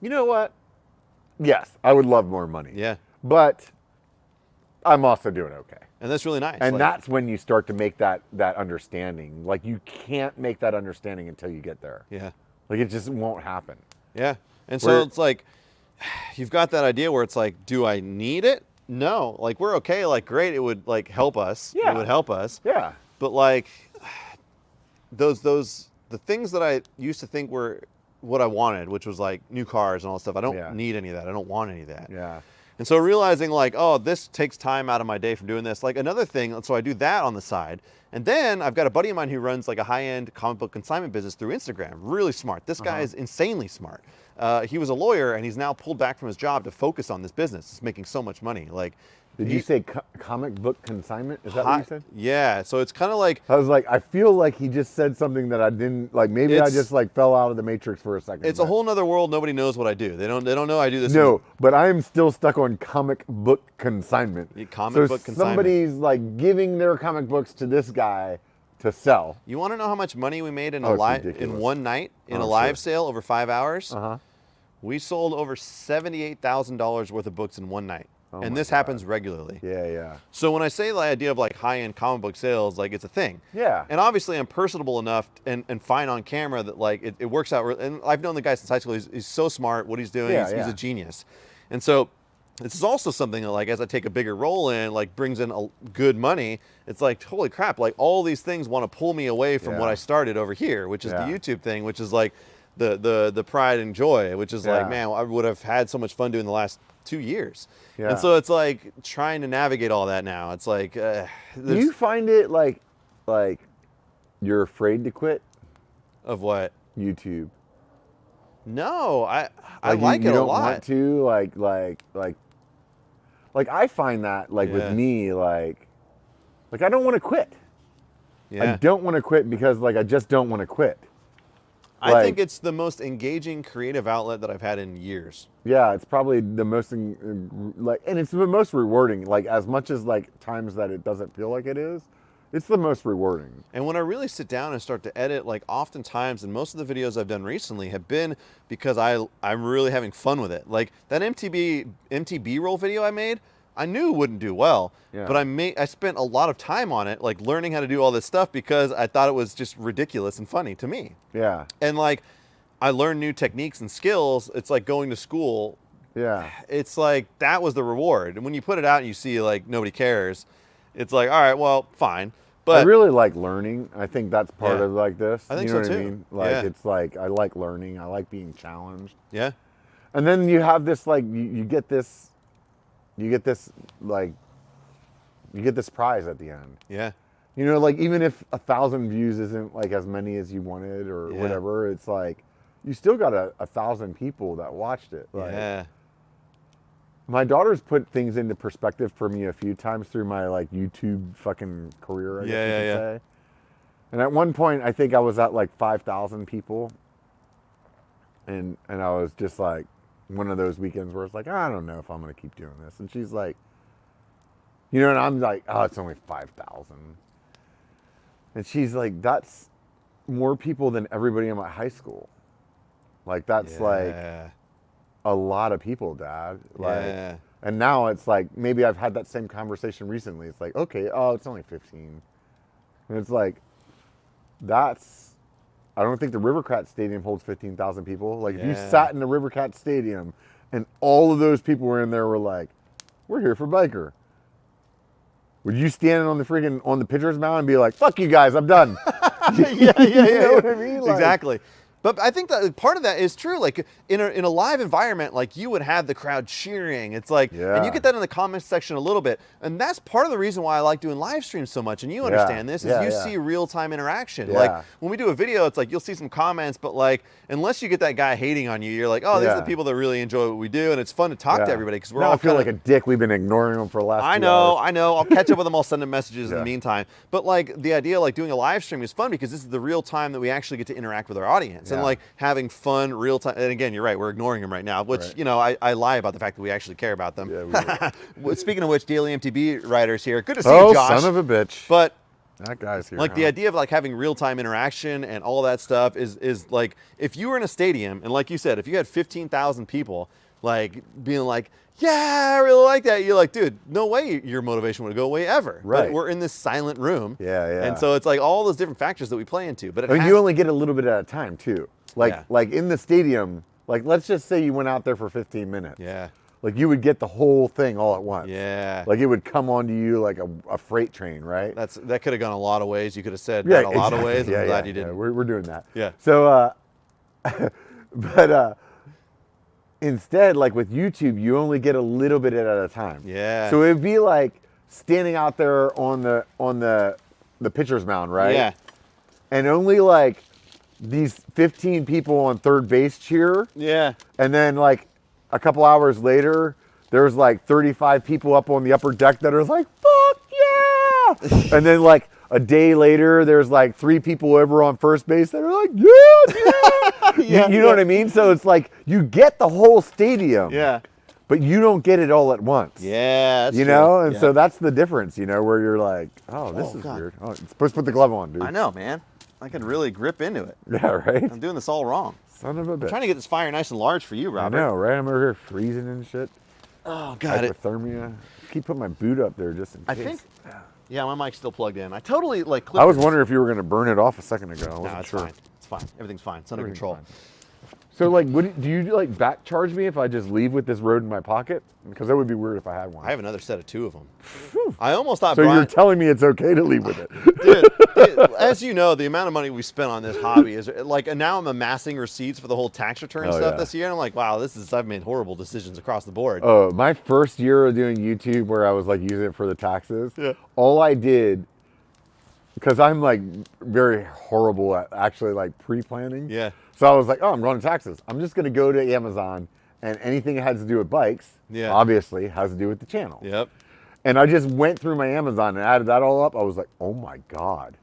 you know what? Yes, I would love more money. Yeah. But I'm also doing okay. And that's really nice. And that's when you start to make that understanding. Like you can't make that understanding until you get there. Yeah. Like it just won't happen. Yeah. And so it's like, you've got that idea where it's like, do I need it? No, like we're okay, like great, it would like help us. It would help us. Yeah. But like the things that I used to think were what I wanted, which was like new cars and all that stuff. I don't need any of that. I don't want any of that. Yeah. And so realizing like, oh, this takes time out of my day from doing this. Like another thing, so I do that on the side. And then I've got a buddy of mine who runs like a high-end comic book consignment business through Instagram. Really smart. This guy is insanely smart. He was a lawyer and he's now pulled back from his job to focus on this business. It's making so much money. Like, did you say comic book consignment? Is that what you said? Yeah. So it's kind of like, I was like, I feel like he just said something that I didn't like. Maybe I just like fell out of the matrix for a second. It's a whole nother world. Nobody knows what I do. They don't know I do this. No, but I am still stuck on comic book consignment. Comic book consignment. Somebody's like giving their comic books to this guy to sell. You want to know how much money we made in one night in a live sale over 5 hours? We sold over $78,000 worth of books in one night. And this happens regularly. Yeah, yeah. So when I say the idea of like high-end comic book sales, like it's a thing. Yeah. And obviously I'm personable enough and fine on camera that like it works out. And I've known the guy since high school. He's so smart. What he's doing, he's a genius. And so this is also something that like as I take a bigger role in, like brings in a good money. It's like, holy crap, like all these things want to pull me away from what I started over here, which is the YouTube thing, which is like, the pride and joy, which is like, Yeah. man, I would have had so much fun doing the last 2 years. Yeah. And so it's like trying to navigate all that now. It's like, Do you find it like you're afraid to quit of what? YouTube? No, I Like like you it a don't lot. want to like I find that like Yeah. with me like I don't want to quit. Yeah. I don't want to quit because like I just don't want to quit. I think Like- it's the most engaging creative outlet that I've had in years. Yeah, it's probably the most like, and it's the most rewarding. Like as much as like times that it doesn't feel like it is, it's the most rewarding. And when I really sit down and start to edit, like oftentimes, and most of the videos I've done recently have been because I'm really having fun with it. Like that MTB roll video I made, I knew it wouldn't do well, Yeah. but I spent a lot of time on it, like learning how to do all this stuff because I thought it was just ridiculous and funny to me. Yeah, And like, I learned new techniques and skills. It's like going to school. yeah, It's like, that was the reward. And when you put it out and you see like nobody cares, it's like, all right, well, fine. But I really like learning. I think that's part Yeah. of like this. I think you know so what too. I mean? Like Yeah. it's like I like learning. I like being challenged. yeah, And then you have this like you get this like you get this prize at the end. yeah, You know, like even if 1,000 views isn't like as many as you wanted or Yeah. whatever, it's like you still got 1,000 people that watched it. Like, yeah, my daughter's put things into perspective for me a few times through my like YouTube fucking career, I guess Yeah, you could yeah, say. And at one point, I think I was at like 5,000 people, and I was just like one of those weekends where it's like, I don't know if I'm gonna keep doing this. And she's like, you know, and I'm like, oh, it's only 5,000. And she's like, that's more people than everybody in my high school. Like that's like yeah, a lot of people, Dad. Like, yeah. and now it's like maybe I've had that same conversation recently. It's like, okay, oh, it's only 15, and it's like, that's. I don't think the Rivercat Stadium holds 15,000 people. Like if you Yeah. sat in the Rivercat Stadium, and all of those people were in there, were like, we're here for Biker. Would you stand on the pitcher's mound and be like, fuck you guys, I'm done? yeah, You know what I mean? Like- Exactly. But I think that part of that is true. Like in a live environment, like you would have the crowd cheering. It's like, and Yeah. you get that in the comments section a little bit. And that's part of the reason why I like doing live streams so much. And you understand this, is Yeah, you yeah. see real-time interaction. Yeah. Like when we do a video, it's like you'll see some comments, but like unless you get that guy hating on you, you're like, oh, these are the Yeah. people that really enjoy what we do, and it's fun to talk to everybody because we're now all I feel kinda- like a dick. We've been ignoring them for the last. I 2 know, hours. I know. I'll catch up with them. I'll send them messages in Yeah. the meantime. But like the idea of like doing a live stream is fun because this is the real time that we actually get to interact with our audience and Yeah. like having fun real time. And again, you're right. We're ignoring them right now, which, Right. you know, I lie about the fact that we actually care about them. Yeah, Well, speaking of which, daily MTB writers here. Good to see Oh, you, Josh. son of a bitch! But That guy's here. like the idea of like having real-time interaction and all that stuff is like, if you were in a stadium and like you said, if you had 15,000 people like being like, yeah, I really like that, you're like, dude, no way your motivation would go away ever. But Right. we're in this silent room. Yeah, yeah. And so it's like all those different factors that we play into. But it I mean, has- you only get a little bit at a time too. Like Yeah. like in the stadium, like let's just say you went out there for 15 minutes. Yeah. Like you would get the whole thing all at once. Yeah. Like it would come onto you like a freight train, right? That could have gone a lot of ways. You could have said that a lot of exactly. ways. I'm Yeah, glad yeah, you didn't. yeah. We're doing that. Yeah. So, but instead, like with YouTube, you only get a little bit at a time. Yeah. So it'd be like standing out there on the pitcher's mound, right? Yeah. And only like these 15 people on third base cheer, Yeah. and then like a couple hours later, there's like 35 people up on the upper deck that are like, fuck yeah! And then like a day later, there's like 3 people over on first base that are like, yeah, yeah. You know what I mean? So it's like you get the whole stadium, Yeah. but you don't get it all at once. Yeah. That's You true. know, and Yeah. so that's the difference, you know, where you're like, oh, this Oh, is God. weird. Oh, you're supposed to put the glove on, dude. I know, man. I can really grip into it. Yeah, right? I'm doing this all wrong. Son of a bitch. I'm trying to get this fire nice and large for you, I Robert. know, right? I'm over here freezing and shit. Oh, God. Hypothermia. Keep putting my boot up there just in I case. think, yeah, my mic's still plugged in. I totally like clipped I was this. wondering if you were going to burn it off a second ago. I No, wasn't it's sure. fine. It's fine. Everything's fine. It's under Everything's control. fine. So, like, do you like back charge me if I just leave with this road in my pocket? Because that would be weird if I had one. I have another set of 2 of them. I almost thought so Brian, you're telling me it's okay to leave with it? dude, as you know, the amount of money we spent on this hobby is like, and now I'm amassing receipts for the whole tax return stuff this year. And I'm like, wow, I've made horrible decisions across the board. Oh, my first year of doing YouTube where I was like using it for the taxes, all I did, because I'm like very horrible at actually like pre-planning. Yeah. So I was like, oh, I'm running taxes. I'm just going to go to Amazon, and anything that has to do with bikes, obviously has to do with the channel. Yep. And I just went through my Amazon and added that all up. I was like, oh my God.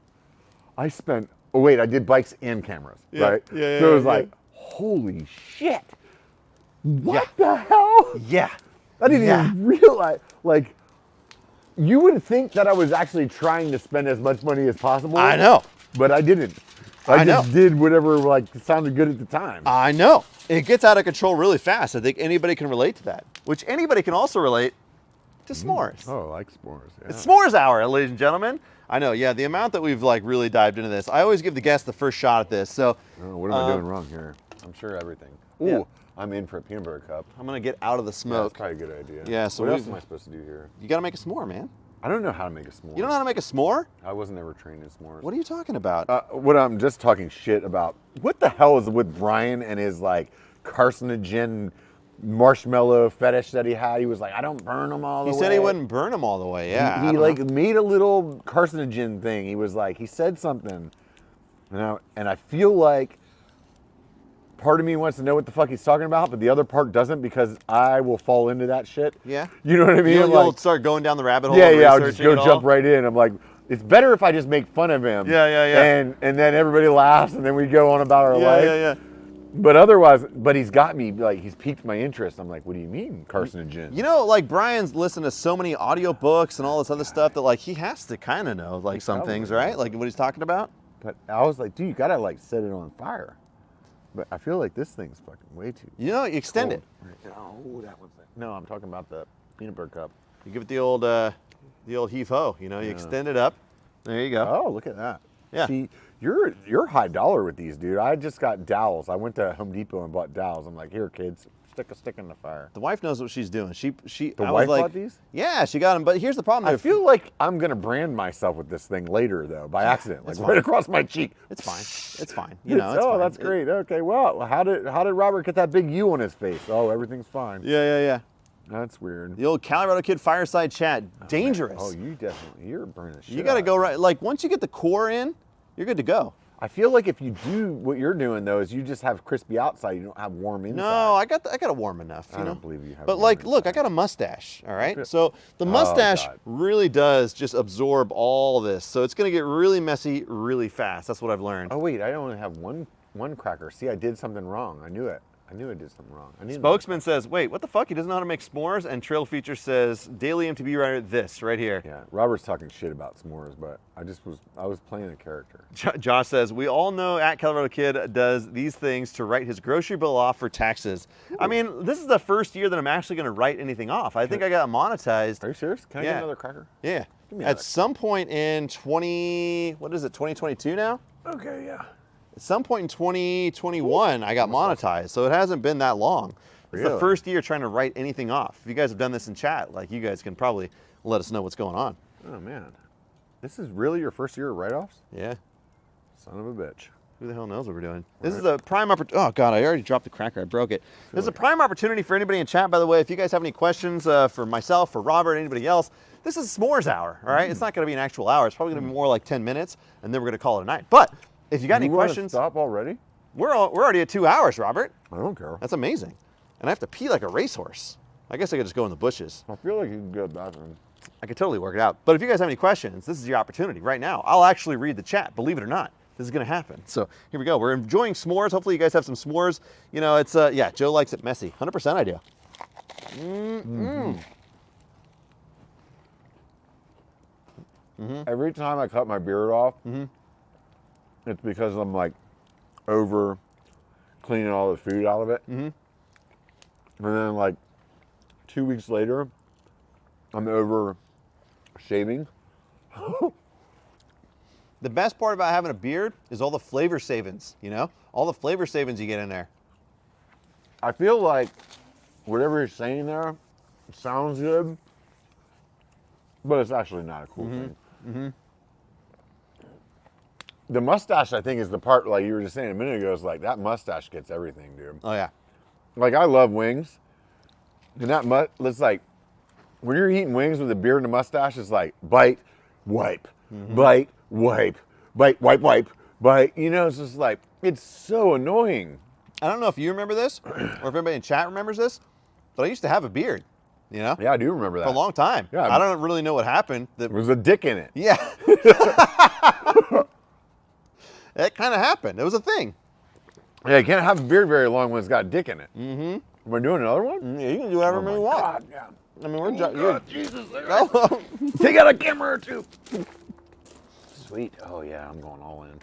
I did bikes and cameras, right? Yeah, so it was like, holy shit. What the hell? Yeah. I didn't even realize, like, you would think that I was actually trying to spend as much money as possible. I know. But I didn't. I just did whatever like sounded good at the time. I know. It gets out of control really fast. I think anybody can relate to that, which anybody can also relate to s'mores. Oh, I like s'mores. Yeah. It's s'mores hour, ladies and gentlemen. I know, yeah, the amount that we've like really dived into this. I always give the guest the first shot at this. So what am I doing wrong here? I'm sure everything. Ooh, Yeah. I'm in for a peanut butter cup. I'm gonna get out of the Yeah, smoke. that's probably a good idea. Yeah, so what else am I supposed to do here? You gotta make a s'more, man. I don't know how to make a s'more. You don't know how to make a s'more? I wasn't ever trained in s'mores. What are you talking about? What I'm just talking shit about. What the hell is with Brian and his like carcinogen marshmallow fetish that he had? He was like, I don't burn them all the way. He said he wouldn't burn them all the way. Yeah. He like made a little carcinogen thing. He was like, he said something, and I feel like part of me wants to know what the fuck he's talking about, but the other part doesn't, because I will fall into that shit. Yeah. You know what I mean? You'll start going down the rabbit hole. Yeah, and I'll just go researching it jump all. right in. I'm like, it's better if I just make fun of him. Yeah. And then everybody laughs, and then we go on about our life. Yeah. But otherwise, he's got me, like, he's piqued my interest. I'm like, what do you mean, carcinogen? You know, like Brian's listened to so many audiobooks and all this other stuff that like he has to kind of know like some things, right? Like what he's talking about. But I was like, dude, you gotta like set it on fire. But I feel like this thing's fucking way too. You know, you extend it. Oh, that one's. No, I'm talking about the peanut butter cup. You give it the old heave ho. You know, you extend it up. There you go. Oh, look at that. Yeah. See, you're high dollar with these, dude. I just got dowels. I went to Home Depot and bought dowels. I'm like, here, kids, stick a stick in the fire. The wife knows what she's doing. The wife bought these? Yeah, she got them. But here's the problem. I feel like I'm gonna brand myself with this thing later, though, by accident, like right across my cheek. It's fine. It's fine. You know. It's oh, fine. that's great. Okay, well, how did Robert get that big U on his face? Oh, everything's fine. Yeah. That's weird. The old Calirado Kid Fireside Chat. Dangerous. Oh, you're burning shit. You got to out. go right. Like once you get the core in, you're good to go. I feel like if you do what you're doing though, is you just have crispy outside, you don't have warm inside. No, I got it warm enough. I don't believe you have. But warm like, inside. look, I got a mustache. All right, so the mustache really does just absorb all this. So it's gonna get really messy really fast. That's what I've learned. Oh wait, I only have one cracker. See, I did something wrong. I knew it. I knew I did something wrong. Spokesman says, wait, what the fuck? He doesn't know how to make s'mores? And Trail Feature says, daily MTB writer, this right here. Yeah, Robert's talking shit about s'mores, but I was playing a character. Josh says, we all know at Calirado Kid does these things to write his grocery bill off for taxes. Ooh. I mean, this is the first year that I'm actually going to write anything off. I think I got monetized. Are you serious? Can I get another cracker? Yeah. At some point in 2022 now? Okay, yeah. At some point in 2021, I got monetized, so it hasn't been that long. It's the first year trying to write anything off. If you guys have done this in chat, like you guys can probably let us know what's going on. Oh man, this is really your first year of write-offs? Yeah. Son of a bitch. Who the hell knows what we're doing? This is a prime opportunity. Oh God, I already dropped the cracker. I broke it. This is a prime opportunity for anybody in chat, by the way. If you guys have any questions for myself, for Robert, anybody else, this is s'mores hour, all right? It's not going to be an actual hour. It's probably going to be more like 10 minutes, and then we're going to call it a night. But if you got any questions, stop already? We're already at 2 hours, Robert. I don't care. That's amazing. And I have to pee like a racehorse. I guess I could just go in the bushes. I feel like you can go to the bathroom. I could totally work it out. But if you guys have any questions, this is your opportunity right now. I'll actually read the chat, believe it or not. This is gonna happen. So here we go. We're enjoying s'mores. Hopefully you guys have some s'mores. You know, it's, yeah, Joe likes it messy. 100% I do. Every time I cut my beard off, it's because I'm like over cleaning all the food out of it. And then like 2 weeks later, I'm over shaving. The best part about having a beard is all the flavor savings, you know? All the flavor savings you get in there. I feel like whatever you're saying there sounds good, but it's actually not a cool thing. The mustache, I think, is the part, like you were just saying a minute ago, is like that mustache gets everything, dude. Oh yeah. Like I love wings, and it's like when you're eating wings with a beard and a mustache, it's like bite, wipe, bite, wipe, bite, wipe, wipe, bite. You know, it's just like it's so annoying. I don't know if you remember this, or if everybody in chat remembers this, but I used to have a beard. You know? Yeah, I do remember that. For a long time. Yeah, I don't really know what happened. There was a dick in it. Yeah. It kind of happened. It was a thing. Yeah, you can't have a beard very long when it's got a dick in it. Mm-hmm. We're doing another one? Yeah, you can do whatever you want. God, yeah. I mean, we're Jesus. Go. Take out a camera or two. Sweet. Oh, yeah, I'm going all in.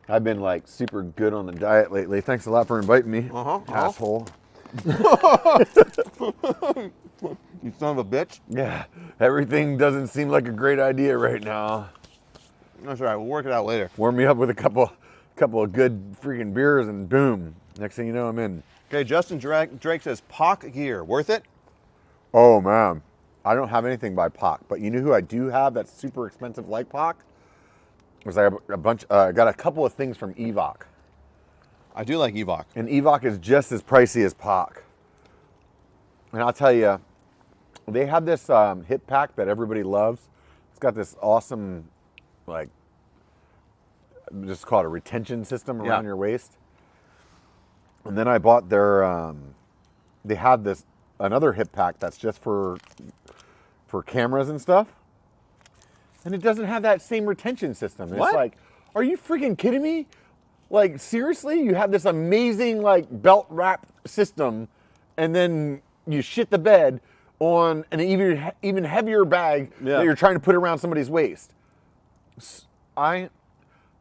I've been, like, super good on the diet lately. Thanks a lot for inviting me, asshole. You son of a bitch. Yeah, everything doesn't seem like a great idea right now. That's all right. We'll work it out later. Warm me up with a couple of good freaking beers and boom. Next thing you know, I'm in. Okay, Justin Drake says, POC gear, worth it? Oh, man. I don't have anything by POC, but you know who I do have that's super expensive like POC? Was I got a couple of things from EVOC. I do like EVOC. And EVOC is just as pricey as POC. And I'll tell you, they have this hip pack that everybody loves. It's got this awesome, like, just call it a retention system around your waist. And then I bought their, they have this, another hip pack that's just for cameras and stuff. And it doesn't have that same retention system. What? It's like, are you freaking kidding me? Like, seriously? You have this amazing, like, belt wrap system, and then you shit the bed on an even heavier bag that you're trying to put around somebody's waist.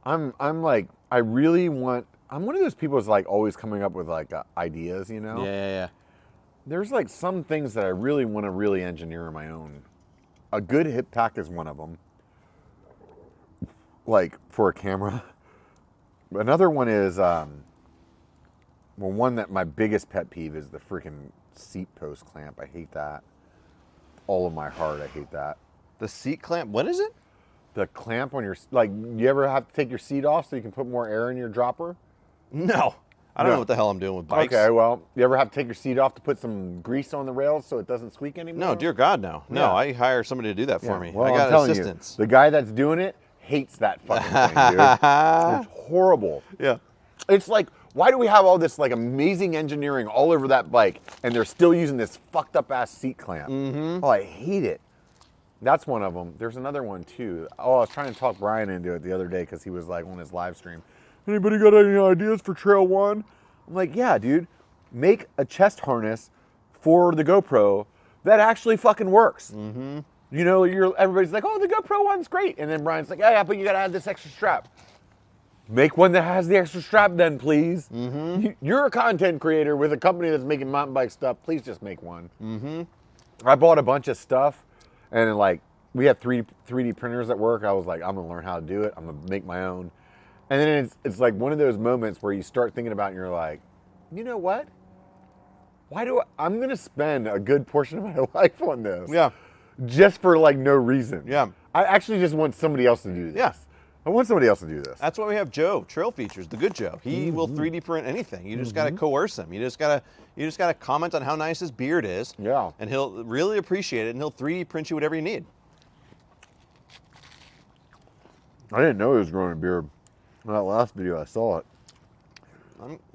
I'm like, I really want, I'm one of those people that's like always coming up with like ideas, you know? Yeah. There's like some things that I really want to really engineer on my own. A good hip pack is one of them. Like for a camera. Another one is, well, one that my biggest pet peeve is the freaking seat post clamp. I hate that. All of my heart, I hate that. The seat clamp, what is it? The clamp on your, like, you ever have to take your seat off so you can put more air in your dropper? No. I don't know what the hell I'm doing with bikes. Okay, well, you ever have to take your seat off to put some grease on the rails so it doesn't squeak anymore? No, dear God, no. No, Yeah. I hire somebody to do that for me. Well, I got I'm telling assistants. you, the guy that's doing it hates that fucking thing, dude. It's horrible. Yeah. It's like, why do we have all this like amazing engineering all over that bike and they're still using this fucked up ass seat clamp? Mm-hmm. Oh, I hate it. That's one of them. There's another one too. Oh, I was trying to talk Brian into it the other day because he was like on his live stream. Anybody got any ideas for Trail 1? I'm like, yeah, dude. Make a chest harness for the GoPro that actually fucking works. Mm-hmm. You know, everybody's like, oh, the GoPro one's great. And then Brian's like, yeah, but you got to add this extra strap. Make one that has the extra strap then, please. Mm-hmm. You're a content creator with a company that's making mountain bike stuff. Please just make one. Mm-hmm. I bought a bunch of stuff, and like we have 3D printers at work. I was like, I'm gonna learn how to do it. I'm gonna make my own. And then it's like one of those moments where you start thinking about it and you're like, you know what? I'm gonna spend a good portion of my life on this. Yeah. Just for like no reason. Yeah. I actually just want somebody else to do this. Yeah. I want somebody else to do this. That's why we have Joe, Trail Features, the good Joe. He will 3D print anything. You just gotta coerce him. You just gotta comment on how nice his beard is. Yeah. And he'll really appreciate it, and he'll 3D print you whatever you need. I didn't know he was growing a beard. In that last video, I saw it.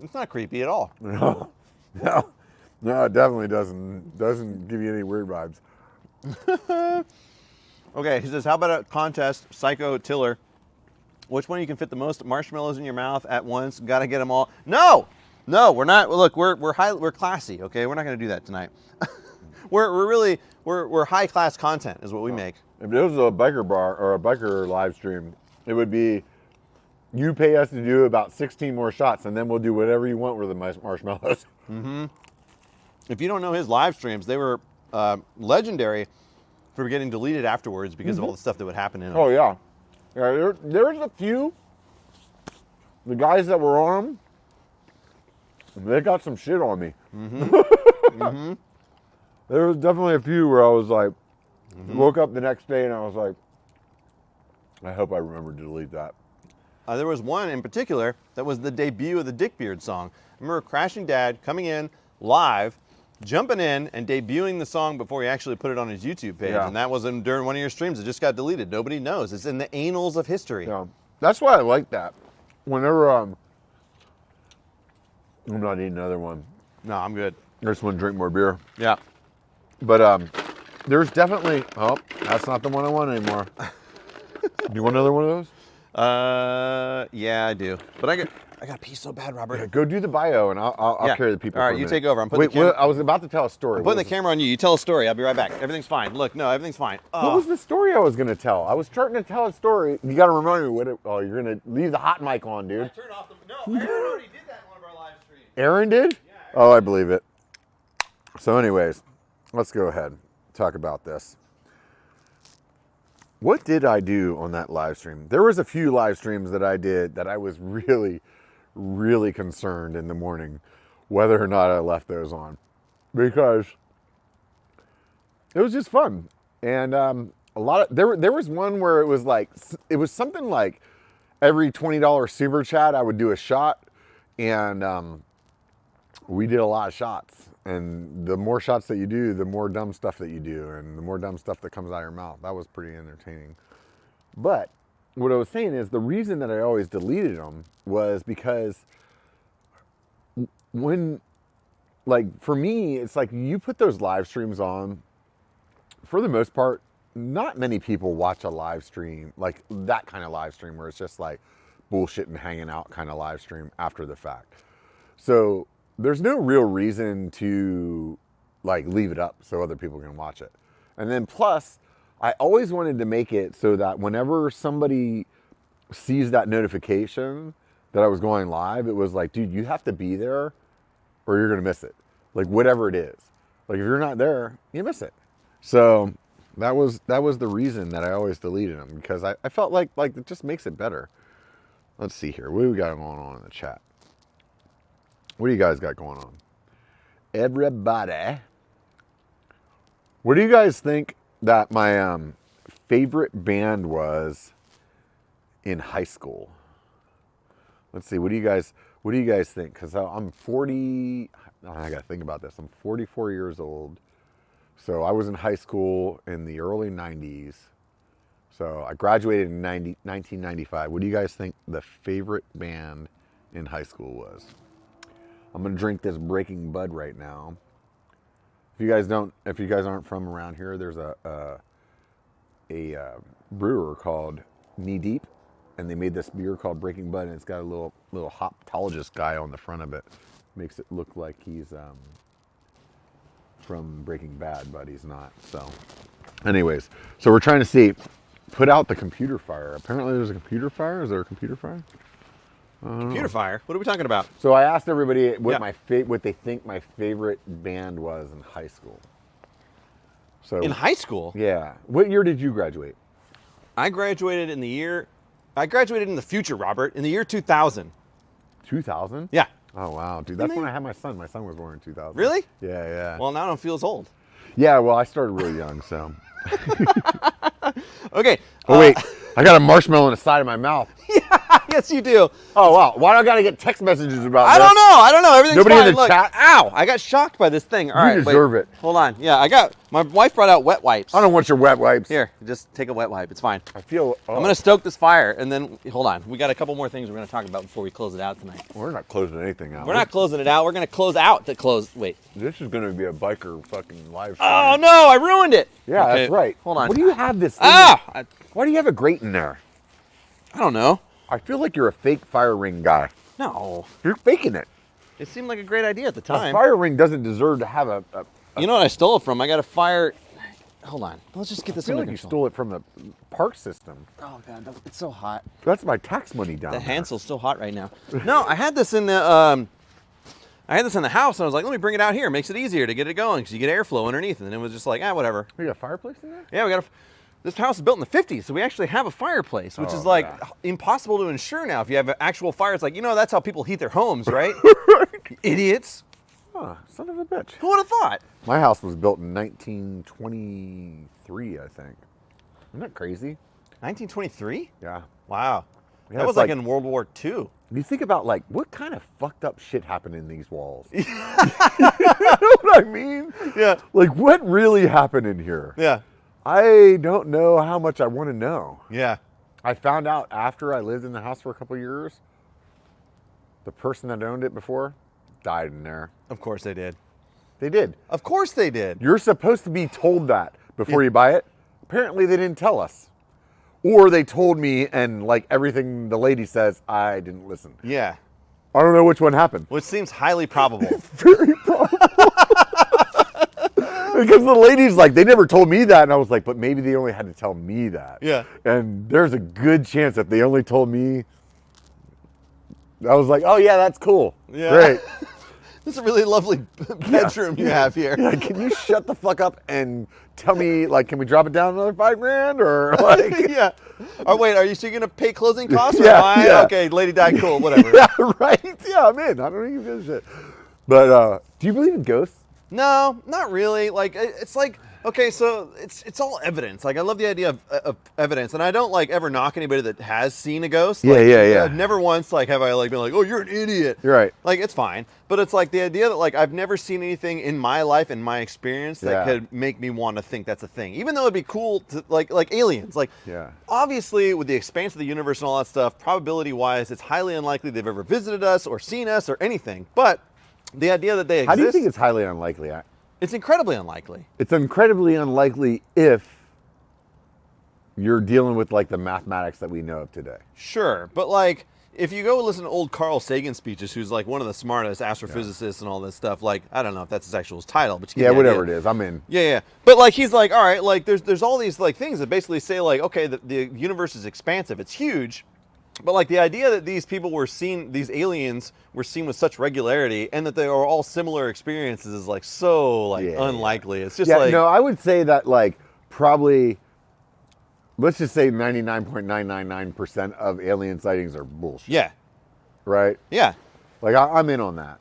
It's not creepy at all. No, it definitely doesn't give you any weird vibes. Okay, he says, how about a contest, Psycho Tiller? Which one you can fit the most marshmallows in your mouth at once? Got to get them all. No, we're not. Look, we're classy. Okay, we're not going to do that tonight. we're high class content is what we make. If there was a biker bar or a biker live stream, it would be you pay us to do about 16 more shots, and then we'll do whatever you want with the marshmallows. Mm-hmm. If you don't know his live streams, they were legendary for getting deleted afterwards because of all the stuff that would happen in them. Oh yeah, there's a few. The guys that were on them, they got some shit on me. Mm-hmm. Mm-hmm. There was definitely a few where I was like, woke up the next day and I was like, I hope I remember to delete that. There was one in particular that was the debut of the Dickbeard song. I remember Crashing Dad coming in live, jumping in and debuting the song before he actually put it on his YouTube page. Yeah. And that was during one of your streams. It just got deleted. Nobody knows. It's in the annals of history. Yeah. That's why I like that. Whenever I'm not eating another one. No, I'm good. I just want to drink more beer. Yeah. But there's definitely, oh, that's not the one I want anymore. Do you want another one of those? Yeah, I do. But I got to pee so bad, Robert. Yeah, go do the bio and I'll carry the people. All right, for a you minute. take over. I'm putting Wait, I was about to tell a story. I'm putting the camera on you. You tell a story. I'll be right back. Everything's fine. Look, no, everything's fine. What was the story I was going to tell? I was starting to tell a story. You got to remind me what it, oh, you're going to leave the hot mic on, dude. Turn off the, no, Aaron already did that in one of our live streams. Aaron did? Yeah, Aaron Oh, I believe it. So anyways, let's go ahead and talk about this. What did I do on that live stream? There was a few live streams that I did that I was really, really concerned in the morning whether or not I left those on, because it was just fun. And a lot of there was one where it was something like every $20 super chat I would do a shot, and we did a lot of shots. And the more shots that you do, the more dumb stuff that you do, and the more dumb stuff that comes out of your mouth. That was pretty entertaining. But what I was saying is the reason that I always deleted them was because when, like, for me, it's like you put those live streams on, for the most part, not many people watch a live stream, like that kind of live stream where it's just like bullshit and hanging out kind of live stream after the fact. So there's no real reason to like leave it up so other people can watch it. And then plus, I always wanted to make it so that whenever somebody sees that notification that I was going live, it was like, dude, you have to be there or you're gonna miss it. Like whatever it is. Like if you're not there, you miss it. So that was the reason that I always deleted them, because I felt like it just makes it better. Let's see here. What do we got going on in the chat? What do you guys got going on? Everybody. What do you guys think that my favorite band was in high school? Let's see. What do you guys think? Because I'm 40. I got to think about this. I'm 44 years old. So I was in high school in the early 90s. So I graduated in 1995. What do you guys think the favorite band in high school was? I'm gonna drink this Breaking Bud right now. If you guys aren't from around here, there's a brewer called Knee Deep, and they made this beer called Breaking Bud, and it's got a little hoptologist guy on the front of it. Makes it look like he's from Breaking Bad, but he's not. So, anyways, so we're trying to see, put out the computer fire. Apparently, there's a computer fire. Is there a computer fire? Computer fire? What are we talking about? So I asked everybody what what they think my favorite band was in high school. So In high school? Yeah. What year did you graduate? I graduated in the future, Robert, in the year 2000. 2000? Yeah. Oh wow, dude, that's when I had my son. My son was born in 2000. Really? Yeah, yeah. Well, now I don't feel as old. Yeah, well, I started really young, so. Okay. Oh wait, I got a marshmallow in the side of my mouth. Yes, you do. Oh wow, why do I gotta get text messages about I this? don't know. Everything's Nobody fine. in the Look, chat? Ow! I got shocked by this thing. All right, You deserve it. Hold on. Yeah, my wife brought out wet wipes. I don't want your wet wipes. Here, just take a wet wipe. It's fine. I feel. Oh, I'm gonna stoke this fire, and then hold on. We got a couple more things we're gonna talk about before we close it out tonight. We're not closing anything out. We're not closing it out. We're gonna close out to close. Wait. This is gonna be a biker fucking live stream. Oh no! I ruined it. Yeah, Okay, that's right. Hold on. What do you have this thing? Ah! Why do you have a grate in there? I don't know. I feel like you're a fake fire ring guy. No. You're faking it. It seemed like a great idea at the A time. fire ring doesn't deserve to have a You know what I stole it from? I got a fire. Hold on. Let's just get I this feel under like you control. stole it from the park system. Oh god, it's so hot. That's my tax money down The there. Hansel's still hot right now. No, I had this in the house, and I was like, let me bring it out here. It makes it easier to get it going because you get airflow underneath. And it was just like, whatever. You got a fireplace in there? Yeah, we got this house is built in the 50s, so we actually have a fireplace, which is like impossible to insure now. If you have an actual fire, it's like, that's how people heat their homes, right? Idiots. Huh, son of a bitch. Who would have thought? My house was built in 1923, I think. Isn't that crazy? 1923? Yeah. Wow. Yeah, that was like in World War II. You think about like what kind of fucked up shit happened in these walls. You know what I mean? Yeah. Like what really happened in here? Yeah. I don't know how much I want to know. Yeah. I found out after I lived in the house for a couple of years, the person that owned it before died in there. Of course they did. They did. Of course they did. You're supposed to be told that before you buy it. Apparently they didn't tell us. Or they told me and like everything the lady says, I didn't listen. Yeah. I don't know which one happened. Which seems highly probable. Very probable. Because the lady's like, they never told me that. And I was like, but maybe they only had to tell me that. Yeah. And there's a good chance that they only told me. I was like, oh yeah, that's cool. Yeah. Great. This is a really lovely bedroom you have here. Yeah, can you shut the fuck up and tell me, like, can we drop it down another $5,000 or like? Yeah. Oh wait, are you still gonna pay closing costs? Or Yeah, am I? yeah. Okay, lady died. Cool. Whatever. Yeah, right. Yeah, I'm in. I don't even give a shit. But do you believe in ghosts? No, not really. Like it's like okay, so it's all evidence. Like I love the idea of evidence, and I don't like ever knock anybody that has seen a ghost. Yeah, like, yeah. Never once like have I like been like, oh, you're an idiot. You're right. Like it's fine, but it's like the idea that like I've never seen anything in my life, in my experience, that could make me want to think that's a thing. Even though it'd be cool to like aliens. Like obviously with the expanse of the universe and all that stuff, probability wise, it's highly unlikely they've ever visited us or seen us or anything. But the idea that they exist. How do you think it's highly unlikely? It's incredibly unlikely. It's incredibly unlikely if you're dealing with like the mathematics that we know of today. Sure, but like if you go listen to old Carl Sagan speeches, who's like one of the smartest astrophysicists and all this stuff, like I don't know if that's his actual title, but you get the whatever idea. it is, I'm in. Yeah. But like he's like, all right, like there's all these like things that basically say like, okay, the universe is expansive, it's huge. But like the idea that these people were seen, these aliens were seen with such regularity, and that they are all similar experiences is like so like unlikely. It's just like no, I would say that like probably, let's just say 99.999% of alien sightings are bullshit. Yeah. Right. Yeah. Like I'm in on that.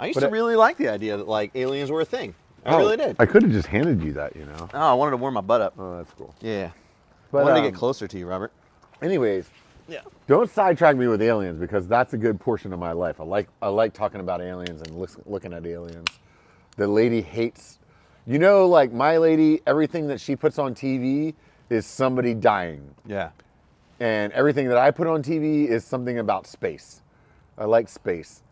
I used to really like the idea that like aliens were a thing. I really did. I could have just handed you that, you know. Oh, I wanted to warm my butt up. Oh, that's cool. Yeah. But, I wanted to get closer to you, Robert. Anyways. Yeah. Don't sidetrack me with aliens because that's a good portion of my life. I like talking about aliens and looking at aliens. The lady hates, you know, like my lady, everything that she puts on TV is somebody dying. Yeah. And everything that I put on TV is something about space. I like space.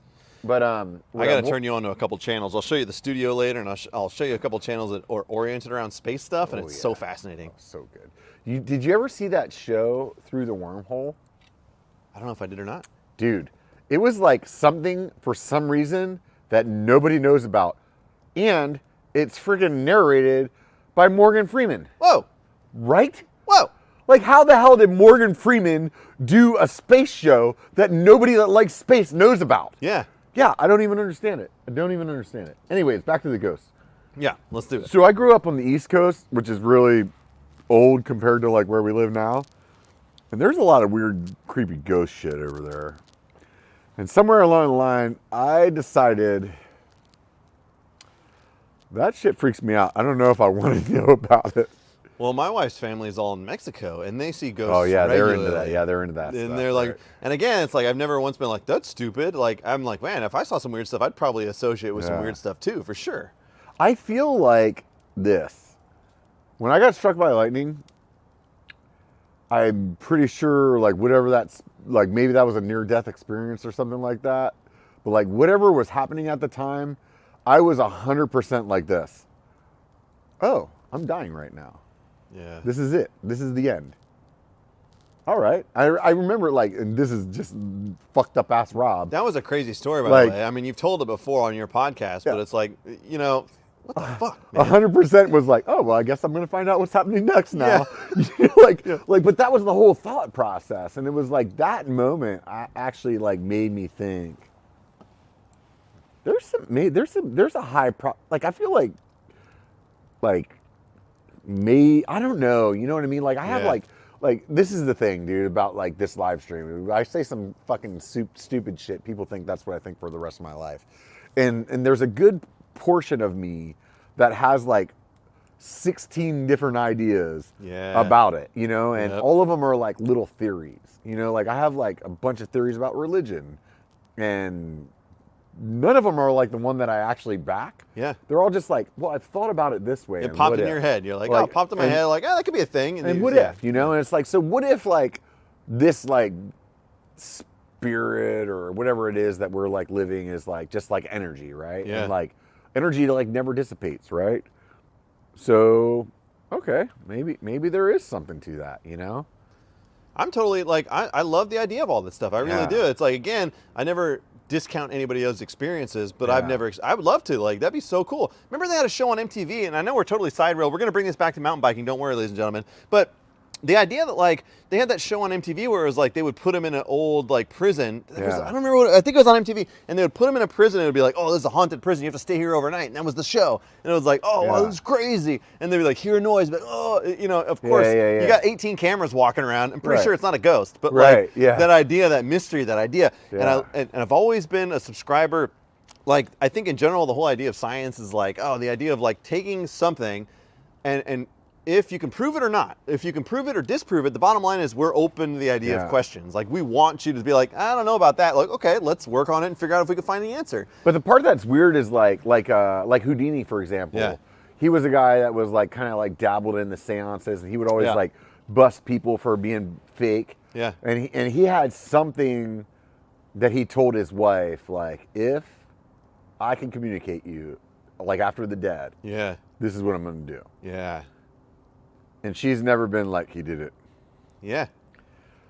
But I got to turn you on to a couple channels. I'll show you the studio later, and I'll show you a couple channels that are oriented around space stuff, and it's so fascinating. Oh, so good. Did you ever see that show Through the Wormhole? I don't know if I did or not. Dude, it was like something for some reason that nobody knows about. And it's freaking narrated by Morgan Freeman. Whoa. Right? Whoa. Like how the hell did Morgan Freeman do a space show that nobody that likes space knows about? Yeah. Yeah, I don't even understand it. I don't even understand it. Anyways, back to the ghosts. Yeah, let's do it. So I grew up on the East Coast, which is really old compared to like where we live now. And there's a lot of weird, creepy ghost shit over there. And somewhere along the line, I decided that shit freaks me out. I don't know if I want to know about it. Well, my wife's family is all in Mexico, and they see ghosts. Oh yeah, regularly. they're into that. Yeah, they're into that. And stuff, they're like, right? and again, it's like I've never once been like, that's stupid. Like I'm like, man, if I saw some weird stuff, I'd probably associate with some weird stuff too, for sure. I feel like this. When I got struck by lightning, I'm pretty sure like whatever that's like, maybe that was a near-death experience or something like that. But like whatever was happening at the time, I was 100% like this. Oh, I'm dying right now. Yeah. This is it. This is the end. All right. I remember like, and this is just fucked up ass Rob. That was a crazy story, by the way. I mean, you've told it before on your podcast, but it's like, you know, what the fuck, man? 100% was like, oh, well, I guess I'm going to find out what's happening next now. You know, like, but that was the whole thought process. And it was like that moment actually like made me think there's a high like, I feel like I don't know, you know what I mean? Like I have like this is the thing, dude, about like this live stream. I say some fucking stupid shit. People think that's what I think for the rest of my life. And there's a good portion of me that has like 16 different ideas Yeah. about it, you know, and Yep. all of them are like little theories, you know, like I have like a bunch of theories about religion, and none of them are like the one that I actually back. Yeah. They're all just like, well, I've thought about it this way. It and popped what in if? your head. You're like, Like, oh, it popped in my head. Like, oh, that could be a thing. And what if, you know, and it's like, so what if like this like spirit or whatever it is that we're like living is like just like energy, right? Yeah. And like energy like never dissipates, right? So, okay, maybe there is something to that, you know? I'm totally like, I love the idea of all this stuff. I really Yeah. do. It's like, again, I never discount anybody else's experiences, but Yeah. I would love to. Like, that'd be so cool. Remember they had a show on MTV, and I know we're totally side rail. We're going to bring this back to mountain biking. Don't worry, ladies and gentlemen. But the idea that like they had that show on MTV where it was like they would put him in an old like prison. I don't remember what, I think it was on MTV, and they would put him in a prison and it would be like, oh, this is a haunted prison. You have to stay here overnight. And that was the show. And it was like, oh, wow, this is crazy. And they'd be like, hear a noise, but oh, you know, of course, you got 18 cameras walking around. I'm pretty sure it's not a ghost, but like that idea, that mystery, that idea. Yeah. And I've always been a subscriber. Like, I think in general, the whole idea of science is like, oh, the idea of like taking something and if you can prove it or not, if you can prove it or disprove it, the bottom line is we're open to the idea of questions. Like, we want you to be like, I don't know about that. Like, okay, let's work on it and figure out if we can find the answer. But the part that's weird is like Houdini, for example. Yeah. He was a guy that was like kind of like dabbled in the seances, and he would always like bust people for being fake. Yeah. And he had something that he told his wife, like, if I can communicate you, like after the dead, this is what I'm going to do. Yeah. And she's never been like, he did it. Yeah.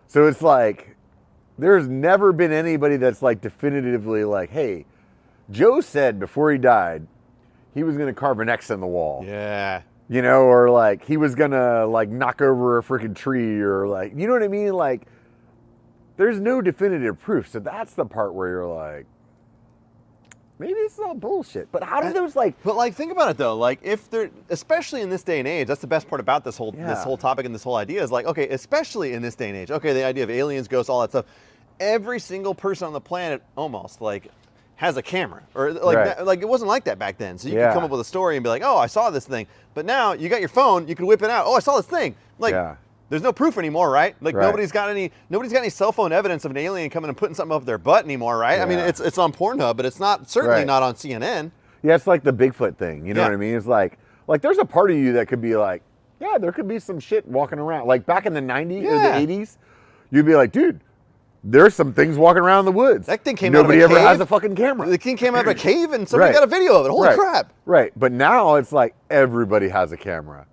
So it's like, there's never been anybody that's like definitively like, hey, Joe said before he died, he was going to carve an X in the wall. Yeah. You know, or like he was going to like knock over a freaking tree, or like, you know what I mean? Like, there's no definitive proof. So that's the part where you're like, maybe this is all bullshit. But how do those like? But like, think about it though. Like, if they're, especially in this day and age, that's the best part about this whole topic and this whole idea is like, okay, especially in this day and age, okay, the idea of aliens, ghosts, all that stuff. Every single person on the planet almost like has a camera, or like like it wasn't like that back then. So you could come up with a story and be like, oh, I saw this thing. But now you got your phone, you can whip it out. Oh, I saw this thing. Like. There's no proof anymore, right? Like nobody's got any cell phone evidence of an alien coming and putting something up their butt anymore, right? I mean, it's on Pornhub, but it's not certainly not on CNN. Yeah, it's like the Bigfoot thing. You know what I mean? It's like there's a part of you that could be like, yeah, there could be some shit walking around. Like back in the 90s or the 80s, you'd be like, dude, there's some things walking around in the woods. That thing came out of a cave. Nobody ever has a fucking camera. The thing came out of a cave and somebody got a video of it. Holy crap. Right. But now it's like everybody has a camera.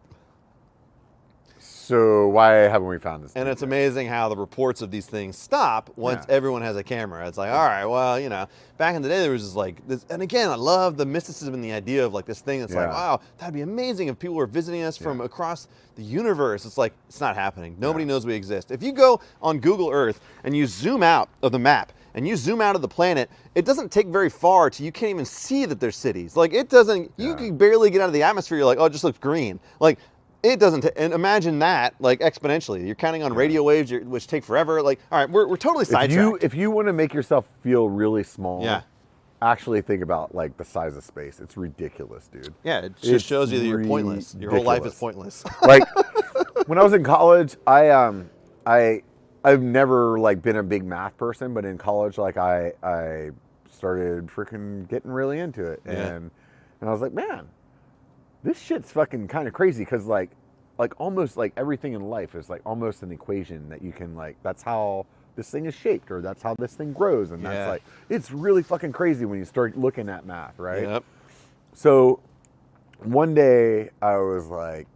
So why haven't we found this? And it's amazing how the reports of these things stop once everyone has a camera. It's like, all right, well, you know, back in the day there was just like this, and again, I love the mysticism and the idea of like this thing that's like, wow, that'd be amazing if people were visiting us from across the universe. It's like, it's not happening. Nobody knows we exist. If you go on Google Earth and you zoom out of the map and you zoom out of the planet, it doesn't take very far till you can't even see that there's cities. Like it doesn't, you can barely get out of the atmosphere. You're like, oh, it just looks green. Like, it doesn't, and imagine that, like, exponentially. You're counting on radio waves, which take forever. Like, all right, we're totally sidetracked. If you want to make yourself feel really small, actually think about, like, the size of space. It's ridiculous, dude. Yeah, it just shows you that you're pointless. Your whole life is pointless. Like, when I was in college, I've never, like, been a big math person, but in college, like, I started freaking getting really into it. And I was like, man, this shit's fucking kind of crazy, because like almost like everything in life is like almost an equation that you can like, that's how this thing is shaped, or that's how this thing grows, and that's like, it's really fucking crazy when you start looking at math, right? Yep. So one day I was like,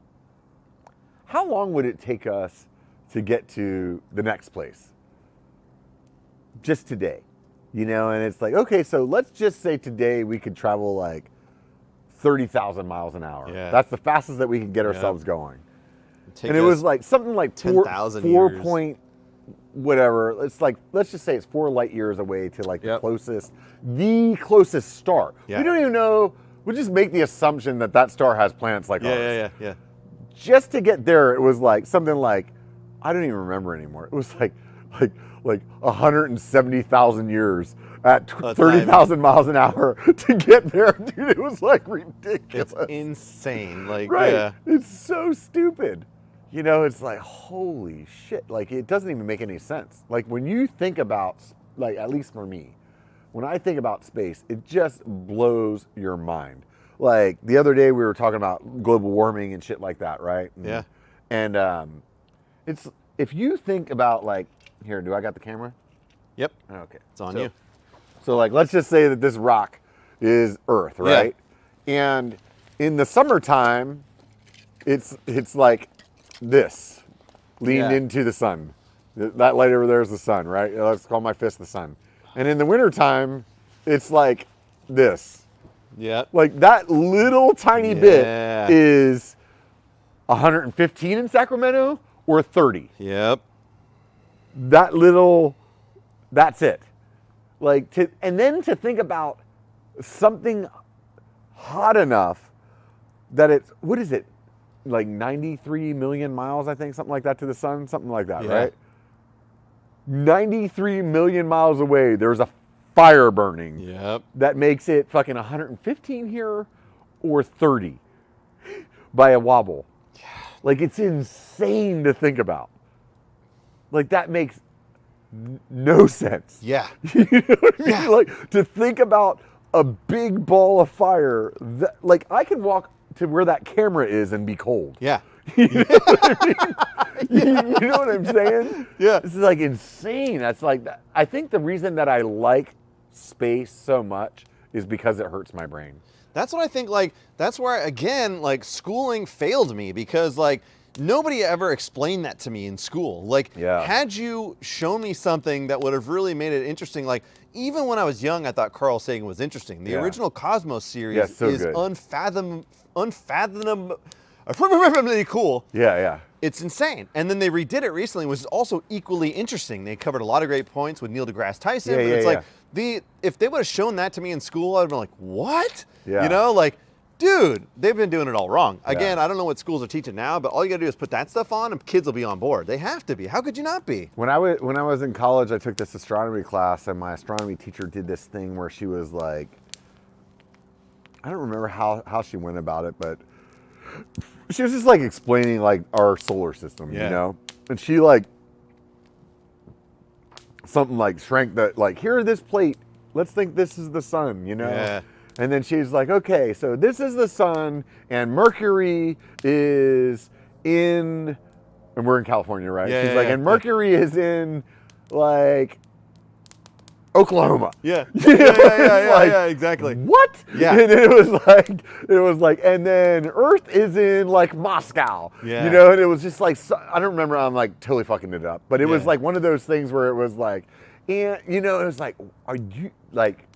how long would it take us to get to the next place? Just today, you know? And it's like, okay, so let's just say today we could travel like 30,000 miles an hour. Yeah. That's the fastest that we can get ourselves going. And it was like something like 10,000 4 years. point whatever. It's like, let's just say it's 4 light years away to like the closest star. We don't even know. We'll just make the assumption that that star has planets like ours. Just to get there, it was like something like, I don't even remember anymore. It was like like 170,000 years at Oh, 30,000 miles an hour to get there, dude. It was like ridiculous. It's insane. Like, Right. yeah. It's so stupid. You know, it's like, holy shit. Like, it doesn't even make any sense. Like, when you think about, like, at least for me, when I think about space, it just blows your mind. Like, the other day we were talking about global warming and shit like that, right? Yeah. And it's, if you think about, like, here, do I got the camera? Yep. Okay. It's on you. So, like, let's just say that this rock is Earth, right? Yeah. And in the summertime, it's like this, leaned into the sun. That light over there is the sun, right? Let's call my fist the sun. And in the wintertime, it's like this. Yeah. Like that little tiny bit is 115 in Sacramento or 30. Yep. That little, that's it. Like, and then to think about something hot enough that it's, what is it? Like 93 million miles, I think, something like that to the sun, something like that, right? 93 million miles away, there's a fire burning. Yep. That makes it fucking 115 here or 30 by a wobble. Yeah. Like, it's insane to think about. Like, that makes no sense. Yeah. You know what I mean? Yeah. Like, to think about a big ball of fire, that, like, I can walk to where that camera is and be cold. Yeah. You know what I mean? You know what I'm saying? Yeah. This is like insane. That's like, I think the reason that I like space so much is because it hurts my brain. That's what I think, like, that's where, again, like, schooling failed me because, like, nobody ever explained that to me in school. Like, had you shown me something that would have really made it interesting, like, even when I was young, I thought Carl Sagan was interesting. The original Cosmos series is unfathomably cool. Yeah. It's insane. And then they redid it recently, which is also equally interesting. They covered a lot of great points with Neil deGrasse Tyson. But it's like, if they would have shown that to me in school, I'd have been like, what? Yeah. You know, like, dude, they've been doing it all wrong. Again, I don't know what schools are teaching now, but all you gotta do is put that stuff on and kids will be on board. They have to be. How could you not be? When I was in college, I took this astronomy class and my astronomy teacher did this thing where she was like, I don't remember how she went about it, but she was just like explaining like our solar system, you know? And she like, something like shrank that, like, here, this plate, let's think this is the sun, you know? Yeah. And then she's like, okay, so this is the sun, and Mercury is in, and we're in California, right? She's like, and Mercury is in, like, Oklahoma. Yeah. Yeah, exactly. What? Yeah. And it was like, and then Earth is in, like, Moscow. Yeah. You know, and it was just like, I don't remember, I'm like totally fucking it up, but it was like one of those things where it was like, and, you know, it was like, are you, like,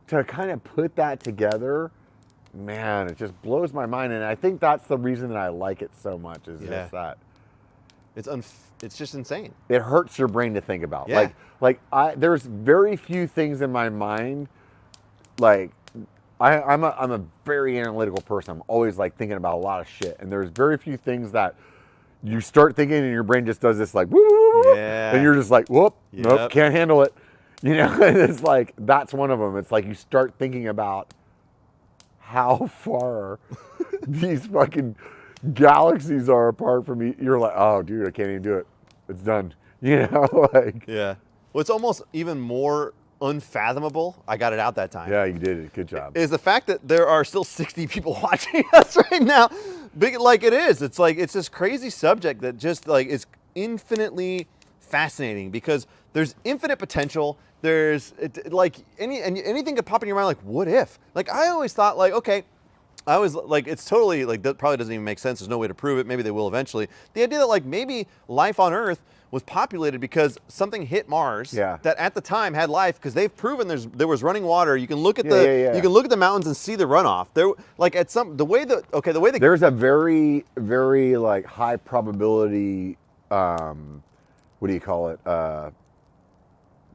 to kind of put that together, man, it just blows my mind. And I think that's the reason that I like it so much is just that. It's just insane. It hurts your brain to think about. Yeah. There's very few things in my mind, like, I'm a very analytical person. I'm always like thinking about a lot of shit. And there's very few things that you start thinking and your brain just does this like, woo, and you're just like, whoop, nope, can't handle it. You know, and it's like, that's one of them. It's like you start thinking about how far these fucking galaxies are apart from me. You're like, oh, dude, I can't even do it. It's done. You know, like. Yeah. Well, it's almost even more unfathomable. I got it out that time. Yeah, you did it. Good job. Is the fact that there are still 60 people watching us right now. Big like it is. It's like, it's this crazy subject that just like is infinitely fascinating because there's infinite potential. There's like anything could pop in your mind, like, what if? Like, I always thought, like, okay, I was like, it's totally like, that probably doesn't even make sense. There's no way to prove it. Maybe they will eventually. The idea that like maybe life on Earth was populated because something hit Mars that at the time had life, because they've proven there was running water. You can look at you can look at the mountains and see the runoff. There, like, at the way there's a very, very like high probability, what do you call it?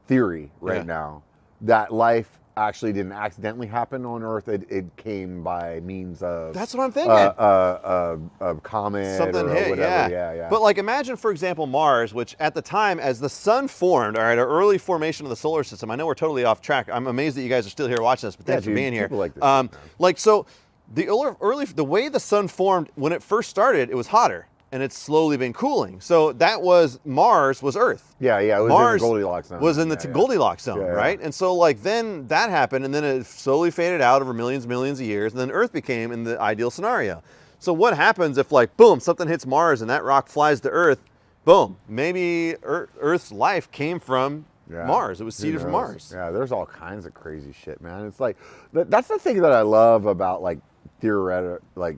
Theory right now that life actually didn't accidentally happen on Earth. It came by means of That's what I'm thinking. A comet Something or hit, whatever. yeah. But like, imagine, for example, Mars, which at the time, as the sun formed, all right, our early formation of the solar system. I know we're totally off track. I'm amazed that you guys are still here watching this, but thanks for being here. Like this like, so the way the sun formed when it first started, it was hotter. And it's slowly been cooling. So that was Mars was Earth. Yeah, it was Mars in the Goldilocks zone. Was in the Goldilocks zone, right? And so like then that happened, and then it slowly faded out over millions of years, and then Earth became in the ideal scenario. So what happens if like boom, something hits Mars and that rock flies to Earth? Boom, maybe Earth's life came from Mars. It was seeded from Mars. Yeah, there's all kinds of crazy shit, man. It's like that's the thing that I love about like theoretical, like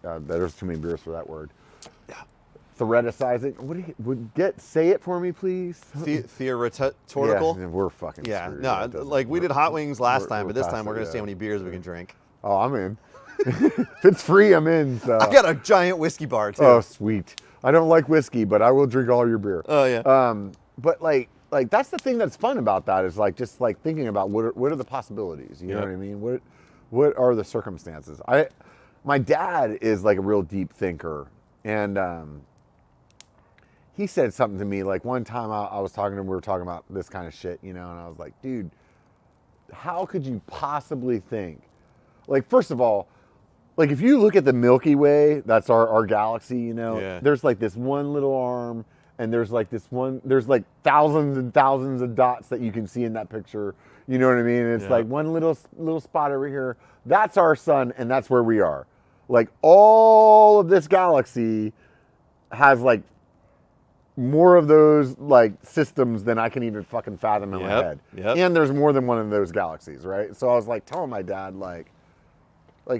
there's too many beers for that word. Theoreticizing. Say it for me, please. Theoretical. Yeah, we're fucking screwed. No, like we did hot wings last time, but this time we're gonna see how many beers we can drink. Oh, I'm in. If it's free, I'm in. So. I got a giant whiskey bar too. Oh, sweet. I don't like whiskey, but I will drink all your beer. Oh yeah. But like that's the thing that's fun about that is like just like thinking about what are the possibilities. You know what I mean? What are the circumstances? My dad is like a real deep thinker, and he said something to me, like one time I was talking to him, we were talking about this kind of shit, you know, and I was like, dude, how could you possibly think? Like, first of all, like if you look at the Milky Way, that's our galaxy, you know, there's like this one little arm, and there's like thousands and thousands of dots that you can see in that picture, you know what I mean? And it's like one little spot over here, that's our sun, and that's where we are. Like all of this galaxy has like more of those like systems than I can even fucking fathom in my head. And there's more than one of those galaxies, right? So I was like telling my dad, like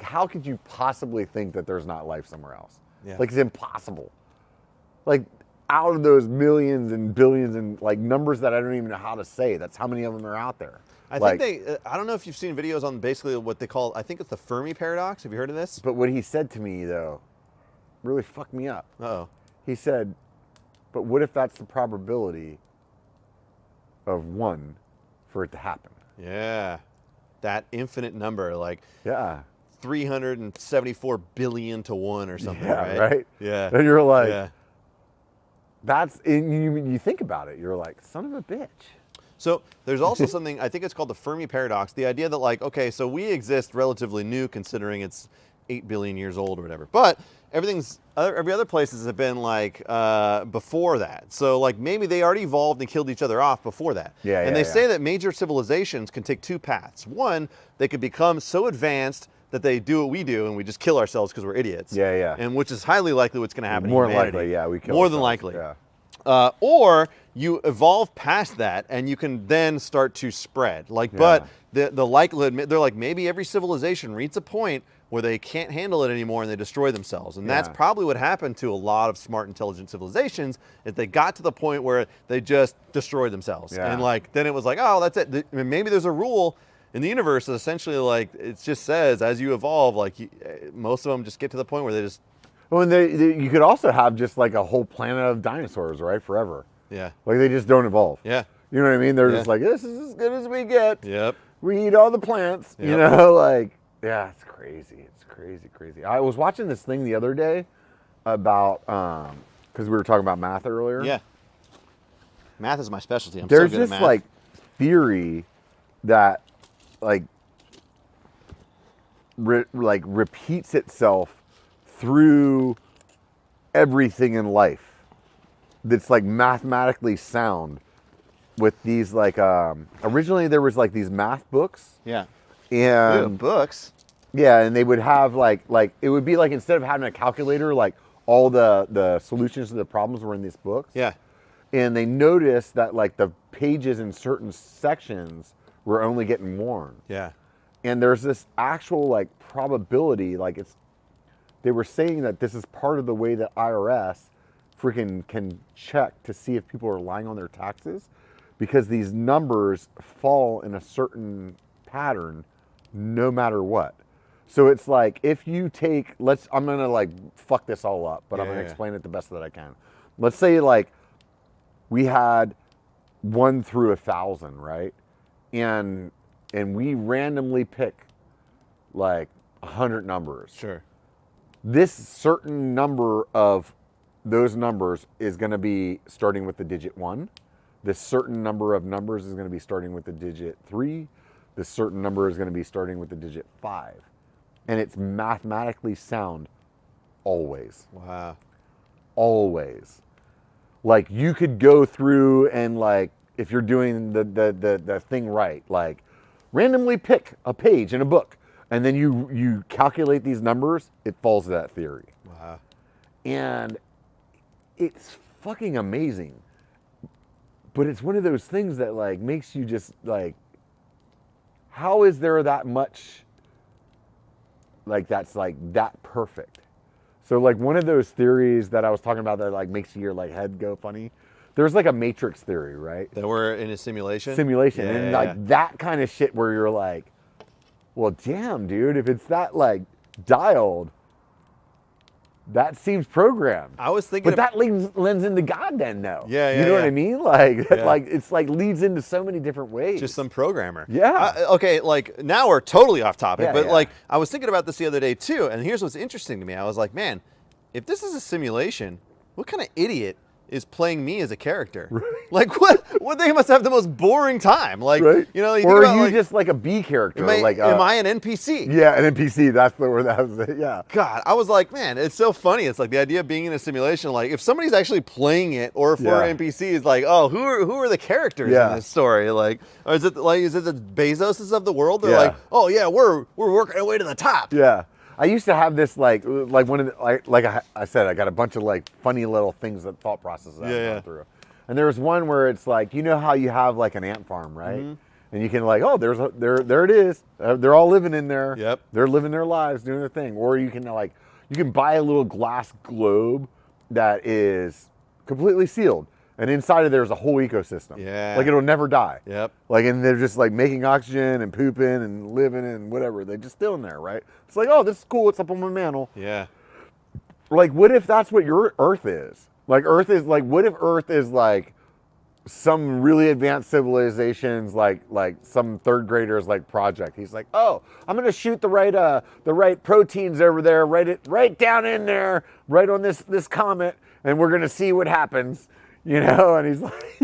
how could you possibly think that there's not life somewhere else? Like it's impossible. Like out of those millions and billions and like numbers that I don't even know how to say, that's how many of them are out there. I think I don't know if you've seen videos on basically what they call, I think it's the Fermi paradox. Have you heard of this? But what he said to me though really fucked me up. Uh-oh. He said, but what if that's the probability of 1 for it to happen? Yeah. That infinite number, like 374 billion to 1 or something, right? Yeah. And you're like, you think about it, you're like, son of a bitch. So there's also something, I think it's called the Fermi paradox, the idea that like, okay, so we exist relatively new considering it's 8 billion years old or whatever, but every other places have been like before that. So like maybe they already evolved and killed each other off before that. And they say that major civilizations can take 2 paths. One, they could become so advanced that they do what we do and we just kill ourselves because we're idiots. And which is highly likely what's going to happen. More likely, we kill more ourselves. Than likely. Yeah. Or you evolve past that and you can then start to spread. Like, but the likelihood, they're like maybe every civilization reaches a point where they can't handle it anymore and they destroy themselves. And that's probably what happened to a lot of smart, intelligent civilizations, is they got to the point where they just destroyed themselves. And like, then it was like, oh, that's it. Maybe there's a rule in the universe that essentially like, it just says as you evolve, like most of them just get to the point where they just. Well, and you could also have just like a whole planet of dinosaurs, right? Forever. Yeah. Like they just don't evolve. Yeah. You know what I mean? They're just like, this is as good as we get. Yep. We eat all the plants, you know, like, yeah, it's crazy. It's crazy, crazy. I was watching this thing the other day about, because we were talking about math earlier. Yeah. Math is my specialty. I'm There's so good at this math. like theory that like repeats itself through everything in life. That's like mathematically sound with these like originally there was like these math books. Yeah. And books. Yeah, and they would have like it would be like instead of having a calculator, like all the solutions to the problems were in these books. Yeah. And they noticed that like the pages in certain sections were only getting worn. Yeah. And there's this actual like probability, like they were saying that this is part of the way that IRS freaking can check to see if people are lying on their taxes, because these numbers fall in a certain pattern no matter what. So it's like if you take, I'm gonna like fuck this all up, but I'm gonna explain it the best that I can. Let's say like we had 1 through 1,000, right? And we randomly pick like 100 numbers. Sure. This certain number of those numbers is going to be starting with the digit 1. This certain number of numbers is going to be starting with the digit 3. This certain number is going to be starting with the digit 5. And it's mathematically sound always. Wow. Always. Like you could go through and like, if you're doing the thing right, like randomly pick a page in a book and then you calculate these numbers, it falls to that theory. Wow. And it's fucking amazing. But it's one of those things that like makes you just like, how is there that much like that's like that perfect? So like one of those theories that I was talking about that like makes your like head go funny, there's like a matrix theory, right? That we're in a simulation? Simulation. Yeah, and yeah, like that kind of shit where you're like, well, damn, dude, if it's that like dialed, that seems programmed. I was thinking, but that lends into God then, though. Yeah, yeah, you know yeah. what I mean? Like, Yeah. like it's like leads into so many different ways. just some programmer. Yeah. Okay, like now we're totally off topic, Yeah, but yeah. like I was thinking about this the other day too, and here's what's interesting to me. I was like, man, if this is a simulation, what kind of idiot is playing me as a character? Right. Like what they must have the most boring time. Like, right? you know, you or think are about, you like, just like a B character? am I an NPC? Yeah, an NPC. That's the word. That was it. Yeah. God, I was like, man, it's so funny. It's like the idea of being in a simulation. Like, if somebody's actually playing it, or if we're Yeah. NPCs, like, oh, who are the characters Yeah. in this story? Like, or is it the Bezoses of the world? They're Yeah. like, oh yeah, we're working our way to the top. Yeah. I used to have this like one of the, like I said, I got a bunch of like funny little things that thought processes I've Yeah, gone yeah. through. And there was one where it's like, you know how you have like an ant farm, right? Mhm. And you can like, oh, there it is. They're all living in there. Yep. They're living their lives, doing their thing. Or you can like, you can buy a little glass globe that is completely sealed, and inside of there's a whole ecosystem. Yeah. Like it'll never die. Yep. Like, and they're just like making oxygen and pooping and living and whatever. They're just still in there, right? It's like, oh, this is cool. It's up on my mantle. Yeah. Like, what if that's what your Earth is? Like, Earth is like, what if Earth is like some really advanced civilizations, like some third graders like project? He's like, oh, I'm gonna shoot the right proteins over there, right down in there, right on this comet, and we're gonna see what happens, you know? And he's like,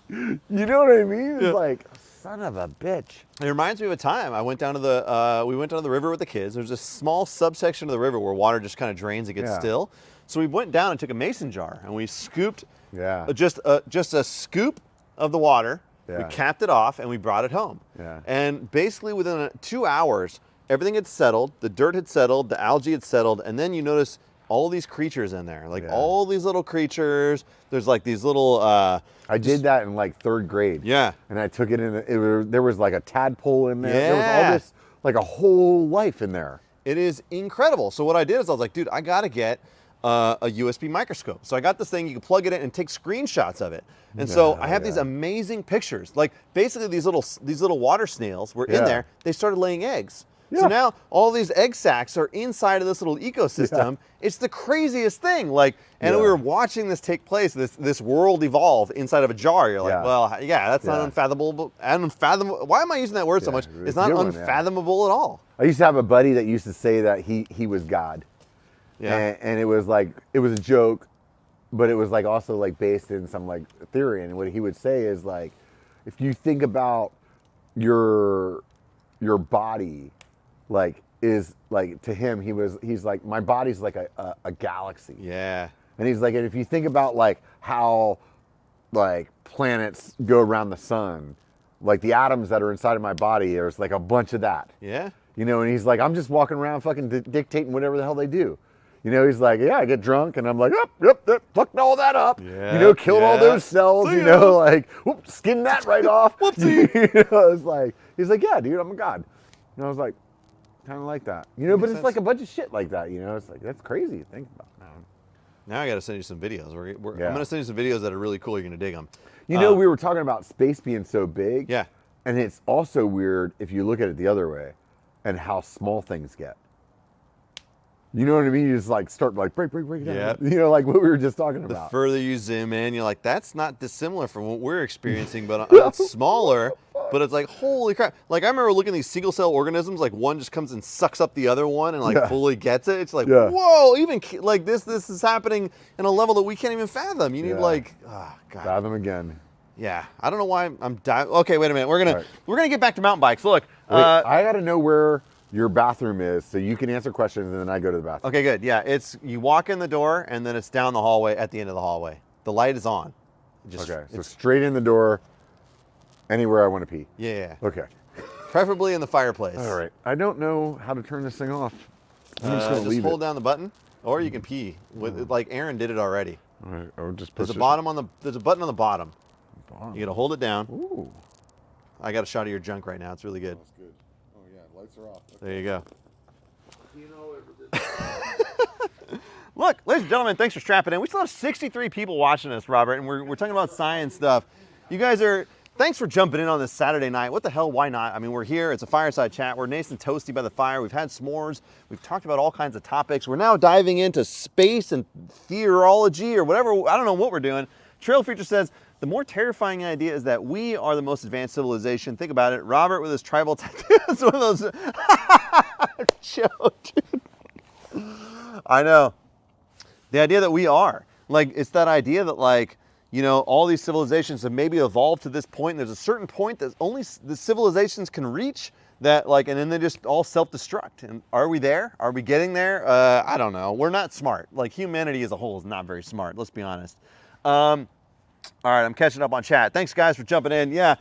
you know what I mean? It's Yeah. like, son of a bitch. It reminds me of a time I went down to the river with the kids. There's a small subsection of the river where water just kind of drains and gets Yeah. still. So we went down and took a mason jar and we scooped Yeah. just a scoop of the water. We Yeah. capped it off and we brought it home. Yeah. And basically within 2 hours, everything had settled, the dirt had settled, the algae had settled, and then you notice all these creatures in there, like Yeah. all these little creatures. There's like these little. I did that in like third grade. Yeah. And I took it in. There was like a tadpole in there. There was Yeah. all this, like a whole life in there. It is incredible. So what I did is I was like, dude, I gotta get a USB microscope. So I got this thing, you can plug it in and take screenshots of it. And so I have these amazing pictures. Like basically these little water snails were in Yeah. there. They started laying eggs. Yeah. So now all these egg sacs are inside of this little ecosystem. It's the craziest thing. Like, and Yeah. we were watching this take place, this world evolve inside of a jar. You're like, Yeah. well, yeah, that's not Yeah. unfathomable. Why am I using that word so Yeah, much? it's It's not human, yeah. unfathomable at all. I used to have a buddy that used to say that he was God. Yeah. And it was like, it was a joke, but it was like also like based in some like theory. And what he would say is like, if you think about your body, like is like, to him, he's like, my body's like a galaxy. Yeah. And he's like, and if you think about like how like planets go around the sun, like the atoms that are inside of my body, there's like a bunch of that. Yeah. You know, and he's like, I'm just walking around fucking dictating whatever the hell they do. You know, he's like, yeah, I get drunk and I'm like, yep, fucked all that up. Yeah, you know, killed all yeah. those cells, See you ya. know, like, whoop, skin that right off. Whoopsie. You know, it's like, he's like, yeah, dude, I'm a god. And I was like, kind of like that. You know, but Makes it's sense. like a bunch of shit like that, you know? It's like, that's crazy to think about. Now I got to send you some videos. Yeah. I'm going to send you some videos that are really cool. You're going to dig them. You know, we were talking about space being so big. Yeah. And it's also weird if you look at it the other way and how small things get. You know what I mean? You just like start like break it down. Yep. You know, like what we were just talking The about. further you zoom in, you're like, that's not dissimilar from what we're experiencing, but it's smaller. But it's like, holy crap. Like, I remember looking at these single cell organisms, like one just comes and sucks up the other one and like fully gets it. It's like, whoa, even like this is happening in a level that we can't even fathom. You need like, oh, God. Fathom again. Yeah, I don't know why I'm dying. Okay, wait a minute. We're gonna get back to mountain bikes. Look, I gotta know where your bathroom is so you can answer questions and then I go to the bathroom. Okay, good. Yeah, you walk in the door and then it's down the hallway at the end of the hallway. The light is on. Okay, so straight in the door, anywhere I want to pee. Yeah. Okay. Preferably in the fireplace. All right. I don't know how to turn this thing off. I'm just gonna leave hold down the button, or you can pee with like Aaron did it already. All right. Or just push There's a button on the bottom. You gotta hold it down. Ooh. I got a shot of your junk right now. It's really good. That's good. Oh yeah, lights are off. Okay. There you go. Look, ladies and gentlemen, thanks for strapping in. We still have 63 people watching us, Robert, and we're talking about science stuff. You guys thanks for jumping in on this Saturday night. What the hell, why not? I mean, we're here, it's a fireside chat. We're nice and toasty by the fire. We've had s'mores. We've talked about all kinds of topics. We're now diving into space and theorology or whatever. I don't know what we're doing. Trail Feature says, the more terrifying idea is that we are the most advanced civilization. Think about it. Robert with his tribal tattoo. It's one of those joke, dude. I know. The idea that we are. Like, it's that idea that, like, you know, all these civilizations have maybe evolved to this point, and there's a certain point that only the civilizations can reach that, like, and then they just all self-destruct. And are we there? Are we getting there? I don't know. We're not smart. Like, humanity as a whole is not very smart. Let's be honest. All right, I'm catching up on chat. Thanks, guys, for jumping in. Yeah.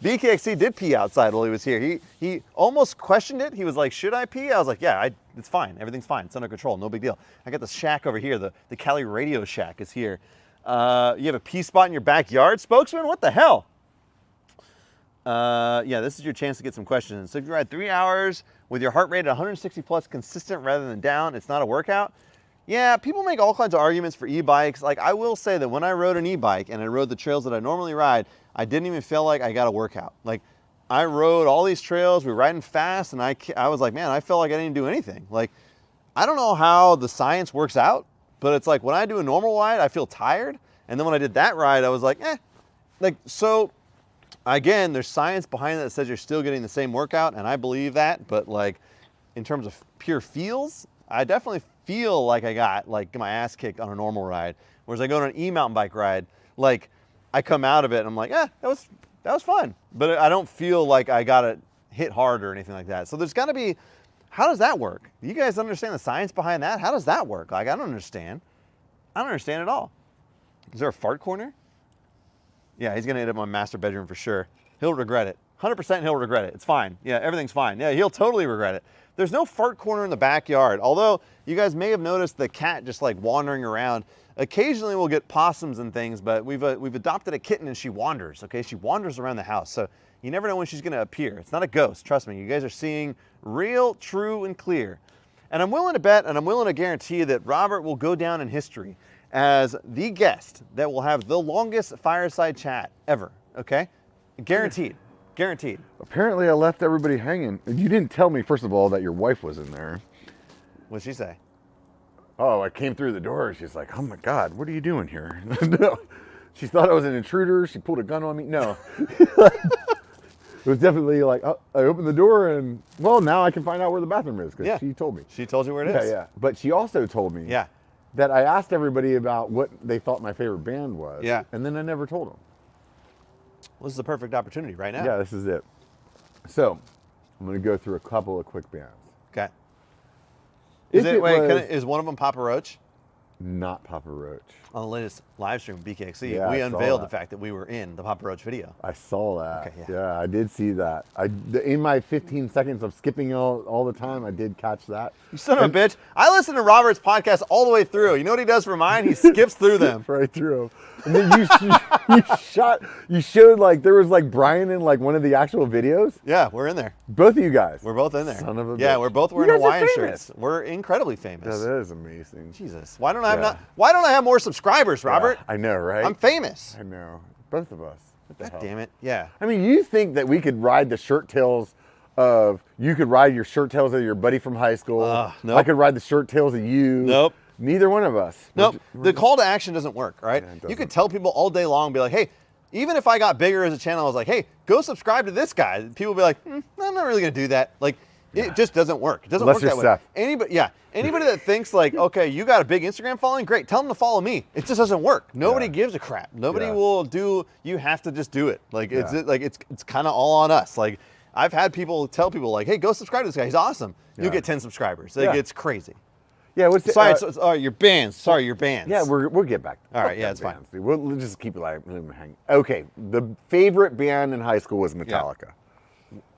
BKXC did pee outside while he was here. He almost questioned it. He was like, should I pee? I was like, yeah, it's fine. Everything's fine. It's under control. No big deal. I got the shack over here. The Cali Radio Shack is here. You have a pee spot in your backyard, spokesman? What the hell? Yeah, this is your chance to get some questions. So if you ride 3 hours with your heart rate at 160 plus consistent rather than down, it's not a workout. Yeah, people make all kinds of arguments for e-bikes. Like, I will say that when I rode an e-bike and I rode the trails that I normally ride, I didn't even feel like I got a workout. Like, I rode all these trails, we were riding fast, and I was like, man, I felt like I didn't do anything. Like, I don't know how the science works out, but it's like when I do a normal ride, I feel tired. And then when I did that ride, I was like, Like, so, again, there's science behind it that says you're still getting the same workout, and I believe that. But, like, in terms of pure feels, I definitely feel like I got like my ass kicked on a normal ride. Whereas I go on an e-mountain bike ride, like I come out of it and I'm like, that was fun. But I don't feel like I got it hit hard or anything like that. So there's got to be, how does that work? You guys understand the science behind that? How does that work? Like, I don't understand. I don't understand at all. Is there a fart corner? Yeah, he's gonna end up in my master bedroom for sure. He'll regret it. 100% he'll regret it. It's fine. Yeah, everything's fine. Yeah, he'll totally regret it. There's no fart corner in the backyard, although you guys may have noticed the cat just like wandering around. Occasionally we'll get possums and things, but we've adopted a kitten and she wanders, okay? She wanders around the house, so you never know when she's gonna appear. It's not a ghost, trust me. You guys are seeing real, true, and clear. And I'm willing to bet and I'm willing to guarantee that Robert will go down in history as the guest that will have the longest fireside chat ever, okay? Guaranteed. Guaranteed. Apparently I left everybody hanging. You didn't tell me, first of all, that your wife was in there. What'd she say? Oh, I came through the door. She's like, oh my God, what are you doing here? No. She thought I was an intruder. She pulled a gun on me. No. It was definitely like, oh, I opened the door and, well, now I can find out where the bathroom is because she told me. She told you where it is? Yeah. But she also told me that I asked everybody about what they thought my favorite band was. Yeah. And then I never told them. Well, this is the perfect opportunity right now. Yeah, this is it. So, I'm going to go through a couple of quick bands. Okay. Is Is one of them Papa Roach? Not Papa Roach. On the latest live stream of BKXC, Yeah, we I saw unveiled that. the fact that we were in the Papa Roach video. I saw that. Okay, yeah, I did see that. In my 15 seconds of skipping all the time, I did catch that. You son of a bitch. I listen to Robert's podcast all the way through. You know what he does for mine? He skips through them. Right through. And then you showed like, there was like Brian in like one of the actual videos. Yeah, we're in there. Both of you guys. We're both in there. Son of a Yeah, bitch. we're both wearing You guys are Hawaiian famous. shirts. We're incredibly famous. Yeah, that is amazing. Jesus. Why don't I have more subscribers, Robert? Yeah, I know, right? I'm famous. I know. Both of us. What the God hell? damn it. Yeah. I mean, you think that we could ride the shirt tails you could ride your shirt tails of your buddy from high school. Nope. I could ride the shirt tails of you. Nope. Neither one of us. Nope. The call to action doesn't work, right? Yeah, it You doesn't. could tell people all day long, be like, hey, even if I got bigger as a channel, I was like, hey, go subscribe to this guy. People would be like, I'm not really going to do that. Like, it just doesn't work. It doesn't work that way. Anybody that thinks like, okay, you got a big Instagram following, great, tell them to follow me. It just doesn't work. Nobody gives a crap. Nobody will do, you have to just do it. Like, it's kind of all on us. Like, I've had people tell people like, hey, go subscribe to this guy. He's awesome. You'll get 10 subscribers. Like, it's crazy. Yeah, Sorry, you're banned. Sorry, you're banned. Yeah, we'll get back. All right, yeah, it's fine. We'll just keep it like hang. Okay, the favorite band in high school was Metallica.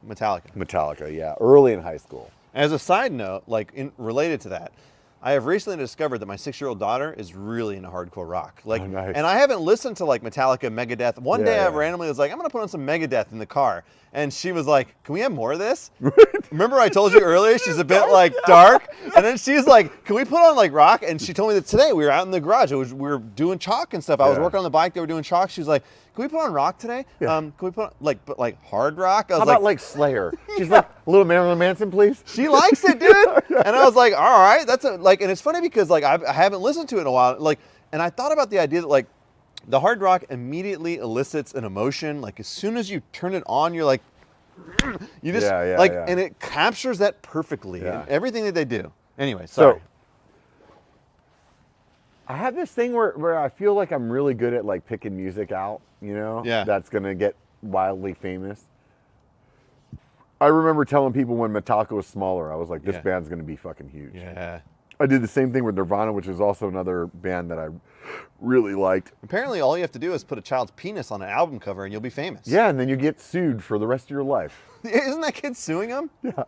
Metallica, yeah, early in high school. As a side note, like related to that, I have recently discovered that my 6-year-old daughter is really into hardcore rock. Like, nice. And I haven't listened to like Metallica, Megadeth. One day I randomly was like, I'm gonna put on some Megadeth in the car, and she was like, "Can we have more of this?" Remember I told you earlier she's a bit like dark, and then she's like, "Can we put on like rock?" And she told me that today we were out in the garage. We were doing chalk and stuff. I was working on the bike. They were doing chalk. She was like, "Can we put on rock today? Can we put on like hard rock?" I was How about like Slayer? She's like, "A little Marilyn Manson, please." She likes it, dude. And I was like, all right, that's and it's funny because like I haven't listened to it in a while. Like, and I thought about the idea that like the hard rock immediately elicits an emotion. Like as soon as you turn it on, you're like, you just and it captures that perfectly in everything that they do. Anyway, sorry. So, I have this thing where I feel like I'm really good at like picking music out, you know, that's gonna get wildly famous. I remember telling people when Metallica was smaller, I was like, this band's gonna be fucking huge. Yeah. I did the same thing with Nirvana, which is also another band that I really liked. Apparently all you have to do is put a child's penis on an album cover and you'll be famous. Yeah, and then you get sued for the rest of your life. Isn't that kid suing him? Yeah.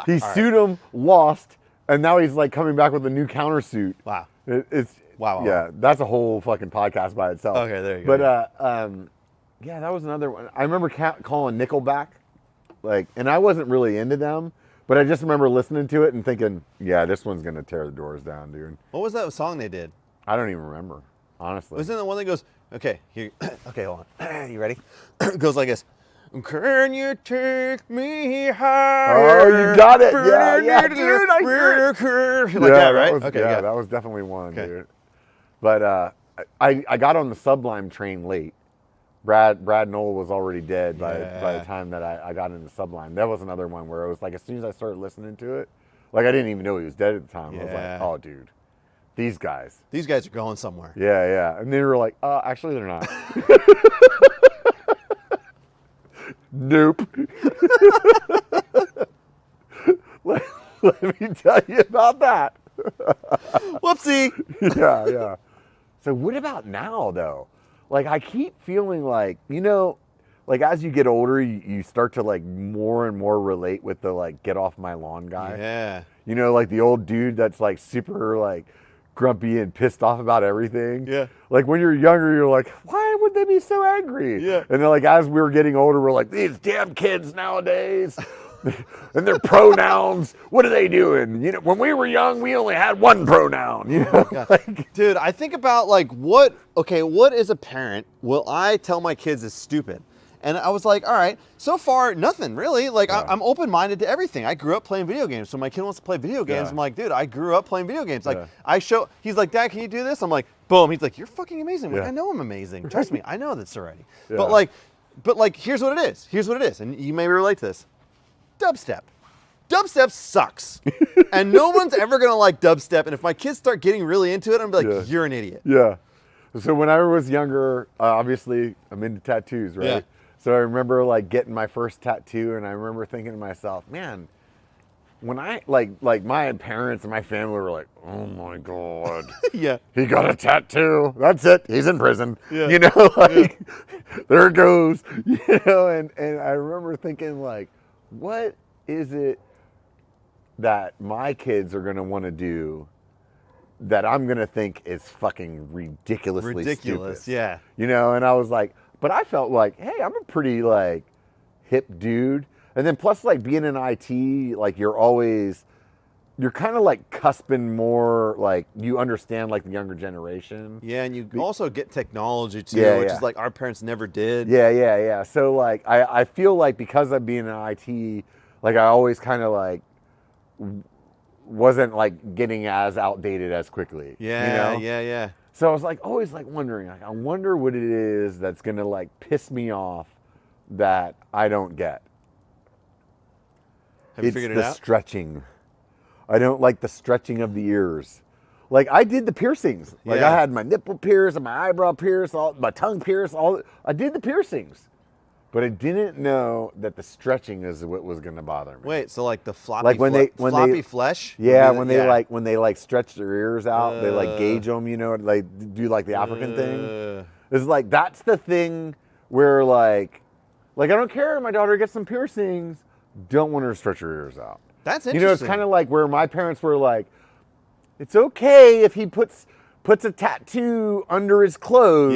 He sued him, lost, and now he's like coming back with a new countersuit. Wow. Wow. Yeah, that's a whole fucking podcast by itself. Okay, there you go. But yeah, that was another one. I remember calling Nickelback, like, and I wasn't really into them, but I just remember listening to it and thinking, yeah, this one's gonna tear the doors down, dude. What was that song they did? I don't even remember, honestly. Wasn't it the one that goes, okay, here, okay, hold on. You ready? It goes like this. Can you take me higher? Oh, you got it. Yeah, dude, I hear it. Like that, right? Okay, yeah, that was definitely one, dude. But I got on the Sublime train late. Brad Knoll was already dead by the time that I got into Sublime. That was another one where it was like as soon as I started listening to it, like I didn't even know he was dead at the time. I was like, oh, dude, these guys are going somewhere. Yeah. And they were like, actually, they're not. Nope. Let me tell you about that. Whoopsie. Yeah. So what about now, though? Like, I keep feeling like, you know, like as you get older, you start to like more and more relate with the like get off my lawn guy. Yeah. You know, like the old dude that's like super like grumpy and pissed off about everything. Yeah. Like when you're younger, you're like, why would they be so angry? Yeah. And then like as we were getting older, we're like, these damn kids nowadays. And their pronouns, what are they doing? You know, when we were young, we only had one pronoun. You know, dude, I think about like what as a parent will I tell my kids is stupid? And I was like, all right, so far nothing really. Like I'm open-minded to everything. I grew up playing video games, so my kid wants to play video games. I'm like, dude, I grew up playing video games. Like he's like, Dad, can you do this? I'm like, boom. He's like, you're fucking amazing. Like, I know I'm amazing. Trust me, I know this already. But like, here's what it is. And you may relate to this. Dubstep. Dubstep sucks. And no one's ever going to like dubstep. And if my kids start getting really into it, I'm going to be like, you're an idiot. Yeah. So when I was younger, obviously I'm into tattoos, right? Yeah. So I remember like getting my first tattoo and I remember thinking to myself, man, when I like my parents and my family were like, oh my God. Yeah. He got a tattoo. That's it. He's in prison. Yeah. You know, like there it goes. You know, and I remember thinking like, what is it that my kids are going to want to do that I'm going to think is fucking ridiculously stupid? Yeah. You know, and I was like, but I felt like, hey, I'm a pretty like hip dude. And then plus like being in IT, like you're kind of like cusping more, like you understand like the younger generation. Yeah, and you also get technology too, which is like our parents never did. Yeah. So like I feel like because of being in IT, like I always kind of like wasn't like getting as outdated as quickly. Yeah, you know? yeah. So I was like always like wondering, like, I wonder what it is that's gonna like piss me off that I don't get. Have you figured it out? It's the stretching. I don't like the stretching of the ears. Like I did the piercings. Like I had my nipple pierced and my eyebrow pierced, my tongue pierced, I did the piercings. But I didn't know that the stretching is what was going to bother me. Wait, so like the floppy, like when floppy flesh? Yeah, when they like stretch their ears out, they like gauge them, you know, like do like the African thing. It's like that's the thing where like I don't care. My daughter gets some piercings. Don't want her to stretch her ears out. That's interesting. You know, it's kind of like where my parents were like, it's okay if he puts a tattoo under his clothes,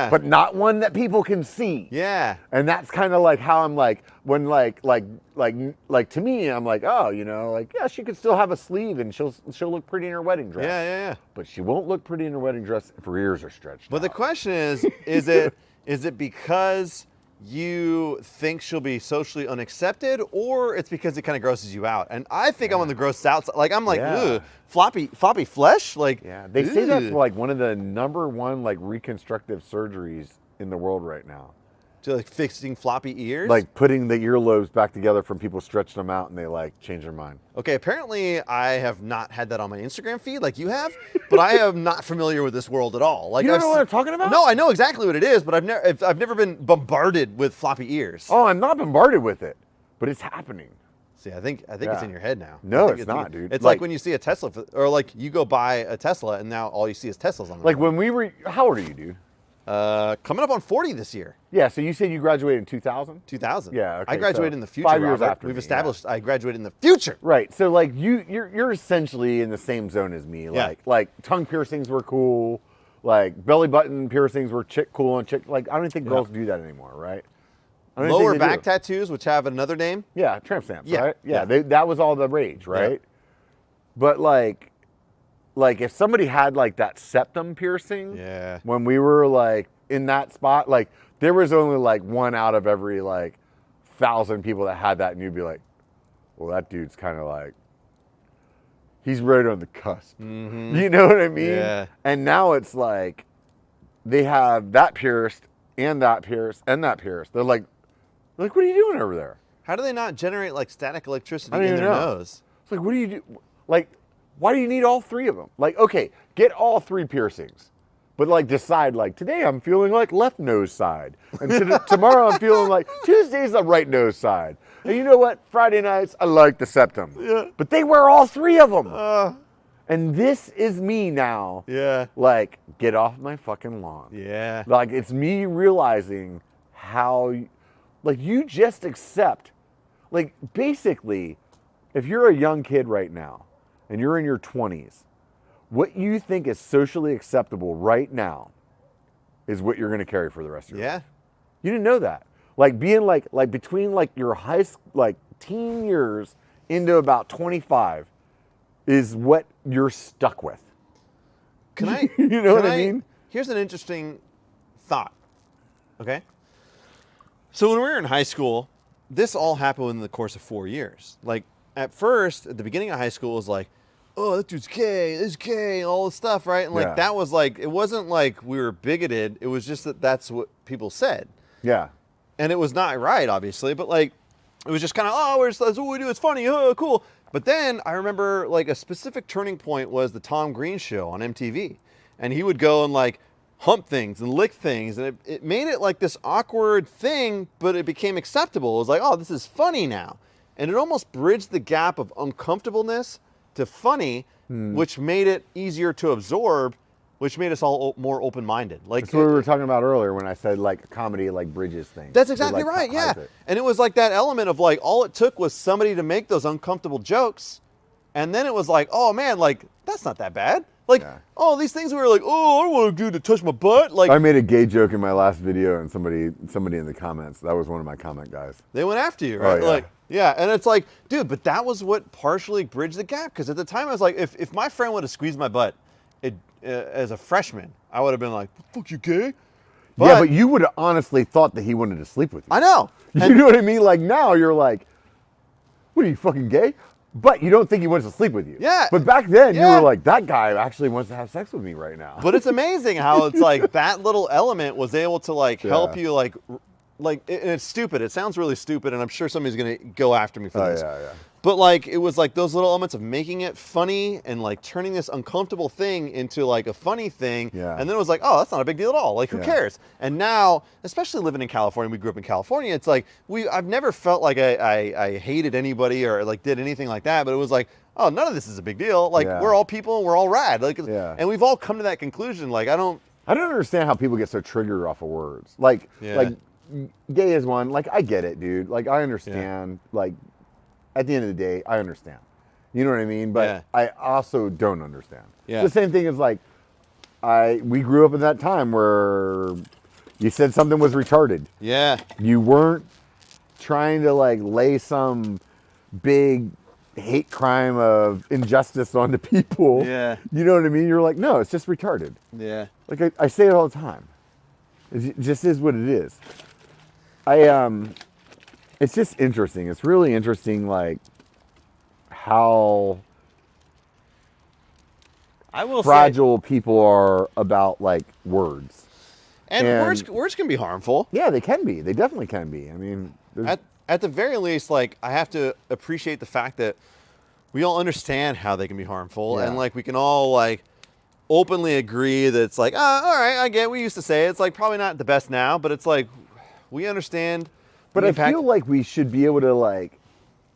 but not one that people can see. Yeah. And that's kind of like how I'm like, when like to me, I'm like, oh, you know, like, yeah, she could still have a sleeve and she'll look pretty in her wedding dress. Yeah. But she won't look pretty in her wedding dress if her ears are stretched But out. the question is it because you think she'll be socially unaccepted, or it's because it kind of grosses you out? And I think I'm on the grossed out side. Like I'm like, ugh, floppy flesh. Like, they say that's like one of the #1 like reconstructive surgeries in the world right now. To like fixing floppy ears? Like putting the earlobes back together from people stretching them out and they like change their mind. Okay, apparently I have not had that on my Instagram feed like you have, but I am not familiar with this world at all. Like, you don't know what I'm talking about? No, I know exactly what it is, but I've never been bombarded with floppy ears. Oh, I'm not bombarded with it, but it's happening. See, I think it's in your head now. No, it's not, dude. It's like when you see a Tesla, or like you go buy a Tesla and now all you see is Teslas on the Like road. when we were, how old are you, dude? Coming up on 40 this year. Yeah, so you said you graduated in 2000? 2000. Yeah, okay, I graduated so in the future. 5 years Robert. after We've me, established I graduated in the future. Right. So like you're essentially in the same zone as me. Like tongue piercings were cool. Like belly button piercings were cool and like I don't think girls do that anymore, right? Lower back tattoos, which have another name. Yeah, tramp stamps, right? Yeah. That was all the rage, right? Yeah. But like if somebody had like that septum piercing, when we were like in that spot, like there was only like 1 out of every like 1,000 people that had that, and you'd be like, well, that dude's kind of like, he's right on the cusp. Mm-hmm. You know what I mean? Yeah. And now it's like they have that pierced and that pierced and that pierced. They're like, what are you doing over there? How do they not generate like static electricity in their nose? It's like, what do you do? Like, why do you need all 3 of them? Like, okay, get all 3 piercings. But like decide like today I'm feeling like left nose side, and tomorrow I'm feeling like Tuesday's the right nose side, and you know what? Friday nights I like the septum. Yeah. But they wear all 3 of them, and this is me now. Yeah. Like get off my fucking lawn. Yeah. Like it's me realizing how, like you just accept, like basically, if you're a young kid right now, and you're in your 20s. What you think is socially acceptable right now is what you're going to carry for the rest of your life. You didn't know that. Like being like between like your teen years into about 25 is what you're stuck with. Can I? You know what I mean? Here's an interesting thought. Okay. So when we were in high school, this all happened in the course of 4 years. Like at first, at the beginning of high school, it was like, oh, that dude's gay, this is gay, and all this stuff, right? And like that was like, it wasn't like we were bigoted. It was just that that's what people said. Yeah. And it was not right, obviously, but like, it was just kind of, oh, that's what we do, it's funny, oh, cool. But then I remember like a specific turning point was the Tom Green show on MTV. And he would go and like hump things and lick things. And it made it like this awkward thing, but it became acceptable. It was like, oh, this is funny now. And it almost bridged the gap of uncomfortableness to funny, which made it easier to absorb, which made us all more open-minded. Like that's what we were talking about earlier when I said like comedy like bridges things. That's exactly right, yeah. And it was like that element of like all it took was somebody to make those uncomfortable jokes, and then it was like, oh man, like that's not that bad. Like, oh, these things we were like, oh, I don't want a dude to touch my butt. Like I made a gay joke in my last video, and somebody in the comments, that was one of my comment guys. They went after you, right? Oh, yeah. Like, yeah, and it's like, dude, but that was what partially bridged the gap. Because at the time, I was like, if my friend would have squeezed my butt as a freshman, I would have been like, fuck you, gay? But you would have honestly thought that he wanted to sleep with you. I know. You know what I mean? Like now you're like, what are you, fucking gay? But you don't think he wants to sleep with you. Yeah. But back then, you Yeah. were like, that guy actually wants to have sex with me right now. But it's amazing how it's like that little element was able to like help you and it's stupid. It sounds really stupid, and I'm sure somebody's gonna go after me for this. Yeah. But like it was like those little elements of making it funny and like turning this uncomfortable thing into like a funny thing. Yeah. And then it was like, oh, that's not a big deal at all. Like who cares? And now, especially living in California, we grew up in California. It's like I've never felt like I hated anybody or like did anything like that. But it was like, oh, none of this is a big deal. Like we're all people and we're all rad. Like and we've all come to that conclusion. Like I don't understand how people get so triggered off of words. Like gay is one. Like I get it, dude. Like I understand. Like at the end of the day, I understand. You know what I mean? But I also don't understand. The same thing as like we grew up in that time where you said something was retarded. Yeah. You weren't trying to like lay some big hate crime of injustice onto people. Yeah. You know what I mean? You're like, no, it's just retarded. Yeah. Like I say it all the time. It just is what it is. It's just interesting. It's really interesting, like how fragile people are about like words. And words can be harmful. Yeah, they can be. They definitely can be. I mean, at the very least, like I have to appreciate the fact that we all understand how they can be harmful, and like we can all like openly agree that it's like, all right, I get. We used to say it's like probably not the best now, but it's like we understand. But I feel like we should be able to like,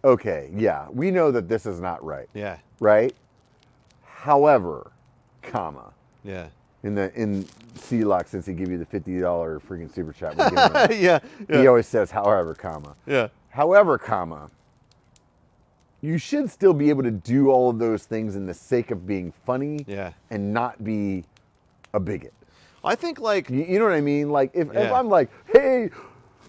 okay, yeah, we know that this is not right. Yeah. Right. However, comma. Yeah. In C-Lock, since he gave you the $50 freaking super chat, we're giving yeah. He always says, however, comma. Yeah. However, comma. You should still be able to do all of those things in the sake of being funny. Yeah. And not be a bigot. I think like you know what I mean. Like if I'm like, hey,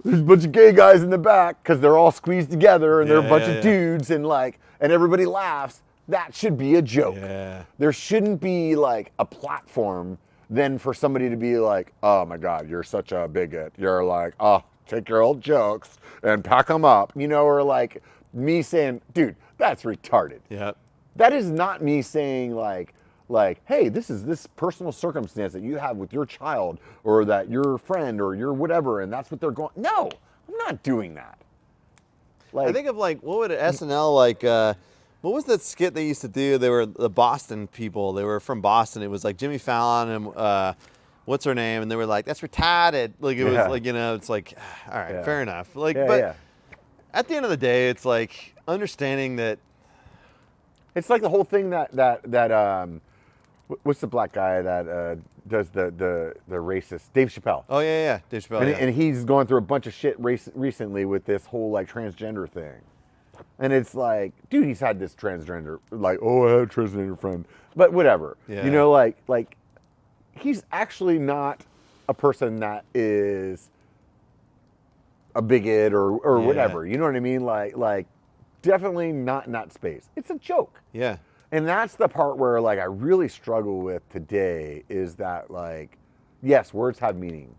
there's a bunch of gay guys in the back because they're all squeezed together and they're a bunch of dudes and like and everybody laughs. That should be a joke. Yeah. There shouldn't be like a platform then for somebody to be like, oh my God, you're such a bigot. You're like, oh, take your old jokes and pack them up, you know, or like me saying, dude, that's retarded. Yeah. That is not me saying like, hey, this is this personal circumstance that you have with your child or that your friend or your whatever, and that's what they're going. No, I'm not doing that. Like, I think of like, what would SNL like, what was that skit they used to do? They were the Boston people. They were from Boston. It was like Jimmy Fallon and what's her name? And they were like, that's retarded. Like it was like, you know, it's like, all right, fair enough. Like, but at the end of the day, it's like understanding that. It's like the whole thing that what's the black guy that does the racist? Dave Chappelle. Oh yeah, Dave Chappelle. And he's going through a bunch of shit recently with this whole like transgender thing. And it's like, dude, he's had this transgender, like, oh, I had a transgender friend, but whatever. Yeah. You know, like he's actually not a person that is a bigot or whatever. You know what I mean? Like definitely not in that space. It's a joke. Yeah. And that's the part where like I really struggle with today is that like, yes, words have meaning,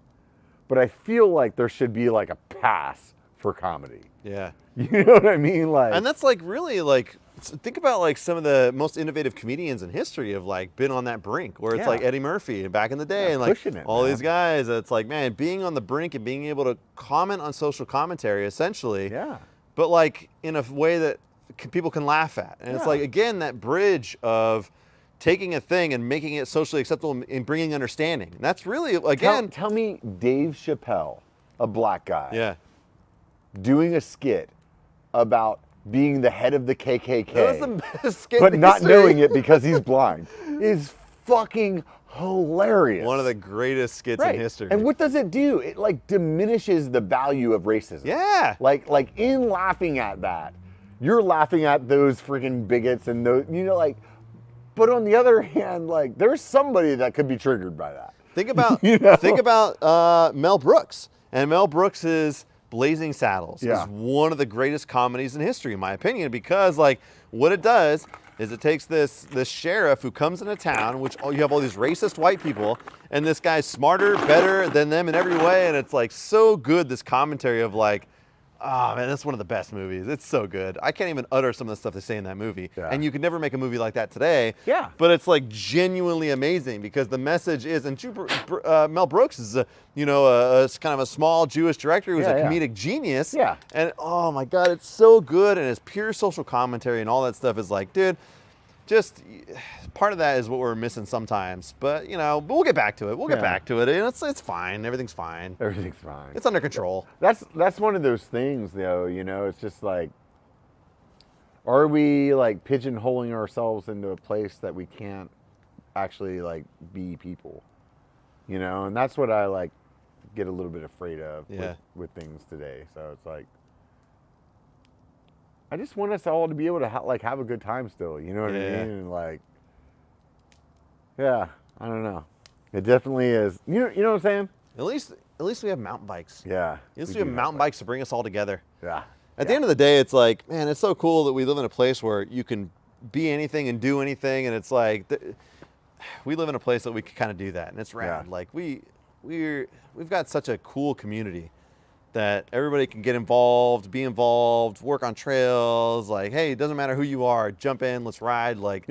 but I feel like there should be like a pass for comedy. Yeah. You know what I mean? Like, and that's like really like, think about like some of the most innovative comedians in history have like been on that brink where it's like Eddie Murphy back in the day and like all these guys. It's like, man, being on the brink and being able to comment on social commentary essentially. Yeah. But like in a way that people can laugh at. And it's like, again, that bridge of taking a thing and making it socially acceptable and bringing understanding. And that's really, again. Tell me Dave Chappelle, a black guy. Yeah. Doing a skit about being the head of the KKK. That was the best skit but in not history. knowing it because he's blind is fucking hilarious. One of the greatest skits in history. And what does it do? It like diminishes the value of racism. Yeah. Like in laughing at that, you're laughing at those freaking bigots and those, you know, like, but on the other hand, like there's somebody that could be triggered by that. Think about Mel Brooks. And Mel Brooks's Blazing Saddles is one of the greatest comedies in history, in my opinion, because like what it does is it takes this sheriff who comes into town, which you have all these racist white people, and this guy's smarter, better than them in every way, and it's like so good, this commentary of like, Oh man, that's one of the best movies. It's so good. I can't even utter some of the stuff they say in that movie. Yeah. And you could never make a movie like that today. Yeah. But it's like genuinely amazing because the message is, and Mel Brooks is a kind of a small Jewish director who's a comedic genius. Yeah. And oh my God, it's so good. And his pure social commentary and all that stuff is like, dude, just part of that is what we're missing sometimes. But we'll get back to it. We'll get back to it. And it's fine. Everything's fine. Everything's fine. It's under control. That's one of those things, though. It's just like, are we like pigeonholing ourselves into a place that we can't actually like be people? And that's what I like get a little bit afraid of with things today. So it's like, I just want us all to be able to have a good time still. You know what I mean? And like, I don't know. It definitely is. You know what I'm saying? At least we have mountain bikes. Yeah. At least we have mountain bikes to bring us all together. Yeah. At the end of the day, it's like, man, it's so cool that we live in a place where you can be anything and do anything, and it's like we live in a place that we can kind of do that, and it's rad. Yeah. Like we've got such a cool community that everybody can get involved, be involved, work on trails. Like, hey, it doesn't matter who you are, jump in, let's ride. Like,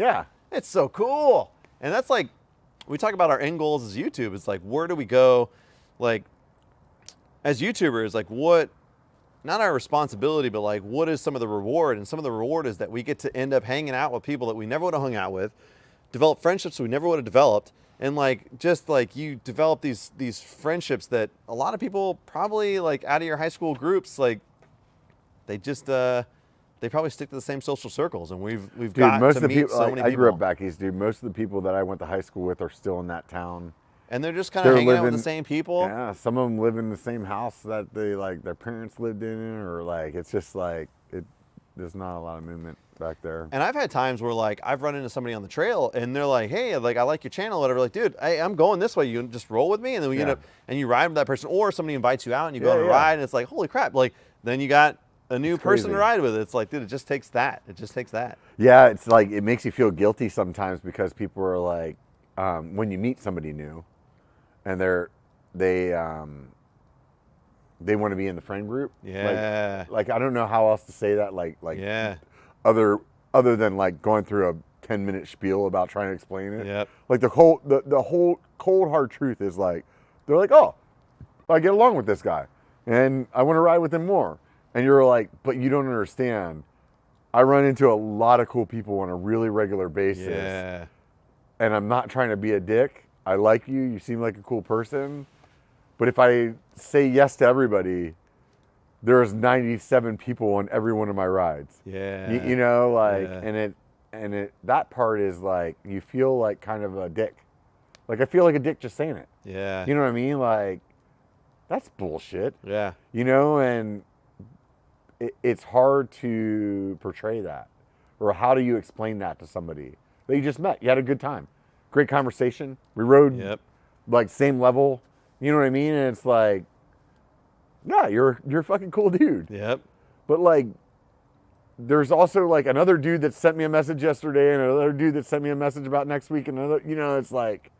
it's so cool. And that's like, we talk about our end goals as YouTube. It's like, where do we go? Like, as YouTubers, like what, not our responsibility, but like, what is some of the reward? And some of the reward is that we get to end up hanging out with people that we never would have hung out with, develop friendships we never would have developed. And like, just like you develop these friendships that a lot of people probably like out of your high school groups, like they just, they probably stick to the same social circles. And we've got most to of the meet people, so many people. I grew up back east, dude. Most of the people that I went to high school with are still in that town. And they're just kind of hanging out with the same people. Yeah, some of them live in the same house that their parents lived in, or like, it's just like, there's not a lot of movement back there. And I've had times where like I've run into somebody on the trail and they're like, hey, like I like your channel, whatever. Like, dude, I'm going this way. You can just roll with me, and then we end up and you ride with that person, or somebody invites you out and you go on a ride, and it's like, holy crap! Like then you got a new person to ride with. It's like, dude, it just takes that. It just takes that. Yeah, it's like it makes you feel guilty sometimes because people are like, when you meet somebody new, and they want to be in the friend group. Yeah. Like I don't know how else to say that. Like other than like going through a 10-minute spiel about trying to explain it. Yep. Like the whole cold hard truth is like, they're like, oh, I get along with this guy and I want to ride with him more. And you're like, but you don't understand. I run into a lot of cool people on a really regular basis. Yeah. And I'm not trying to be a dick. I like you. You seem like a cool person. But if I say yes to everybody, there's 97 people on every one of my rides. Yeah. You know, like, and it that part is like, you feel like kind of a dick. Like I feel like a dick just saying it. Yeah. You know what I mean? Like, that's bullshit. Yeah. You know, and it's hard to portray that. Or how do you explain that to somebody that you just met? You had a good time. Great conversation. We rode like same level. You know what I mean? And it's like, yeah, you're a fucking cool dude. Yep. But like, there's also like another dude that sent me a message yesterday, and another dude that sent me a message about next week, and another, it's like,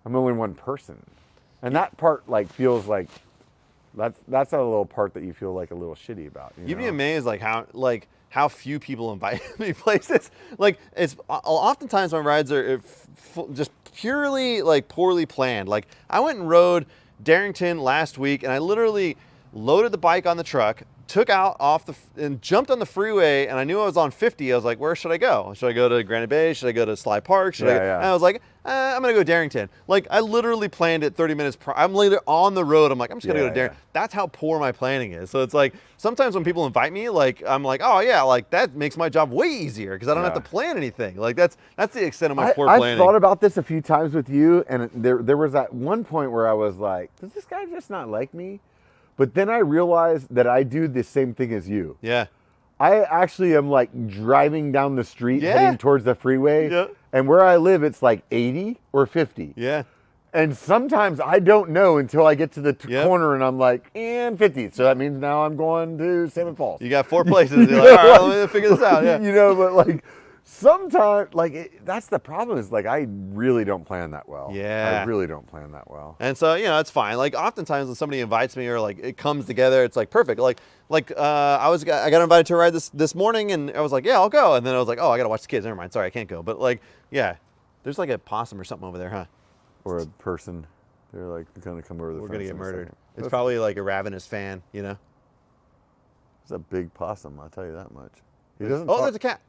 I'm only one person. And that part like feels like, that's a little part that you feel like a little shitty about. You'd be amazed like how few people invite me places. Like it's oftentimes my rides are just purely like poorly planned. Like I went and rode Darrington last week, and I literally loaded the bike on the truck, took out and jumped on the freeway, and I knew I was on 50. I was like, where should I go? Should I go to Granite Bay? Should I go to Sly Park? And I was like, I'm gonna go Darrington. Like I literally planned it 30 minutes prior. I'm later on the road. I'm like, I'm just gonna go to Darrington. That's how poor my planning is. So it's like sometimes when people invite me, like I'm like, oh yeah, like that makes my job way easier because I don't have to plan anything. Like that's the extent of my poor planning. I've thought about this a few times with you, and there was that one point where I was like, does this guy just not like me? But then I realized that I do the same thing as you. Yeah. I actually am like driving down the street heading towards the freeway. Yeah. And where I live, it's like 80 or 50. Yeah. And sometimes I don't know until I get to the corner and I'm like, and 50. So that means now I'm going to Salmon Falls. You got 4 places. You're like, all right, let me figure this out. Yeah. But like, Sometimes, like, that's the problem is, like, I really don't plan that well. Yeah. I really don't plan that well. And so, it's fine. Like, oftentimes when somebody invites me or, like, it comes together, it's, like, perfect. I got invited to a ride this morning, and I was like, yeah, I'll go. And then I was like, oh, I got to watch the kids. Never mind. Sorry, I can't go. But, like, yeah, there's, like, a possum or something over there, huh? Or a person. They're, like, going to come over the We're fence. going to get murdered. It's That's probably, like, a ravenous fan, It's a big possum, I'll tell you that much. He There's a cat.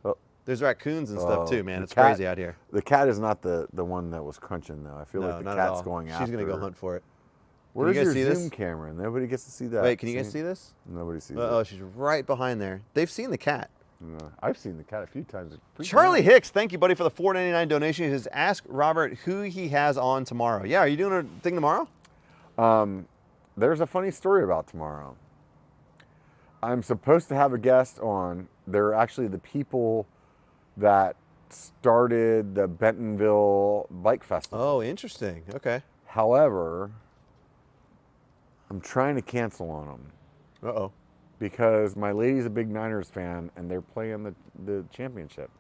Oh. There's raccoons and stuff, too, man. It's cat, crazy out here. The cat is not the one that was crunching, though. I feel like the not cat's at all. going after. She's going to go hunt for it. Where's you guys your see Zoom this? camera? Nobody gets to see that. Wait, can you guys see this? Nobody sees it. Oh, she's right behind there. They've seen the cat. No, I've seen the cat a few times. It's pretty Charlie nice. Hicks, thank you, buddy, for the $4.99 donation. He says, ask Robert who he has on tomorrow. Yeah, are you doing a thing tomorrow? There's a funny story about tomorrow. I'm supposed to have a guest on. They're actually the people that started the Bentonville Bike Festival. Oh, interesting. Okay. However, I'm trying to cancel on them. Uh-oh. Because my lady's a big Niners fan, and they're playing the championship.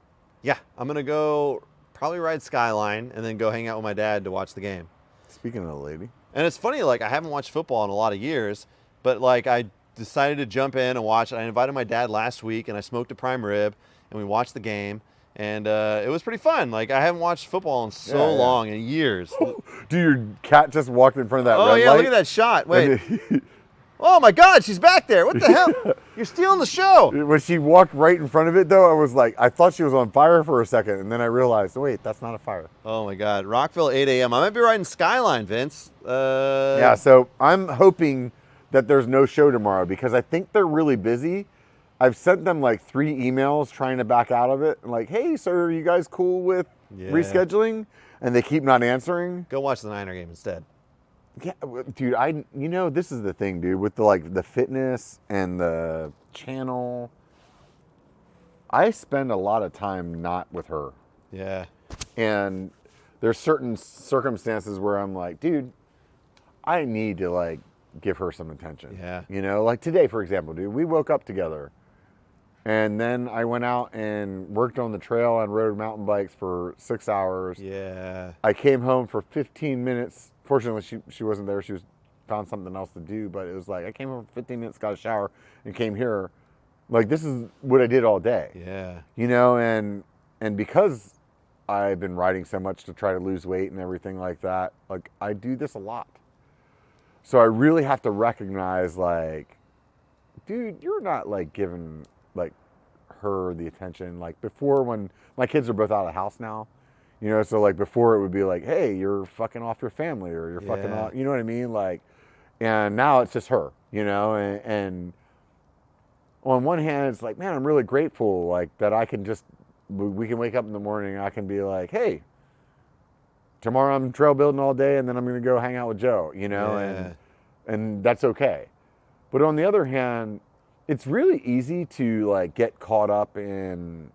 Yeah, I'm going to go probably ride Skyline and then go hang out with my dad to watch the game. Speaking of the lady. And it's funny, like, I haven't watched football in a lot of years, but, like, I decided to jump in and watch it. I invited my dad last week, and I smoked a prime rib, and we watched the game, and it was pretty fun. Like, I haven't watched football in so long, in years. Dude, your cat just walked in front of that red light? Oh, yeah, look at that shot. Wait. Oh, my God, she's back there. What the hell? You're stealing the show. When she walked right in front of it, though, I was like, I thought she was on fire for a second, and then I realized, wait, that's not a fire. Oh, my God. Rockville, 8 a.m. I might be riding Skyline, Vince. Yeah, so I'm hoping that there's no show tomorrow because I think they're really busy. I've sent them like 3 emails trying to back out of it. Like, hey, so are you guys cool with rescheduling? And they keep not answering. Go watch the Niner game instead. Yeah, dude, this is the thing, dude, with the fitness and the channel. I spend a lot of time not with her. Yeah. And there's certain circumstances where I'm like, dude, I need to like give her some attention. Yeah. Like today, for example, dude, we woke up together and then I went out and worked on the trail and rode mountain bikes for 6 hours. Yeah. I came home for 15 minutes. Fortunately, she wasn't there. She found something else to do, but it was like I came home for 15 minutes, got a shower, and came here. Like, this is what I did all day. Yeah. And because I've been riding so much to try to lose weight and everything like that, like, I do this a lot. So I really have to recognize, like, dude, you're not, like, giving, like, her the attention. Like, before, when my kids are both out of the house now, so, like, before it would be like, hey, you're fucking off your family, or you're fucking off, you know what I mean? Like, and now it's just her, and on one hand, it's like, man, I'm really grateful, like, that I can just, we can wake up in the morning and I can be like, hey, tomorrow I'm trail building all day and then I'm going to go hang out with Joe, and that's okay. But on the other hand, it's really easy to, like, get caught up in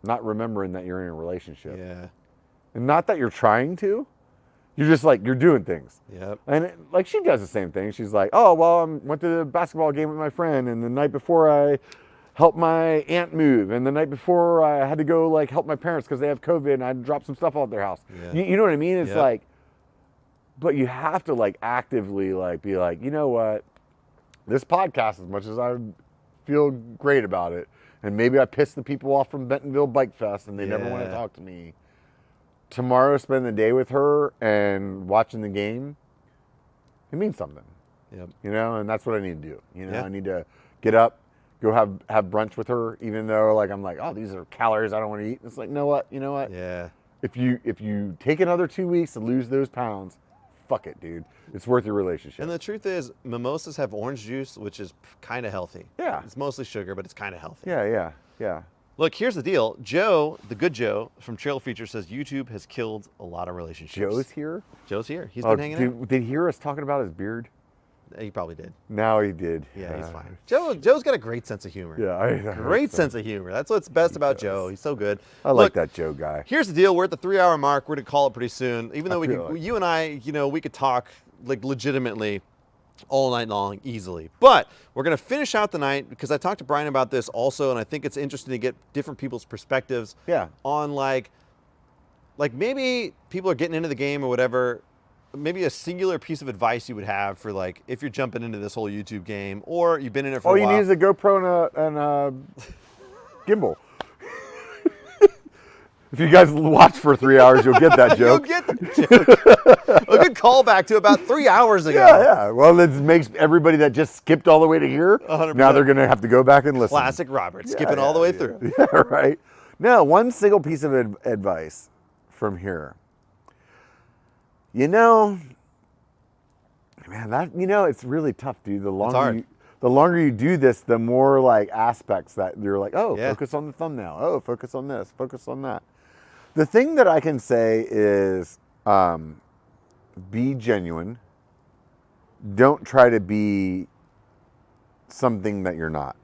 not remembering that you're in a relationship. Yeah. And not that you're trying to. You're just like, you're doing things. Yep. And like, she does the same thing. She's like, oh, well, I went to the basketball game with my friend, and the night before I helped my aunt move, and the night before I had to go, like, help my parents because they have COVID, and I had to drop some stuff off at their house. Yeah. You know what I mean? It's like, but you have to, like, actively, like, be like, you know what? This podcast, as much as I feel great about it, and maybe I pissed the people off from Bentonville Bike Fest and they never want to talk to me. Tomorrow, spend the day with her and watching the game, it means something. Yep. And that's what I need to do. I need to get up, go have brunch with her, even though, like, I'm like, oh, these are calories I don't want to eat. It's like, you know what? Yeah. If you take another 2 weeks to lose those pounds, fuck it, dude. It's worth your relationship. And the truth is, mimosas have orange juice, which is kind of healthy. Yeah. It's mostly sugar, but it's kind of healthy. Yeah. Look, here's the deal. Joe, the good Joe from Trail Feature, says YouTube has killed a lot of relationships. Joe's here? Joe's here. He's been hanging out. Did he hear us talking about his beard? He probably did. Now he did. Yeah, he's fine. Joe's got a great sense of humor. Yeah, great sense of humor. That's what's best about Joe. He's so good. I like that Joe guy. Here's the deal. We're at the 3-hour mark. We're going to call it pretty soon. Even though you and I, we could talk, like, legitimately all night long easily. But we're going to finish out the night because I talked to Brian about this also, and I think it's interesting to get different people's perspectives on like maybe people are getting into the game or whatever, maybe a singular piece of advice you would have for like if you're jumping into this whole YouTube game or you've been in it for a while. All you need is a GoPro and a gimbal. If you guys watch for 3 hours, you'll get that joke. You'll get the joke. A good callback to about 3 hours ago. Yeah. Well, it makes everybody that just skipped all the way to here, 100%. Now they're going to have to go back and listen. Classic Robert, skipping all the way through. Yeah, right. Now, one single piece of advice from here. You know, man, it's really tough, dude. The longer you do this, the more like aspects that you're like, focus on the thumbnail. Oh, focus on this, focus on that. The thing that I can say is be genuine. Don't try to be something that you're not.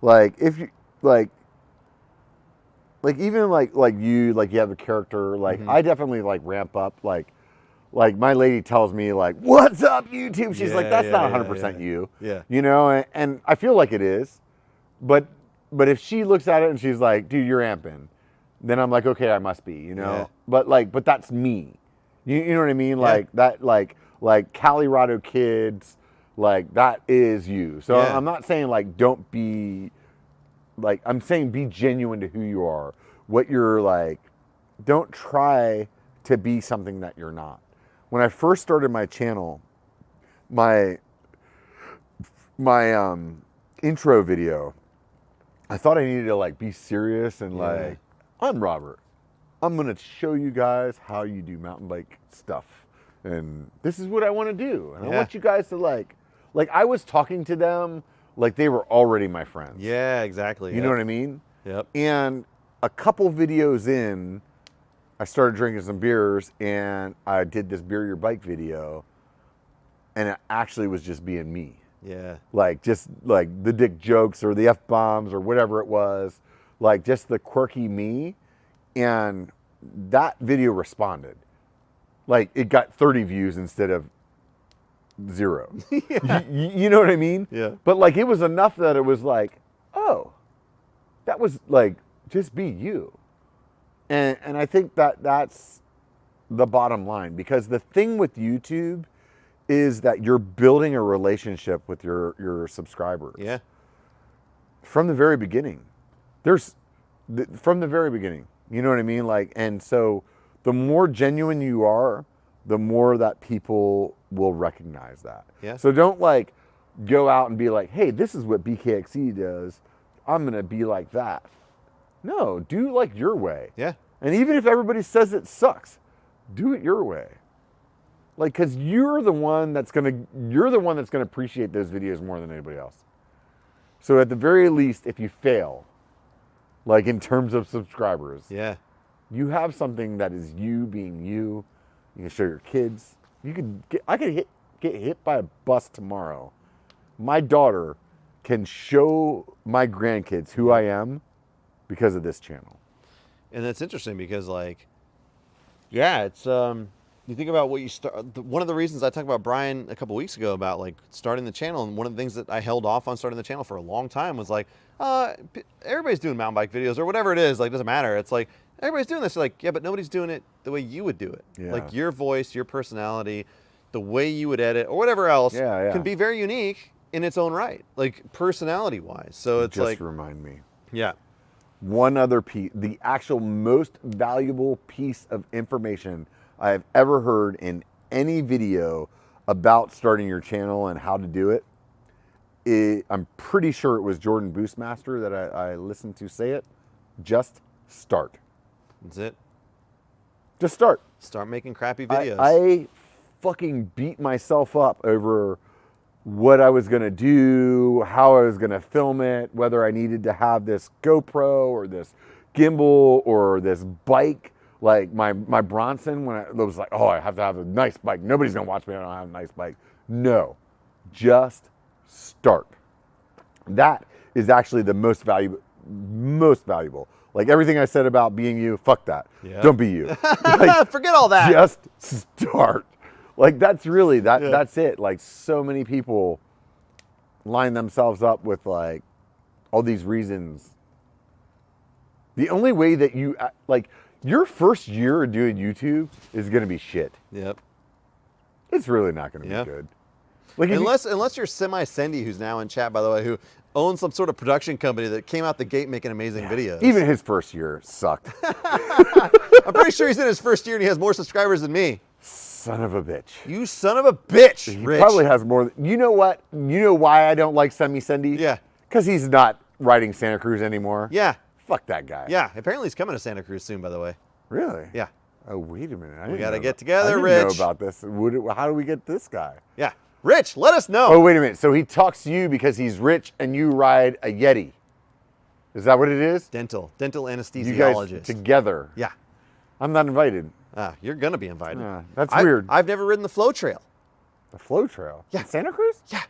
Like if you like even like you have a character, like I definitely like ramp up like my lady tells me like, "What's up, YouTube?" She's like, "That's not 100% you." Yeah. You know, and I feel like it is. But if she looks at it and she's like, "Dude, you're amping." Then I'm like, okay, I must be, you know. Yeah. But that's me. You know what I mean? Like that, like Calirado Kids, like that is you. So I'm not saying like don't be, like I'm saying be genuine to who you are. What you're like, don't try to be something that you're not. When I first started my channel, my intro video, I thought I needed to like be serious and like. I'm Robert. I'm going to show you guys how you do mountain bike stuff. And this is what I want to do. And I want you guys to like I was talking to them like they were already my friends. Yeah, exactly. You know what I mean? Yep. And a couple videos in, I started drinking some beers and I did this Beer Your Bike video. And it actually was just being me. Yeah. Like just like the dick jokes or the F-bombs or whatever it was. Like just the quirky me, and that video responded. Like it got 30 views instead of 0. You know what I mean? Yeah. But like it was enough that it was like, oh, that was like just be you. And I think that's the bottom line, because the thing with YouTube is that you're building a relationship with your subscribers. Yeah. From the very beginning. From the very beginning, you know what I mean? Like, and so the more genuine you are, the more that people will recognize that. Yeah. So don't like go out and be like, hey, this is what BKXE does. I'm going to be like that. No, do like your way. Yeah. And even if everybody says it sucks, do it your way. Like, cause you're the one that's going to appreciate those videos more than anybody else. So at the very least, if you fail, like in terms of subscribers, you have something that is you being you. You can show your kids. I could get hit by a bus tomorrow. My daughter can show my grandkids who I am because of this channel. And that's interesting because like, it's you think about what you start. One of the reasons I talked about Brian a couple weeks ago about like starting the channel, and one of the things that I held off on starting the channel for a long time was like, everybody's doing mountain bike videos or whatever it is. Like, doesn't matter. It's like everybody's doing this. You're like, yeah, but nobody's doing it the way you would do it. Yeah. Like your voice, your personality, the way you would edit or whatever else can be very unique in its own right, like personality wise. So it's just remind me. Yeah. One other piece, the actual most valuable piece of information I have ever heard in any video about starting your channel and how to do it. I'm pretty sure it was Jordan Boostmaster that I listened to say it. Just start. That's it. Just start. Start making crappy videos. I fucking beat myself up over what I was gonna do, how I was gonna film it, whether I needed to have this GoPro or this gimbal or this bike. Like my Bronson, when I was like, oh, I have to have a nice bike. Nobody's gonna watch me when I don't have a nice bike. No, just start. That is actually the most valuable. Like everything I said about being you, fuck that. Yeah. Don't be you. Like, forget all that. Just start. Like that's really that. Yeah. That's it. Like so many people line themselves up with like all these reasons. The only way that you like your first year of doing YouTube is going to be shit. Yep. It's really not going to be good. Like unless you're Semi-Sendy, who's now in chat, by the way, who owns some sort of production company that came out the gate making amazing videos. Even his first year sucked. I'm pretty sure he's in his first year and he has more subscribers than me. Son of a bitch. You son of a bitch, He Rich. probably has more. You know what? You know why I don't like Semi-Sendy? Yeah. Because he's not riding Santa Cruz anymore. Yeah. Fuck that guy. Yeah. Apparently he's coming to Santa Cruz soon, by the way. Really? Yeah. Oh, wait a minute. We got to know get about- together, I didn't Rich. know about this. How do we get this guy? Yeah. Rich, let us know. Oh, wait a minute. So he talks to you because he's rich and you ride a Yeti. Is that what it is? Dental You guys anesthesiologist. together. Yeah. I'm not invited. You're going to be invited. That's weird. I've never ridden the flow trail. The flow trail? Yeah. In Santa Cruz? Yeah.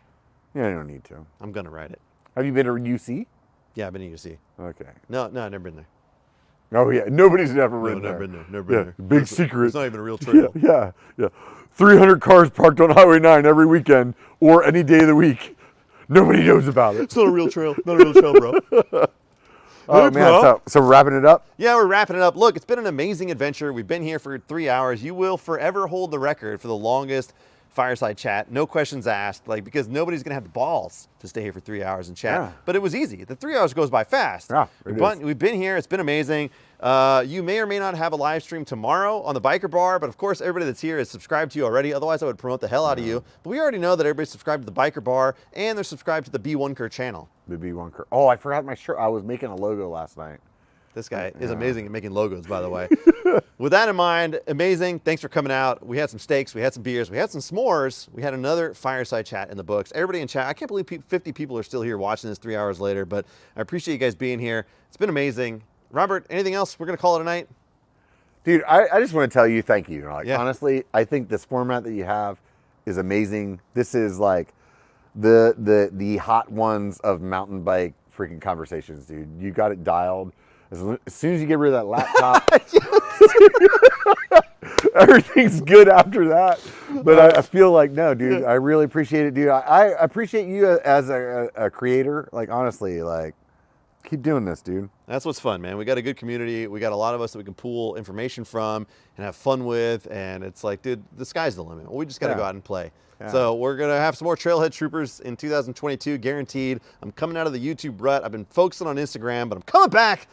Yeah, I don't need to. I'm going to ride it. Have you been to UC? Yeah, I've been to UC. Okay. No, I've never been there. Oh, yeah. Nobody's never ridden never there. been there. Never been there. Big secret. It's not even a real trail. Yeah. 300 cars parked on Highway 9 every weekend or any day of the week. Nobody knows about it. It's not a real trail. Not a real trail, bro. Oh, Hey, man. bro. So wrapping it up? Yeah, we're wrapping it up. Look, it's been an amazing adventure. We've been here for 3 hours. You will forever hold the record for the longest Fireside Chat. No questions asked, like, because nobody's going to have the balls to stay here for 3 hours and chat. Yeah. But it was easy. The 3 hours goes by fast. Yeah, it is. We've been here. It's been amazing. You may or may not have a live stream tomorrow on the Biker Bar, but of course, everybody that's here is subscribed to you already. Otherwise, I would promote the hell out of you. But we already know that everybody's subscribed to the Biker Bar and they're subscribed to the B1ker channel. The B1ker. Oh, I forgot my shirt. I was making a logo last night. This guy is amazing at making logos, by the way. With that in mind, amazing. Thanks for coming out. We had some steaks, we had some beers, we had some s'mores. We had another Fireside Chat in the books. Everybody in chat, I can't believe 50 people are still here watching this 3 hours later, but I appreciate you guys being here. It's been amazing. Robert, anything else? We're going to call it a night? Dude, I just want to tell you thank you. Like, Yeah. honestly, I think this format that you have is amazing. This is like the hot ones of mountain bike freaking conversations, dude. You got it dialed. As soon as you get rid of that laptop, everything's good after that. But I feel like, no, dude, I really appreciate it, dude. I appreciate you as a creator. Like, honestly, like, keep doing this, dude. That's what's fun, man. We got a good community. We got a lot of us that we can pull information from and have fun with. And it's like, dude, the sky's the limit. We just got to go out and play. Yeah. So we're going to have some more Trailhead Troopers in 2022, guaranteed. I'm coming out of the YouTube rut. I've been focusing on Instagram, but I'm coming back.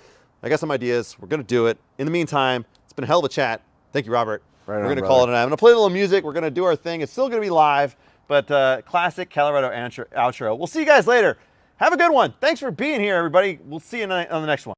I got some ideas. We're going to do it. In the meantime, it's been a hell of a chat. Thank you, Robert. Right We're on, going to brother. call it a night. I'm going to play a little music. We're going to do our thing. It's still going to be live, but classic Calirado outro. We'll see you guys later. Have a good one. Thanks for being here, everybody. We'll see you on the next one.